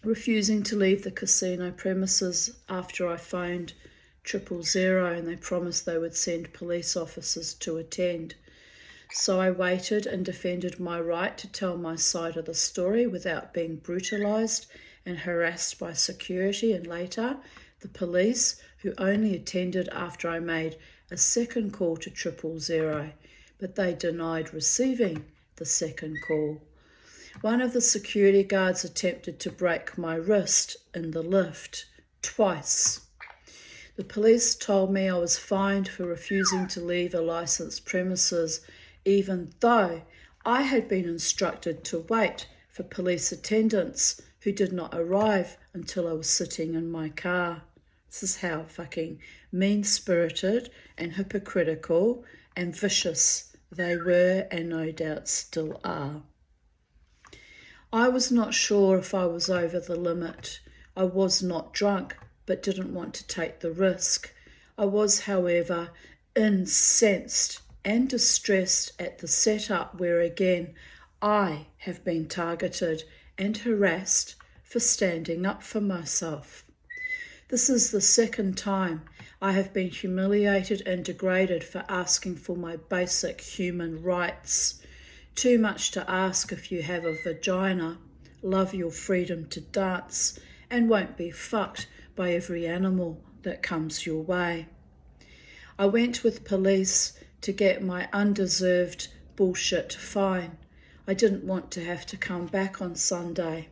Refusing to leave the casino premises after I phoned 000 and they promised they would send police officers to attend. So I waited and defended my right to tell my side of the story without being brutalised and harassed by security, and later the police, who only attended after I made a second call to 000, but they denied receiving the second call. One of the security guards attempted to break my wrist in the lift twice. The police told me I was fined for refusing to leave a licensed premises, even though I had been instructed to wait for police attendants who did not arrive until I was sitting in my car. This is how fucking mean-spirited and hypocritical and vicious they were, and no doubt still are. I was not sure if I was over the limit. I was not drunk, but didn't want to take the risk. I was, however, incensed and distressed at the setup where again I have been targeted and harassed for standing up for myself. This is the second time I have been humiliated and degraded for asking for my basic human rights. Too much to ask if you have a vagina, love your freedom to dance, and won't be fucked by every animal that comes your way. I went with police to get my undeserved bullshit fine. I didn't want to have to come back on Sunday.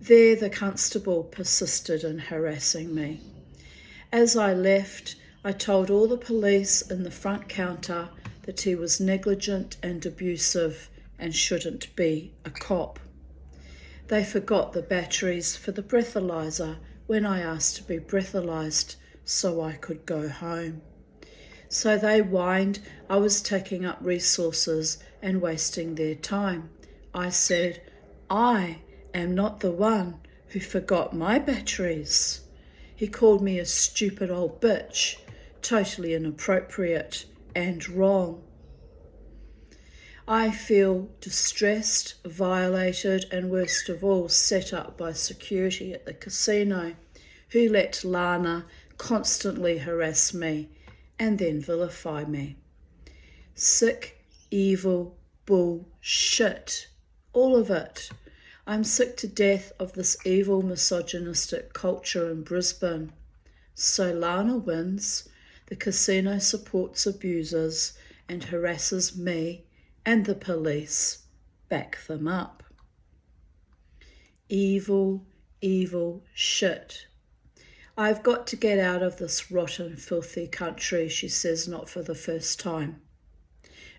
There the constable persisted in harassing me. As I left, I told all the police in the front counter that he was negligent and abusive and shouldn't be a cop. They forgot the batteries for the breathalyzer when I asked to be breathalyzed so I could go home. So they whined I was taking up resources and wasting their time. I said, I am not the one who forgot my batteries. He called me a stupid old bitch, totally inappropriate and wrong. I feel distressed, violated, and worst of all, set up by security at the casino, who let Lana constantly harass me and then vilify me. Sick, evil, bullshit. All of it. I'm sick to death of this evil, misogynistic culture in Brisbane. So Lana wins, the casino supports abusers and harasses me, and the police back them up. Evil, evil shit. I've got to get out of this rotten, filthy country, she says, not for the first time.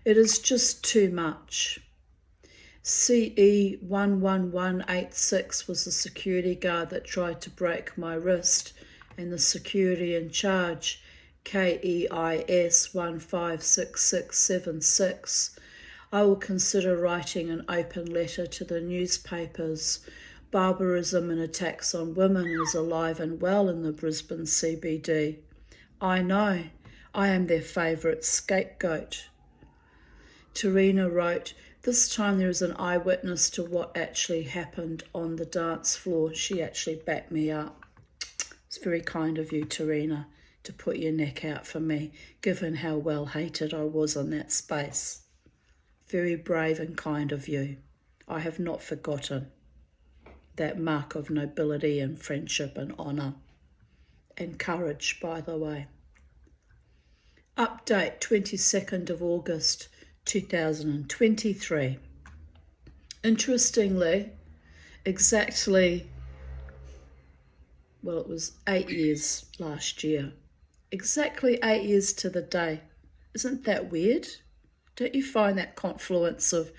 It is just too much. CE 11186 was the security guard that tried to break my wrist, and the security in charge, KEIS 156676. I will consider writing an open letter to the newspapers. Barbarism and attacks on women is alive and well in the Brisbane CBD. I know I am their favourite scapegoat. Tarina wrote, this time there is an eyewitness to what actually happened on the dance floor. She actually backed me up. It's very kind of you, Tarina, to put your neck out for me, given how well hated I was in that space. Very brave and kind of you. I have not forgotten that mark of nobility and friendship and honour. And courage, by the way. Update 22nd of August 2023. Interestingly, exactly, well, it was 8 years last year. Exactly 8 years to the day. Isn't that weird? Don't you find that confluence of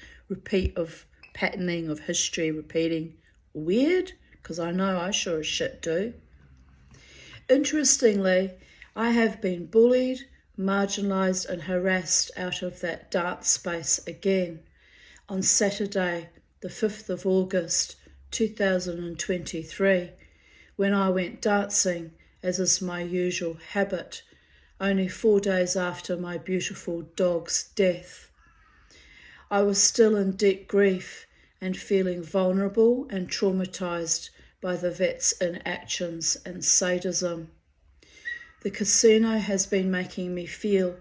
patterning of history repeating weird? Because I know I sure as shit do. Interestingly, I have been bullied, marginalised and harassed out of that dance space again on Saturday, the 5th of August 2023, when I went dancing, as is my usual habit, only 4 days after my beautiful dog's death. I was still in deep grief and feeling vulnerable and traumatised by the vet's inactions and sadism. The casino has been making me feel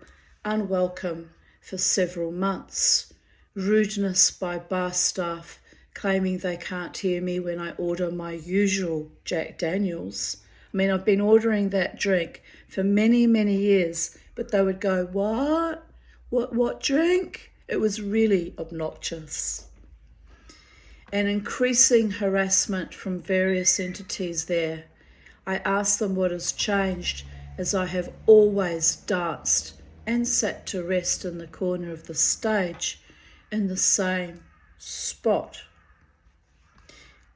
unwelcome for several months. Rudeness by bar staff claiming they can't hear me when I order my usual Jack Daniels. I mean, I've been ordering that drink for many, many years, but they would go, what? What drink? It was really obnoxious. And increasing harassment from various entities there. I asked them what has changed, as I have always danced and sat to rest in the corner of the stage in the same spot.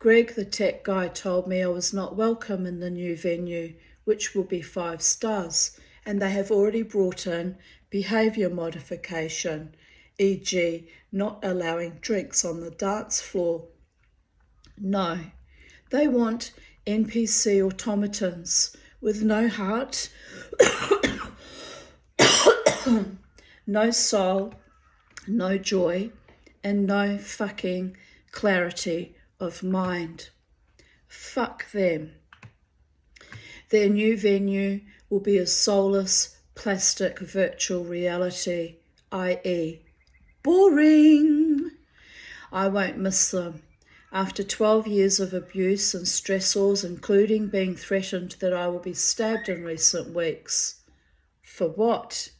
Greg, the tech guy, told me I was not welcome in the new venue, which will be 5 stars, and they have already brought in behaviour modification, e.g. not allowing drinks on the dance floor. No, they want NPC automatons with no heart, no soul, no joy, and no fucking clarity of mind. Fuck them. Their new venue will be a soulless, plastic virtual reality, i.e. boring. I won't miss them. After 12 years of abuse and stressors, including being threatened that I will be stabbed in recent weeks. For what?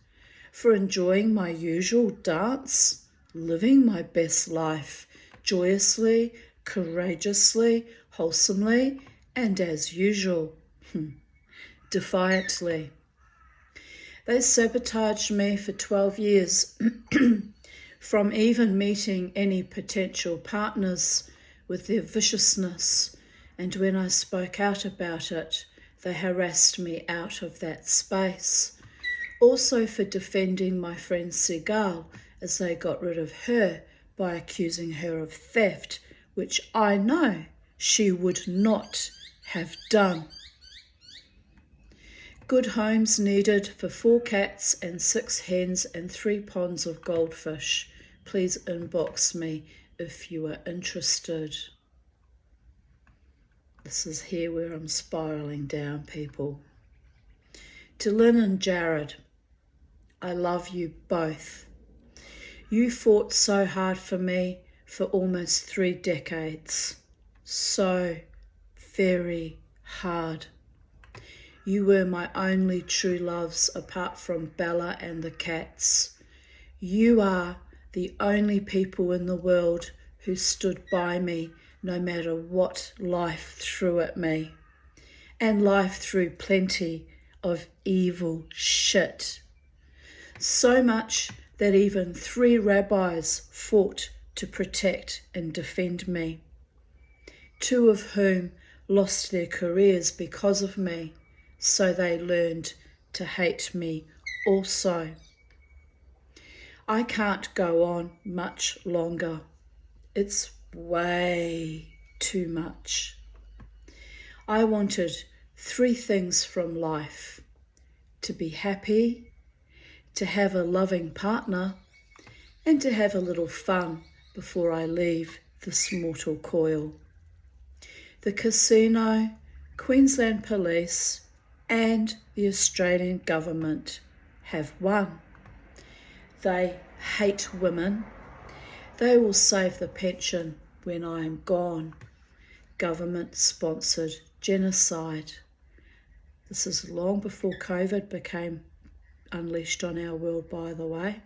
For enjoying my usual dance, living my best life, joyously, courageously, wholesomely, and as usual, defiantly. They sabotaged me for 12 years, from even meeting any potential partners with their viciousness, and when I spoke out about it, they harassed me out of that space. Also for defending my friend Segal, as they got rid of her by accusing her of theft, which I know she would not have done. Good homes needed for 4 cats and 6 hens and 3 ponds of goldfish. Please inbox me if you are interested. This is here where I'm spiraling down, people. To Lynn and Jared, I love you both. You fought so hard for me for almost 3 decades. So very hard. You were my only true loves apart from Bella and the cats. You are the only people in the world who stood by me no matter what life threw at me. And life threw plenty of evil shit. So much that even 3 rabbis fought to protect and defend me. 2 of whom lost their careers because of me, so they learned to hate me also. I can't go on much longer. It's way too much. I wanted 3 things from life. to be happy, to have a loving partner, and to have a little fun before I leave this mortal coil. The casino, Queensland Police, and the Australian government have won. They hate women. They will save the pension when I am gone. Government-sponsored genocide. This is long before COVID became unleashed on our world, by the way.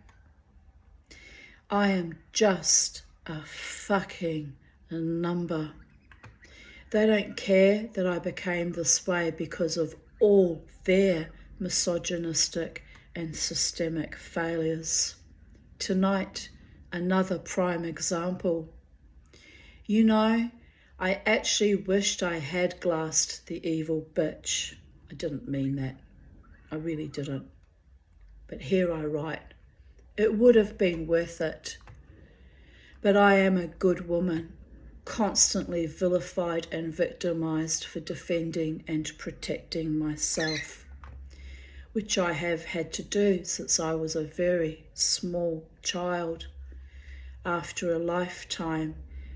I am just a fucking number. They don't care that I became this way because of all their misogynistic and systemic failures. Tonight, another prime example. You know, I actually wished I had glassed the evil bitch. I didn't mean that. I really didn't. But here I write, it would have been worth it. But I am a good woman, constantly vilified and victimized for defending and protecting myself, which I have had to do since I was a very small child. After a lifetime,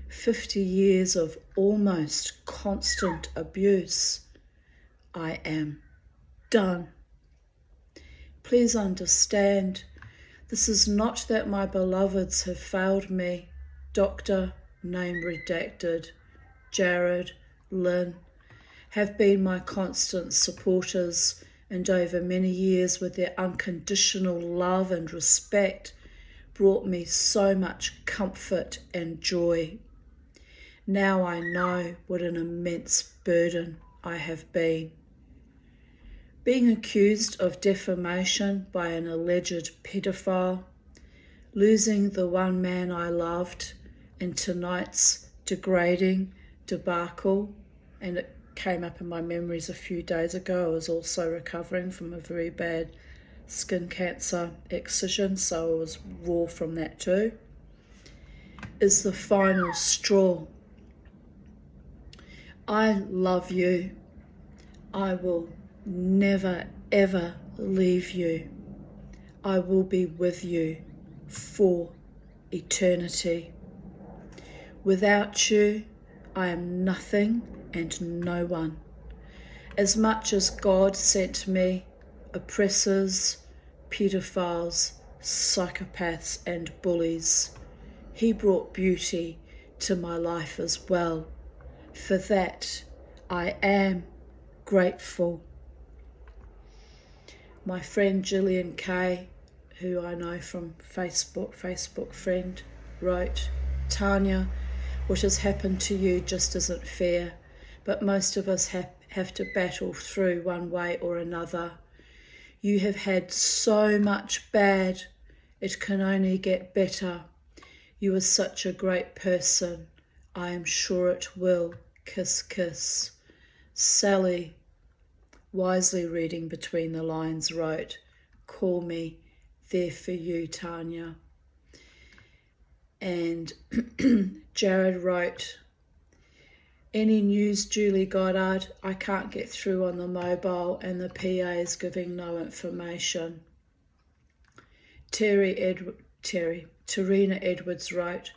50 years of almost constant abuse, I am done. Please understand, this is not that my beloveds have failed me. Doctor, name redacted, Jared, Lynn, have been my constant supporters, and over many years with their unconditional love and respect brought me so much comfort and joy. Now I know what an immense burden I have been. Being accused of defamation by an alleged pedophile, losing the one man I loved, and tonight's degrading debacle, and it came up in my memories a few days ago. I was also recovering from a very bad skin cancer excision, so I was raw from that too, is the final straw. I love you. I will never ever leave you. I will be with you for eternity. Without you, I am nothing and no one. As much as God sent me oppressors, pedophiles, psychopaths and bullies, He brought beauty to my life as well. For that, I am grateful. My friend Gillian Kay, who I know from Facebook friend, wrote, Tanya, what has happened to you just isn't fair, but most of us have to battle through one way or another. You have had so much bad, it can only get better. You are such a great person. I am sure it will. Kiss, kiss. Sally, wisely reading between the lines, wrote, call me, there for you, Tanya. And Jared wrote, any news, Julie Goddard? I can't get through on the mobile and the PA is giving no information. Terina Edwards wrote,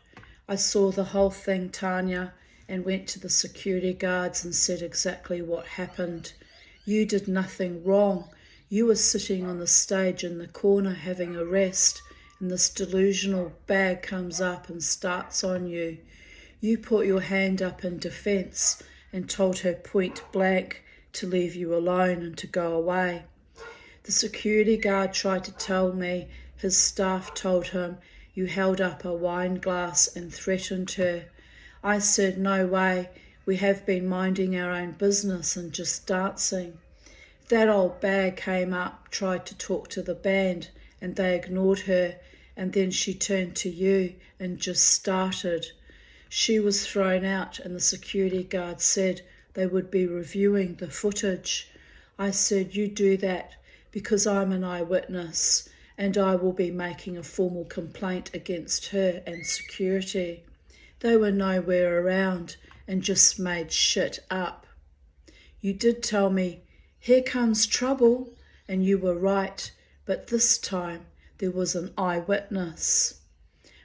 I saw the whole thing, Tanya, and went to the security guards and said exactly what happened. You did nothing wrong. You were sitting on the stage in the corner having a rest, and this delusional bag comes up and starts on you. You put your hand up in defence and told her point blank to leave you alone and to go away. The security guard tried to tell me his staff told him you held up a wine glass and threatened her. I said, no way, we have been minding our own business and just dancing. That old bag came up, tried to talk to the band, and they ignored her, and then she turned to you and just started. She was thrown out and the security guard said they would be reviewing the footage. I said, you do that because I'm an eyewitness and I will be making a formal complaint against her and security. They were nowhere around and just made shit up. You did tell me, here comes trouble, and you were right, but this time there was an eyewitness.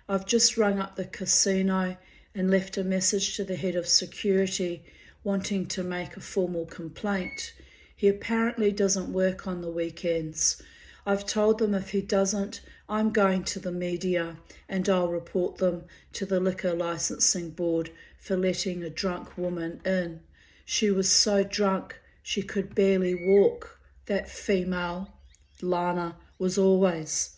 I've just rung up the casino and left a message to the head of security wanting to make a formal complaint. He apparently doesn't work on the weekends. I've told them if he doesn't, I'm going to the media and I'll report them to the Liquor Licensing Board for letting a drunk woman in. She was so drunk she could barely walk. That female, Lana, was always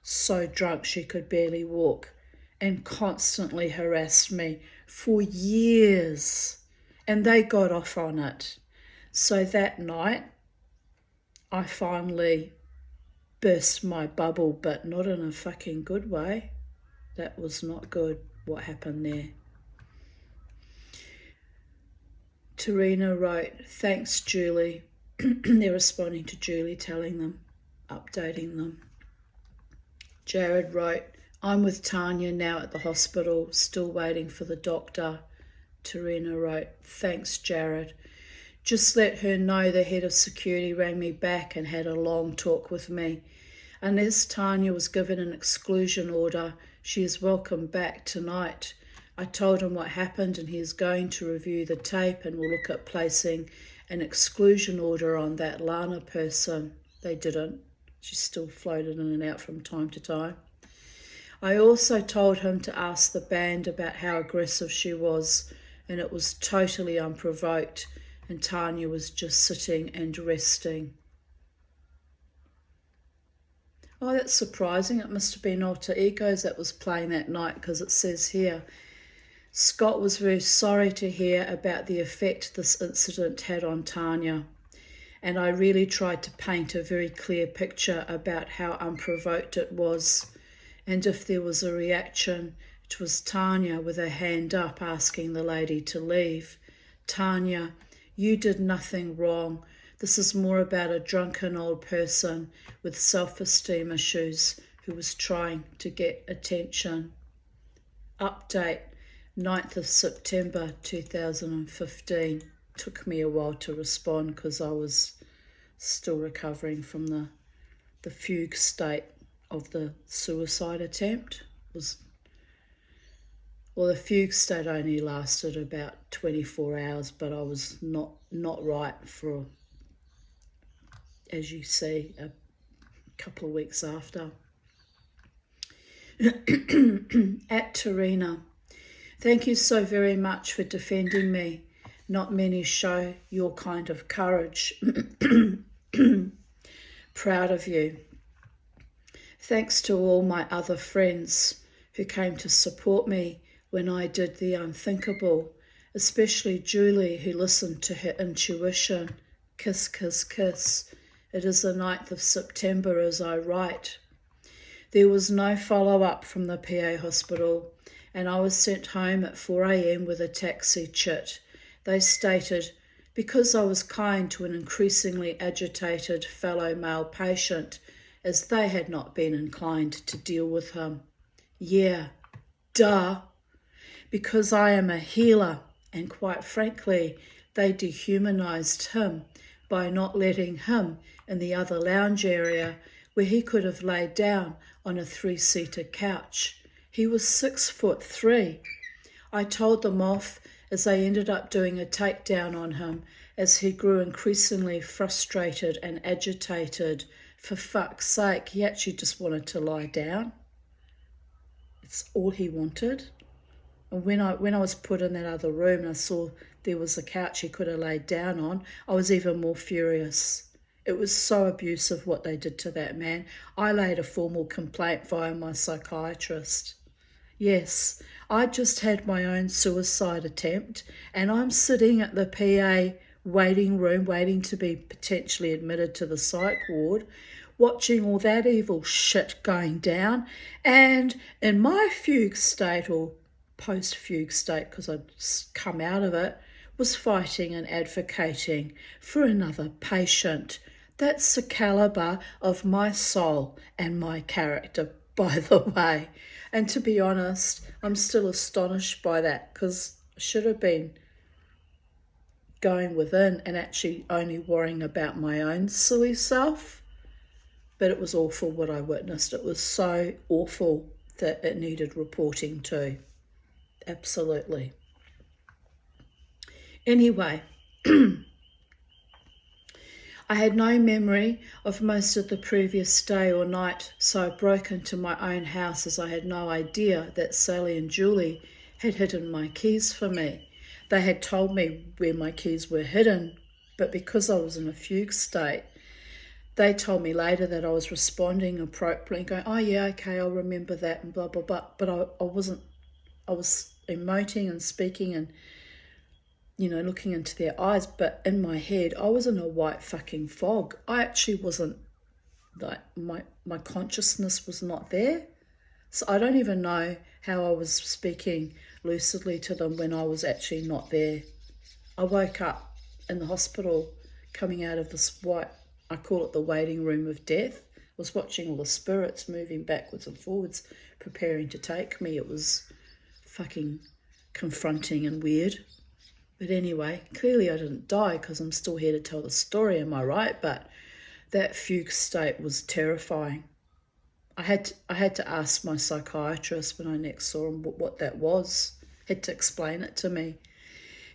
so drunk she could barely walk and constantly harassed me for years. And they got off on it. So that night, I finally burst my bubble, but not in a fucking good way. That was not good, what happened there. Tarina wrote, thanks, Julie. They're responding to Julie, telling them, updating them. Jared wrote, I'm with Tanya now at the hospital, still waiting for the doctor. Tarina wrote, thanks, Jared. Just let her know the head of security rang me back and had a long talk with me. Unless Tanya was given an exclusion order, she is welcome back tonight. I told him what happened and he is going to review the tape and will look at placing an exclusion order on that Lana person. They didn't. She still floated in and out from time to time. I also told him to ask the band about how aggressive she was, and it was totally unprovoked, and Tanya was just sitting and resting. Oh, that's surprising. It must have been Alter Egos that was playing that night, because it says here, Scott was very sorry to hear about the effect this incident had on Tanya, and I really tried to paint a very clear picture about how unprovoked it was, and if there was a reaction, it was Tanya with her hand up asking the lady to leave. Tanya, you did nothing wrong. This is more about a drunken old person with self-esteem issues who was trying to get attention. Update, 9th of September 2015. Took me a while to respond because I was still recovering from the fugue state of the suicide attempt. The fugue state only lasted about 24 hours, but I was not right for, as you see, a couple of weeks after. At Tarina, thank you so very much for defending me. Not many show your kind of courage. Proud of you. Thanks to all my other friends who came to support me when I did the unthinkable, especially Julie, who listened to her intuition. Kiss, kiss, kiss. It is the 9th of September as I write. There was no follow-up from the PA hospital, and I was sent home at 4 a.m. with a taxi chit. They stated, because I was kind to an increasingly agitated fellow male patient, as they had not been inclined to deal with him. Yeah, duh. Because I am a healer, and quite frankly, they dehumanized him by not letting him in the other lounge area where he could have laid down on a 3-seater couch. He was 6'3". I told them off as they ended up doing a takedown on him as he grew increasingly frustrated and agitated. For fuck's sake, he actually just wanted to lie down. It's all he wanted. And when I was put in that other room and I saw there was a couch he could have laid down on, I was even more furious. It was so abusive what they did to that man. I laid a formal complaint via my psychiatrist. Yes, I just had my own suicide attempt and I'm sitting at the PA waiting room waiting to be potentially admitted to the psych ward, watching all that evil shit going down, and in my fugue state, or post-fugue state because I'd come out of it, was fighting and advocating for another patient. That's the calibre of my soul and my character, by the way. And to be honest, I'm still astonished by that because I should have been going within and actually only worrying about my own silly self. But it was awful what I witnessed. It was so awful that it needed reporting too. Absolutely. Anyway, I had no memory of most of the previous day or night, so I broke into my own house as I had no idea that Sally and Julie had hidden my keys for me. They had told me where my keys were hidden, but because I was in a fugue state, they told me later that I was responding appropriately, going, oh yeah, okay, I'll remember that and blah, blah, blah. But I wasn't, I was emoting and speaking and, looking into their eyes. But in my head, I was in a white fucking fog. I actually wasn't, like, my consciousness was not there. So I don't even know how I was speaking lucidly to them when I was actually not there. I woke up in the hospital coming out of this white, I call it the waiting room of death. I was watching all the spirits moving backwards and forwards, preparing to take me. It was fucking confronting and weird. But anyway, clearly I didn't die because I'm still here to tell the story, am I right? But that fugue state was terrifying. I had to ask my psychiatrist when I next saw him what that was. Had to explain it to me.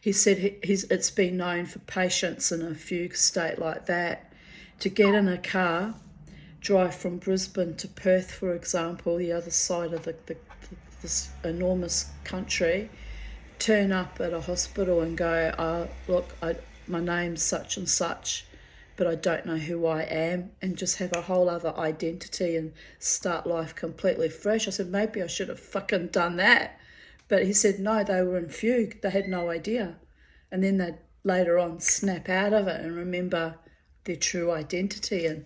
He said it's been known for patients in a fugue state like that to get in a car, drive from Brisbane to Perth, for example, the other side of this enormous country, turn up at a hospital and go, look, my name's such and such, but I don't know who I am, and just have a whole other identity and start life completely fresh. I said, maybe I should have fucking done that. But he said, no, they were in fugue. They had no idea. And then they'd later on snap out of it and remember their true identity and,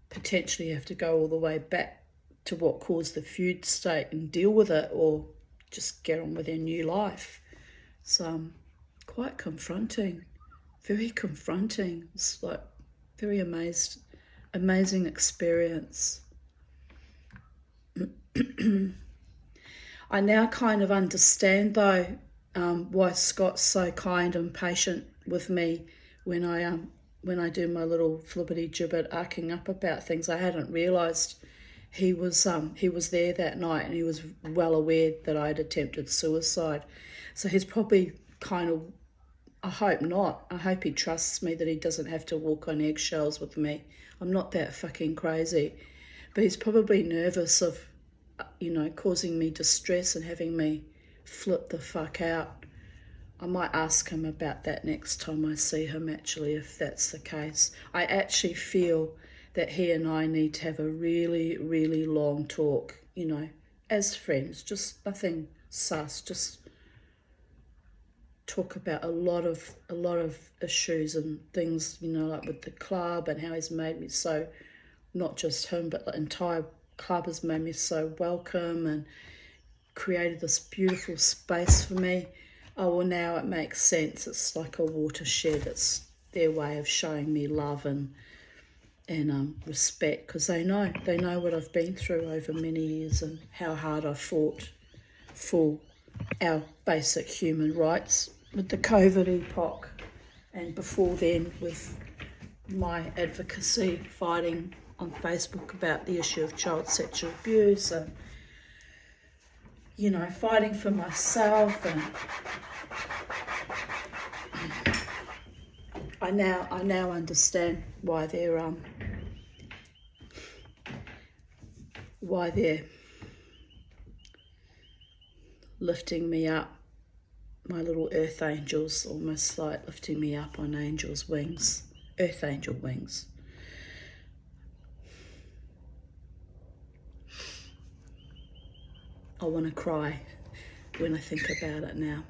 potentially have to go all the way back to what caused the fugue state and deal with it, or just get on with their new life. So quite confronting, very confronting. It's like very amazing experience. I now kind of understand though why Scott's so kind and patient with me when I do my little flippity gibbet arcing up about things. I hadn't realised he was there that night, and he was well aware that I had attempted suicide. So he's probably kind of, I hope not. I hope he trusts me, that he doesn't have to walk on eggshells with me. I'm not that fucking crazy, but he's probably nervous of, causing me distress and having me flip the fuck out. I might ask him about that next time I see him, actually, if that's the case. I actually feel that he and I need to have a really, really long talk, as friends, just nothing sus, just talk about a lot of issues and things, like with the club and how he's made me so, not just him, but the entire club has made me so welcome and created this beautiful space for me. Oh, well, now it makes sense. It's like a watershed. It's their way of showing me love and respect, because they know what I've been through over many years and how hard I fought for our basic human rights with the COVID epoch, and before then with my advocacy fighting on Facebook about the issue of child sexual abuse, and fighting for myself. And I now understand why they're lifting me up, my little earth angels, almost like lifting me up on angels' wings, earth angel wings. I want to cry when I think about it now.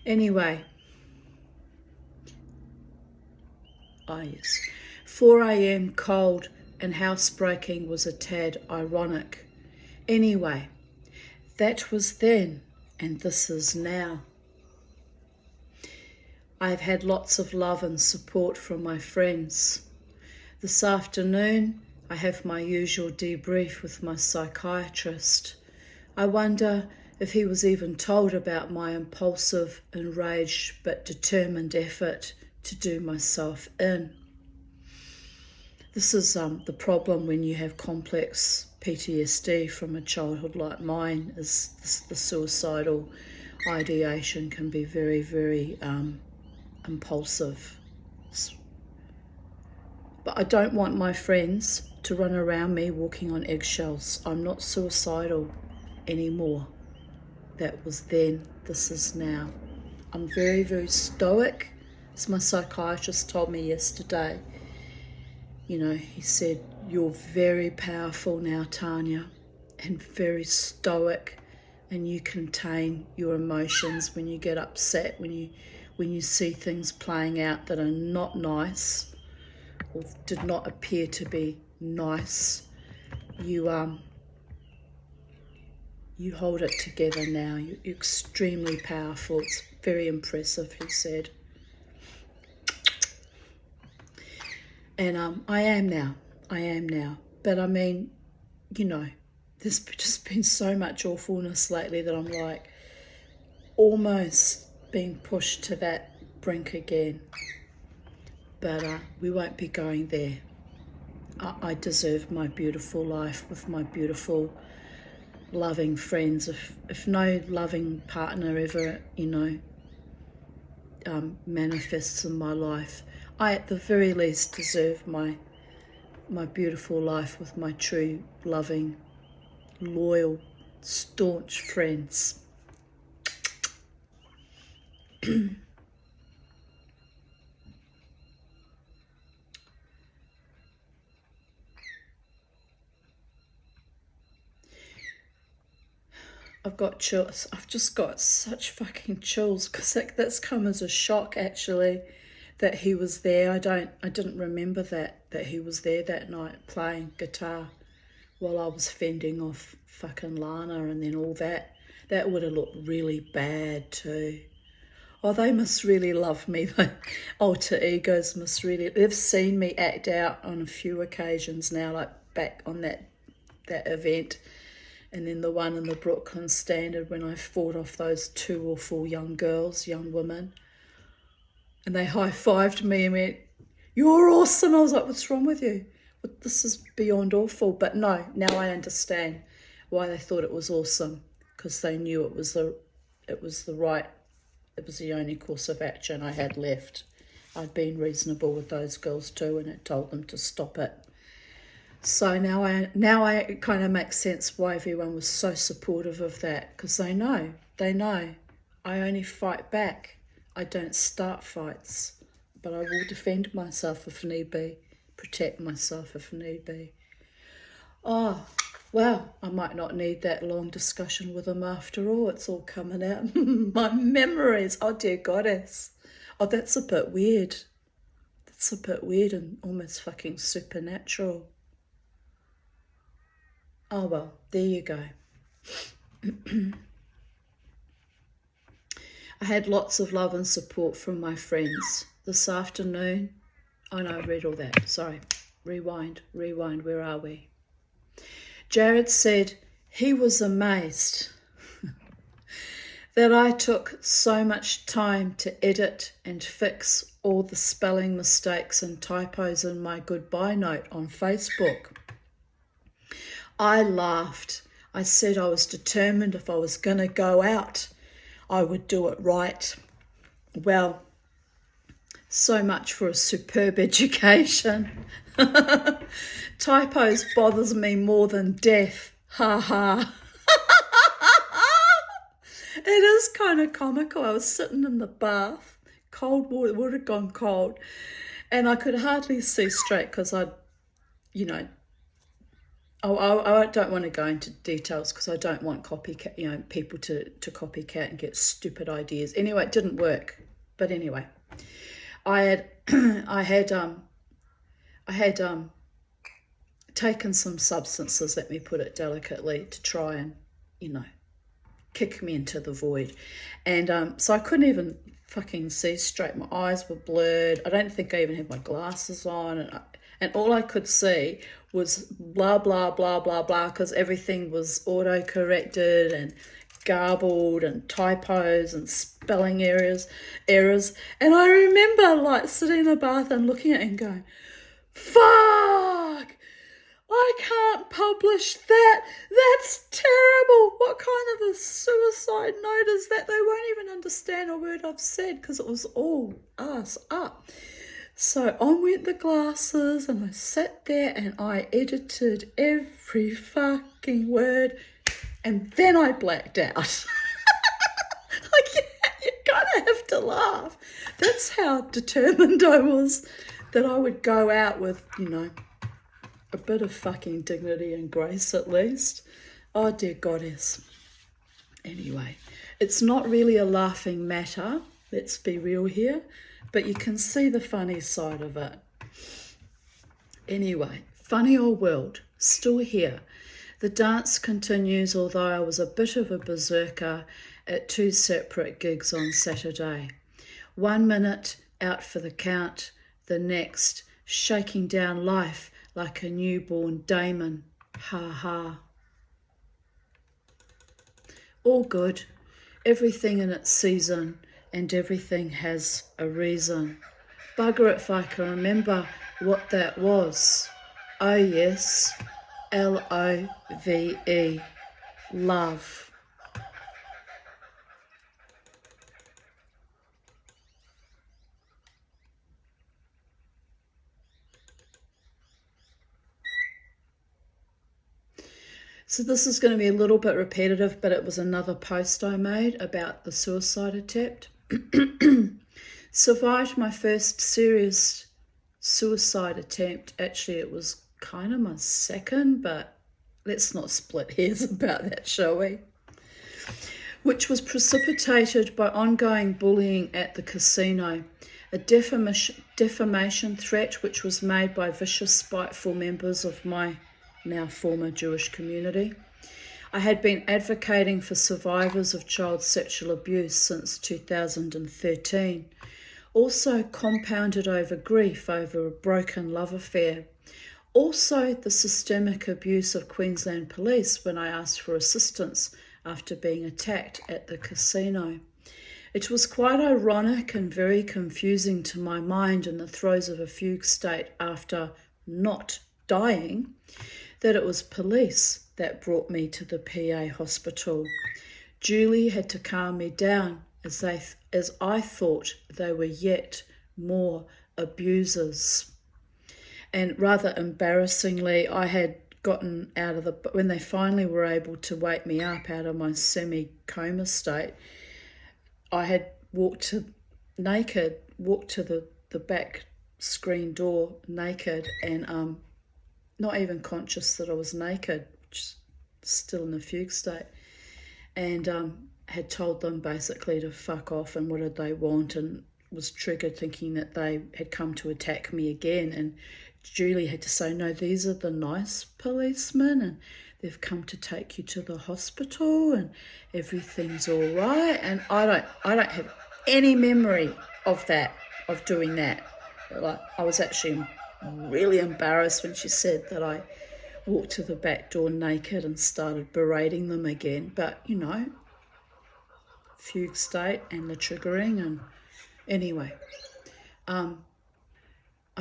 Anyway, yes, 4 a.m. cold and housebreaking was a tad ironic. Anyway, that was then, and this is now. I've had lots of love and support from my friends. This afternoon, I have my usual debrief with my psychiatrist. I wonder if he was even told about my impulsive, enraged but determined effort to do myself in. This is the problem when you have complex PTSD from a childhood like mine, is the suicidal ideation can be very, very impulsive. But I don't want my friends to run around me walking on eggshells. I'm not suicidal anymore. That was then, this is now. I'm very, very stoic, as my psychiatrist told me yesterday. You know, he said, you're very powerful now, Tanya, and very stoic, and you contain your emotions when you get upset, when you see things playing out that are not nice or did not appear to be nice. You hold it together now. You're extremely powerful. It's very impressive, he said. And I am now. But I mean, you know, there's just been so much awfulness lately that I'm like almost being pushed to that brink again. But we won't be going there. I deserve my beautiful life with my beautiful, loving friends. If no loving partner ever, you know, manifests in my life, I at the very least deserve my beautiful life with my true, loving, loyal, staunch friends. I've got chills. I've just got such fucking chills because that's come as a shock actually, that he was there. I didn't remember that he was there that night playing guitar while I was fending off fucking Lana, and then all that. That would have looked really bad too. Oh, they must really love me. The alter egos must really. They've seen me act out on a few occasions now, like back on that event. And then the one in the Brooklyn Standard when I fought off those two awful young girls, young women. And they high-fived me and went, you're awesome. I was like, what's wrong with you? Well, this is beyond awful. But no, now I understand why they thought it was awesome, because they knew it was the only course of action I had left. I'd been reasonable with those girls too, and it told them to stop it. So now it kind of makes sense why everyone was so supportive of that, because they know I only fight back. I don't start fights, but I will defend myself if need be, protect myself if need be. Oh, well, I might not need that long discussion with him after all. It's all coming out. My memories, oh dear goddess. Oh, that's a bit weird. That's a bit weird and almost fucking supernatural. Oh, well, there you go. I had lots of love and support from my friends. This afternoon, oh no, I read all that. Sorry. Rewind, where are we? Jared said he was amazed that I took so much time to edit and fix all the spelling mistakes and typos in my goodbye note on Facebook. I laughed. I said I was determined if I was going to go out, I would do it right. Well, so much for a superb education. Typos bothers me more than death. Ha ha. It is kind of comical. I was sitting in the bath, cold water had gone cold, and I could hardly see straight because I don't want to go into details because I don't want people to copycat and get stupid ideas. Anyway, it didn't work. But anyway, I had taken some substances, let me put it delicately, to try and, kick me into the void. And so I couldn't even fucking see straight. My eyes were blurred. I don't think I even had my glasses on. And And all I could see was blah, blah, blah, blah, blah, because everything was auto-corrected and garbled and typos and spelling errors. And I remember like sitting in the bath and looking at it and going, fuck! I can't publish that. That's terrible. What kind of a suicide note is that? They won't even understand a word I've said because it was all ass up. So on went the glasses and I sat there and I edited every fucking word and then I blacked out. Like, you kind of have to laugh. That's how determined I was that I would go out with, a bit of fucking dignity and grace at least. Oh, dear goddess. Anyway, it's not really a laughing matter, let's be real here, but you can see the funny side of it. Anyway, funny old world, still here. The dance continues, although I was a bit of a berserker at 2 separate gigs on Saturday. 1 minute out for the count, the next shaking down life like a newborn Damon. Ha ha. All good. Everything in its season and everything has a reason. Bugger it if I can remember what that was. Oh yes, Love. Love. So this is going to be a little bit repetitive, but it was another post I made about the suicide attempt. Survived my first serious suicide attempt. Actually, it was kind of my second, but let's not split hairs about that, shall we? Which was precipitated by ongoing bullying at the casino, a defamation threat which was made by vicious, spiteful members of my now former Jewish community. I had been advocating for survivors of child sexual abuse since 2013, also compounded over grief over a broken love affair, also the systemic abuse of Queensland Police when I asked for assistance after being attacked at the casino. It was quite ironic and very confusing to my mind in the throes of a fugue state after not dying that it was police that brought me to the PA hospital. Julie had to calm me down as I thought they were yet more abusers. And rather embarrassingly, I had gotten out of when they finally were able to wake me up out of my semi-coma state, I had walked to the back screen door naked and not even conscious that I was naked, just still in the fugue state, and had told them basically to fuck off and what did they want, and was triggered thinking that they had come to attack me again. And Julie had to say, no, these are the nice policemen and they've come to take you to the hospital and everything's all right. And I don't have any memory of doing that. Like, I was actually really embarrassed when she said that I walked to the back door naked and started berating them again. But, fugue state and the triggering. And anyway, I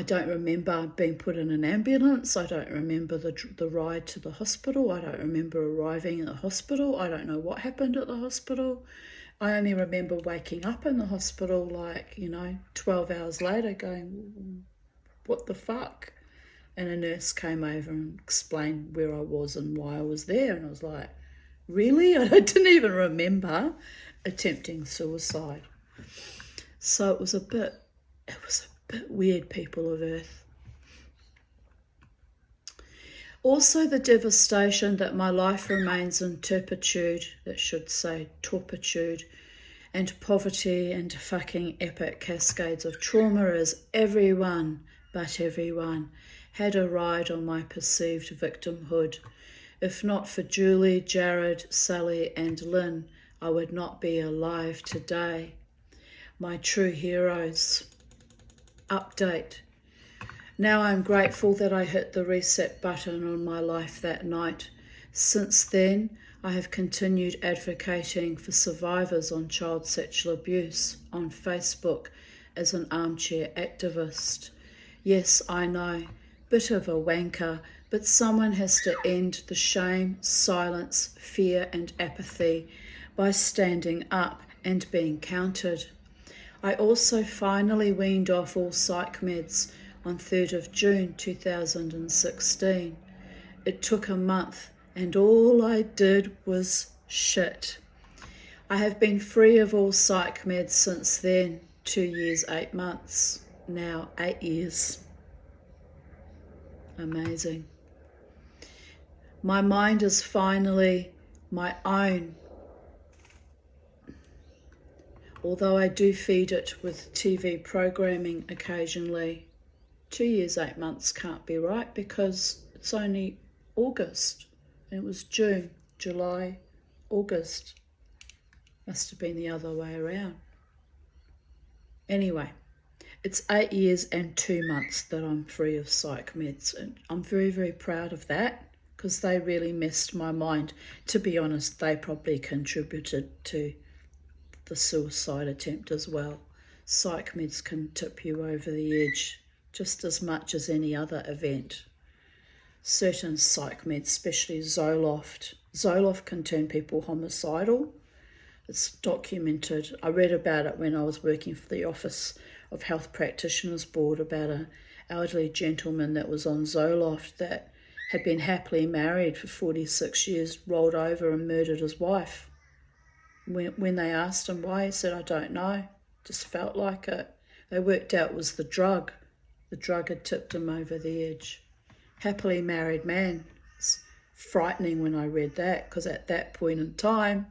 don't remember being put in an ambulance. I don't remember the ride to the hospital. I don't remember arriving at the hospital. I don't know what happened at the hospital. I only remember waking up in the hospital 12 hours later going, what the fuck? And a nurse came over and explained where I was and why I was there. And I was like, really? I didn't even remember attempting suicide. So it was a bit weird, people of Earth. Also the devastation that my life remains in turpitude, that should say torpitude, and poverty and fucking epic cascades of trauma as everyone had a ride on my perceived victimhood. If not for Julie, Jared, Sally and Lynn, I would not be alive today. My true heroes. Update. Now I'm grateful that I hit the reset button on my life that night. Since then, I have continued advocating for survivors on child sexual abuse on Facebook as an armchair activist. Yes, I know, bit of a wanker, but someone has to end the shame, silence, fear and apathy by standing up and being counted. I also finally weaned off all psych meds on 3rd of June 2016. It took a month and all I did was shit. I have been free of all psych meds since then, 2 years, 8 months, now 8 years. Amazing. My mind is finally my own. Although I do feed it with TV programming occasionally, 2 years, 8 months can't be right because it's only August. And it was June, July, August. Must have been the other way around. Anyway, it's 8 years and 2 months that I'm free of psych meds. And I'm very, very proud of that because they really messed my mind. To be honest, they probably contributed to the suicide attempt as well. Psych meds can tip you over the edge just as much as any other event. Certain psych meds, especially Zoloft. Zoloft can turn people homicidal. It's documented. I read about it when I was working for the Office of Health Practitioners Board about an elderly gentleman that was on Zoloft that had been happily married for 46 years, rolled over and murdered his wife. When they asked him why, he said, I don't know, just felt like it. They worked out it was the drug. The drug had tipped him over the edge. Happily married man. It's frightening when I read that because at that point in time,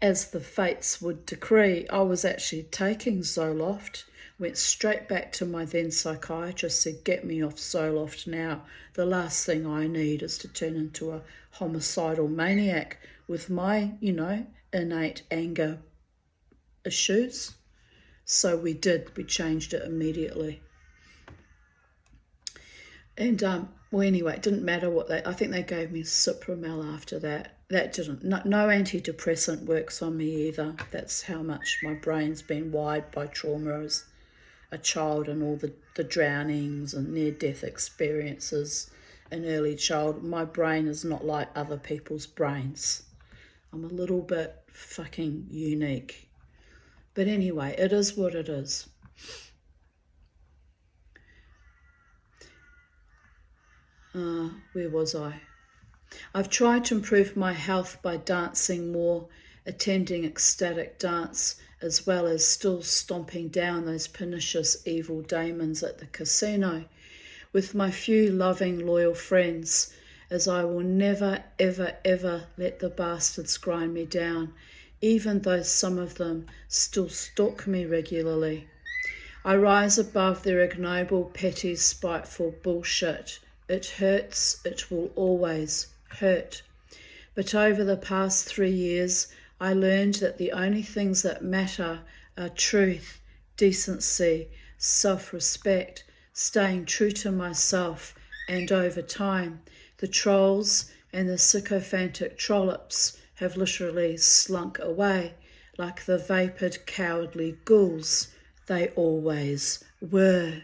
as the fates would decree, I was actually taking Zoloft, went straight back to my then psychiatrist, said, get me off Zoloft now. The last thing I need is to turn into a homicidal maniac with my, innate anger issues. So we changed it immediately. And, anyway, it didn't matter I think they gave me Cipramel after that. That didn't, no antidepressant works on me either. That's how much my brain's been wired by trauma as a child and all the drownings and near-death experiences in early childhood. My brain is not like other people's brains. I'm a little bit fucking unique. But anyway, it is what it is. Where was I? I've tried to improve my health by dancing more, attending ecstatic dance, as well as still stomping down those pernicious evil demons at the casino with my few loving, loyal friends, as I will never, ever, ever let the bastards grind me down, even though some of them still stalk me regularly. I rise above their ignoble, petty, spiteful bullshit. It hurts, it will always hurt. But over the past 3 years, I learned that the only things that matter are truth, decency, self-respect, staying true to myself, and over time, the trolls and the sycophantic trollops have literally slunk away like the vapid, cowardly ghouls they always were.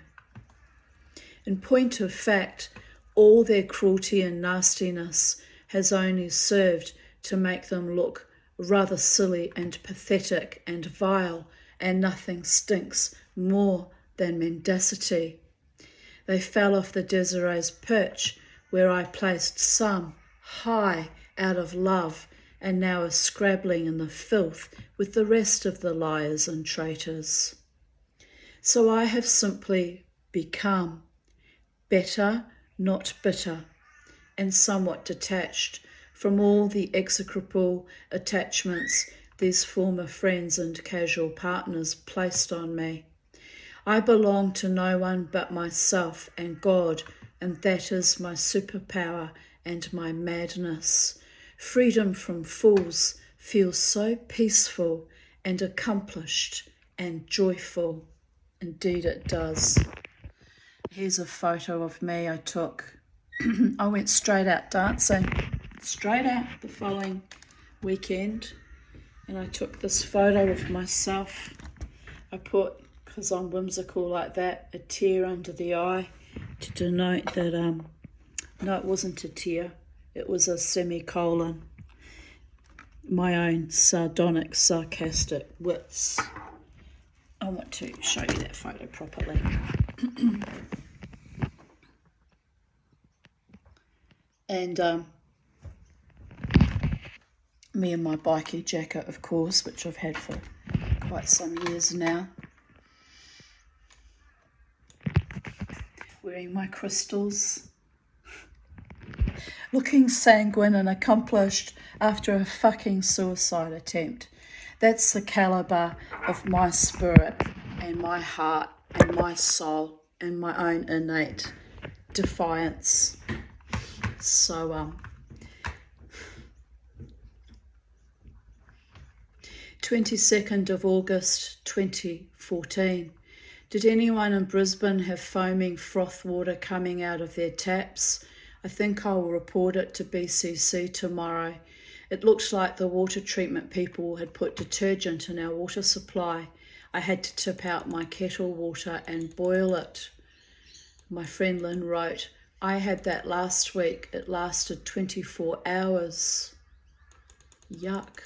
In point of fact, all their cruelty and nastiness has only served to make them look rather silly and pathetic and vile, and nothing stinks more than mendacity. They fell off the Desiree's perch, where I placed some high out of love, and now are scrabbling in the filth with the rest of the liars and traitors. So I have simply become better, not bitter, and somewhat detached from all the execrable attachments these former friends and casual partners placed on me. I belong to no one but myself and God, and that is my superpower and my madness. Freedom from fools feels so peaceful and accomplished and joyful. Indeed it does. Here's a photo of me I took. I went straight out dancing, straight out the following weekend, and I took this photo of myself. I put, because I'm whimsical like that, a tear under the eye to denote that, no, it wasn't a tear, it was a semicolon. My own sardonic, sarcastic wits. I want to show you that photo properly. And me in my bikie jacket, of course, which I've had for quite some years now. Wearing my crystals. Looking sanguine and accomplished after a fucking suicide attempt. That's the calibre of my spirit and my heart and my soul and my own innate defiance. So, 22nd of August 2014. Did anyone in Brisbane have foaming froth water coming out of their taps? I think I will report it to BCC tomorrow. It looked like the water treatment people had put detergent in our water supply. I had to tip out my kettle water and boil it. My friend Lynn wrote, I had that last week. It lasted 24 hours. Yuck.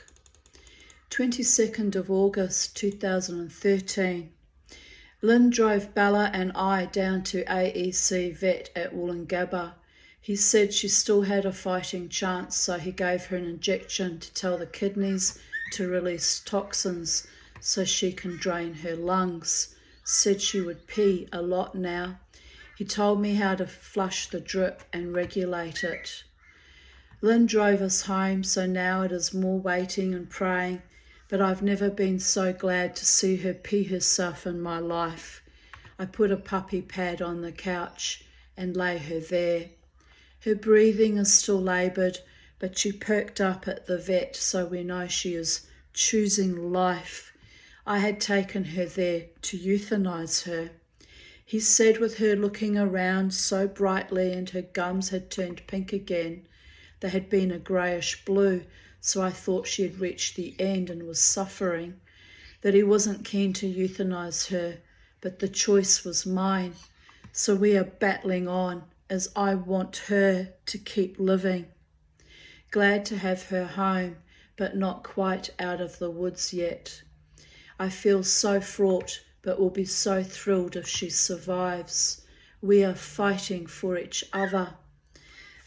22nd of August 2013. Lynn drove Bella and I down to AEC Vet at Woolloongabba. He said she still had a fighting chance, so he gave her an injection to tell the kidneys to release toxins so she can drain her lungs. Said she would pee a lot now. He told me how to flush the drip and regulate it. Lynn drove us home, so now it is more waiting and praying, but I've never been so glad to see her pee herself in my life. I put a puppy pad on the couch and lay her there. Her breathing is still laboured, but she perked up at the vet, so we know she is choosing life. I had taken her there to euthanise her. He said with her looking around so brightly and her gums had turned pink again, they had been a greyish blue, so I thought she had reached the end and was suffering, that he wasn't keen to euthanise her, but the choice was mine. So we are battling on as I want her to keep living. Glad to have her home, but not quite out of the woods yet. I feel so fraught, but will be so thrilled if she survives. We are fighting for each other.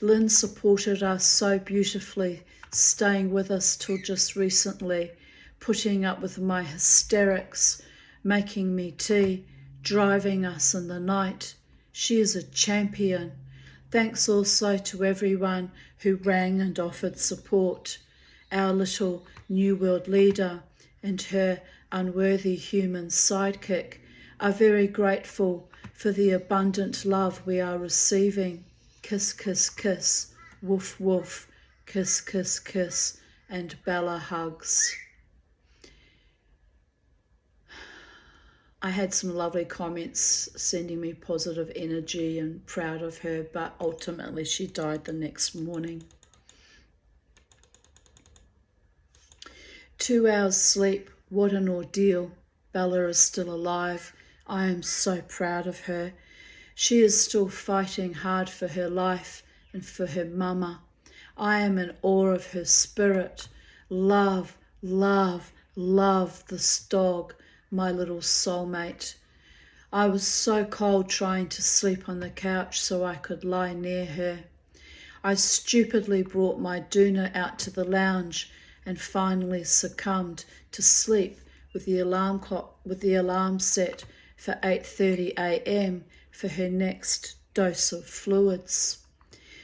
Lynn supported us so beautifully, staying with us till just recently, putting up with my hysterics, making me tea, driving us in the night. She is a champion. Thanks also to everyone who rang and offered support. Our little New World leader and her unworthy human sidekick are very grateful for the abundant love we are receiving. Kiss, kiss, kiss, woof, woof, kiss, kiss, kiss, and Bella hugs. I had some lovely comments sending me positive energy and proud of her, but ultimately she died the next morning. 2 hours sleep, what an ordeal. Bella is still alive. I am so proud of her. She is still fighting hard for her life and for her mama. I am in awe of her spirit. Love, love, love this dog, my little soulmate. I was so cold trying to sleep on the couch so I could lie near her. I stupidly brought my doona out to the lounge and finally succumbed to sleep with the alarm set for 8:30 a.m. for her next dose of fluids.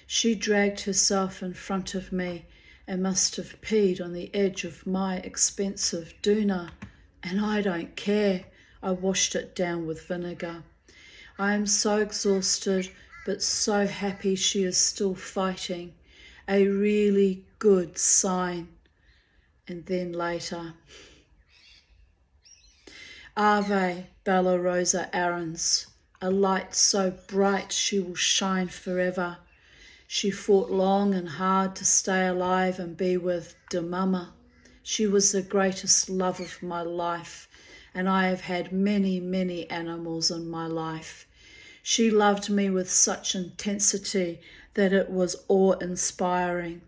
She dragged herself in front of me and must have peed on the edge of my expensive doona, and I don't care. I washed it down with vinegar. I am so exhausted, but so happy she is still fighting. A really good sign. And then later, Ave Bella Rosa Aarons, a light so bright she will shine forever. She fought long and hard to stay alive and be with dear Mama. She was the greatest love of my life, and I have had many, many animals in my life. She loved me with such intensity that it was awe-inspiring.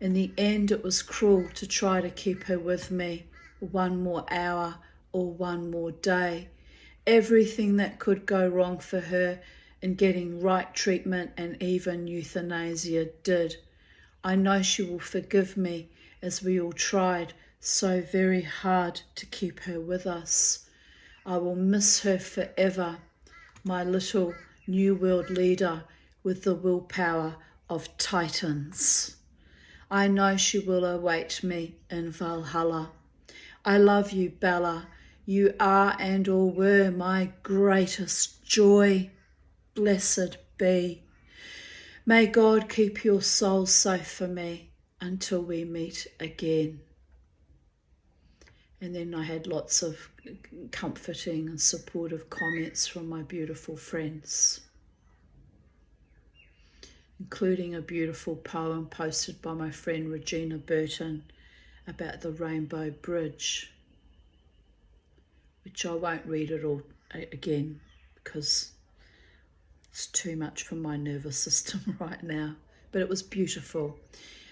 In the end, it was cruel to try to keep her with me one more hour or one more day. Everything that could go wrong for her in getting right treatment and even euthanasia did. I know she will forgive me, as we all tried so very hard to keep her with us. I will miss her forever, my little New World leader with the willpower of titans. I know she will await me in Valhalla. I love you, Bella. You are and all were my greatest joy. Blessed be. May God keep your soul safe for me until we meet again. And then I had lots of comforting and supportive comments from my beautiful friends, including a beautiful poem posted by my friend Regina Burton about the Rainbow Bridge, which I won't read it all again because it's too much for my nervous system right now, but it was beautiful.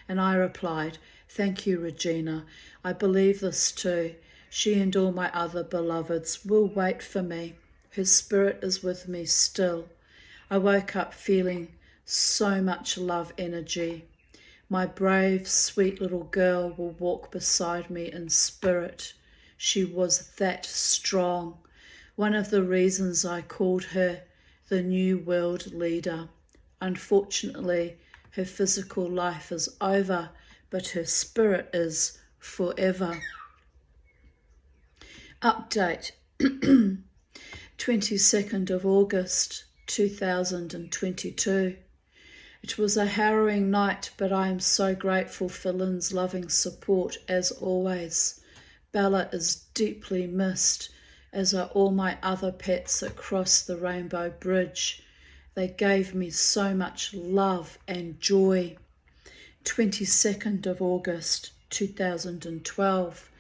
And I replied, "Thank you, Regina. I believe this too. She and all my other beloveds will wait for me. Her spirit is with me still. I woke up feeling so much love energy. My brave, sweet little girl will walk beside me in spirit. She was that strong. One of the reasons I called her the New World Leader. Unfortunately, her physical life is over, but her spirit is forever." Update 22nd of August 2022. It was a harrowing night, but I am so grateful for Lynn's loving support as always. Bella is deeply missed, as are all my other pets that crossed the Rainbow Bridge. They gave me so much love and joy. 22nd of August 2012.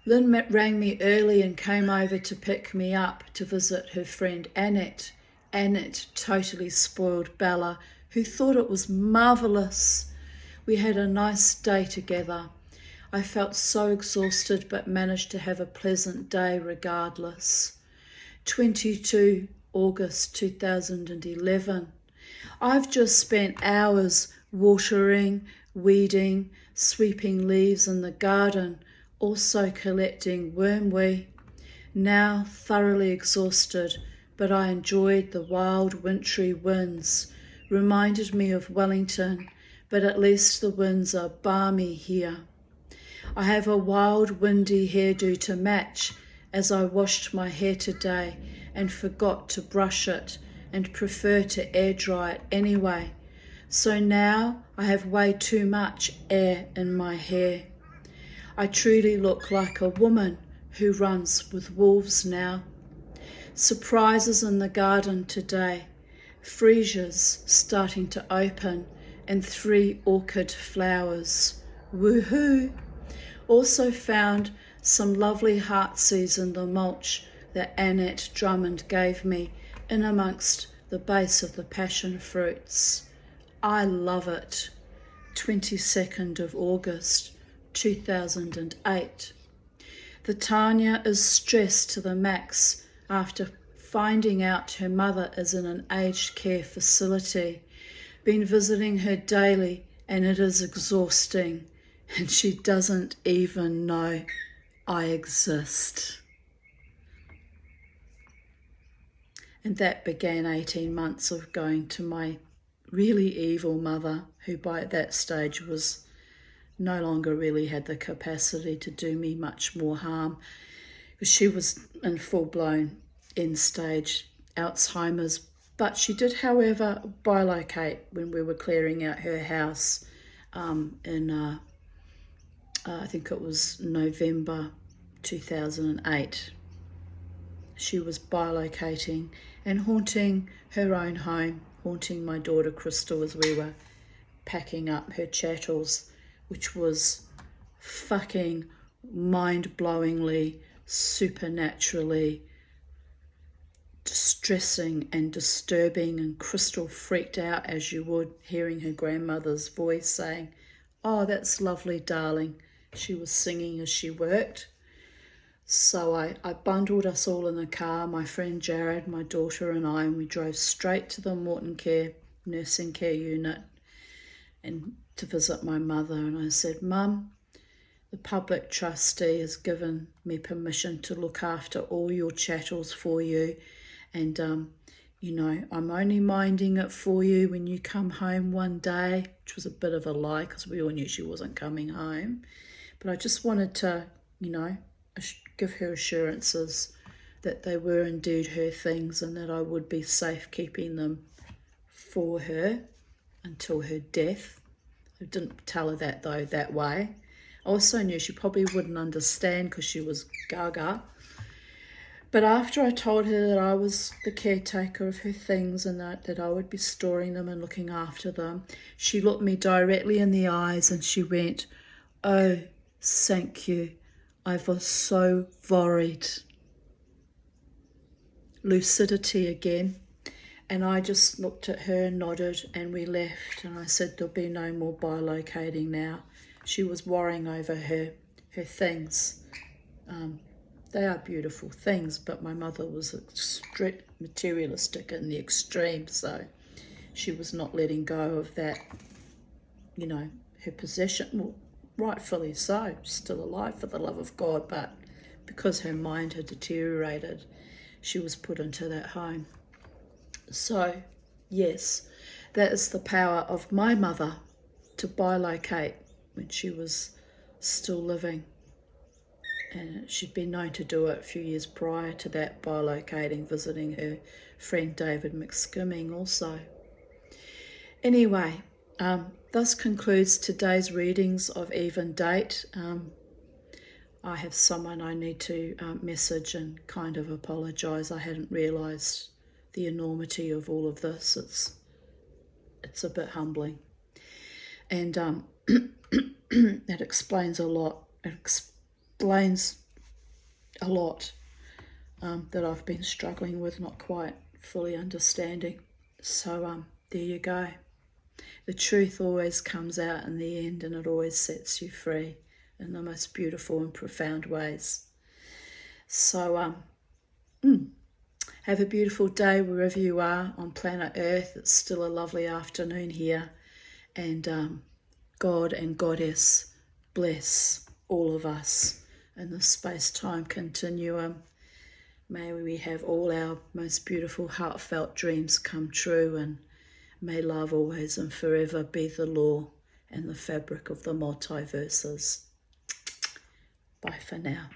Lynn rang me early and came over to pick me up to visit her friend Annette. Annette totally spoiled Bella, who thought it was marvellous. We had a nice day together. I felt so exhausted but managed to have a pleasant day regardless. 22 August 2011. I've just spent hours watering, weeding, sweeping leaves in the garden, also collecting wormwee. Now thoroughly exhausted, but I enjoyed the wild wintry winds. Reminded me of Wellington, but at least the winds are balmy here. I have a wild windy hairdo to match, as I washed my hair today and forgot to brush it and prefer to air dry it anyway. So now I have way too much air in my hair. I truly look like a woman who runs with wolves now. Surprises in the garden today. Freesias starting to open and 3 orchid flowers. Woohoo! Also found some lovely heartsease in the mulch that Annette Drummond gave me in amongst the base of the passion fruits. I love it. 22nd of August 2008. The Tanya is stressed to the max after finding out her mother is in an aged care facility. Been visiting her daily and it is exhausting, and she doesn't even know I exist. And that began 18 months of going to my really evil mother, who by that stage was no longer really had the capacity to do me much more harm, because she was in full-blown end-stage Alzheimer's. But she did, however, bilocate when we were clearing out her house in I think it was November 2008. She was bilocating, and haunting her own home, haunting my daughter Crystal as we were packing up her chattels, which was fucking mind-blowingly, supernaturally distressing and disturbing. And Crystal freaked out, as you would, hearing her grandmother's voice saying, "Oh, that's lovely, darling." She was singing as she worked. So I bundled us all in the car, my friend Jared, my daughter and I, and we drove straight to the Morton Care nursing care unit and to visit my mother. And I said, "Mum, the public trustee has given me permission to look after all your chattels for you. And, you know, I'm only minding it for you when you come home one day," which was a bit of a lie because we all knew she wasn't coming home. But I just wanted to, you know, give her assurances that they were indeed her things and that I would be safe keeping them for her until her death. I didn't tell her that, though, that way. I also knew she probably wouldn't understand because she was gaga. But after I told her that I was the caretaker of her things and that I would be storing them and looking after them, she looked me directly in the eyes and she went, "Oh, thank you. I was so worried." Lucidity again. And I just looked at her and nodded and we left. And I said, "There'll be no more bilocating now." She was worrying over her things. They are beautiful things, but my mother was materialistic in the extreme, so she was not letting go of that, you know, her possession. Well, rightfully so, still alive for the love of God, but because her mind had deteriorated, she was put into that home. So, yes, that is the power of my mother to bilocate when she was still living. And she'd been known to do it a few years prior to that, bilocating, visiting her friend David McSkimming also. Anyway, thus concludes today's readings of Even Date. I have someone I need to message and kind of apologise. I hadn't realised the enormity of all of this. It's a bit humbling. And it explains a lot. It explains a lot that I've been struggling with, not quite fully understanding. So there you go. The truth always comes out in the end, and it always sets you free in the most beautiful and profound ways. So have a beautiful day wherever you are on planet Earth. It's still a lovely afternoon here. And God and Goddess bless all of us in the space-time continuum. May we have all our most beautiful heartfelt dreams come true, and may love always and forever be the law and the fabric of the multiverses. Bye for now.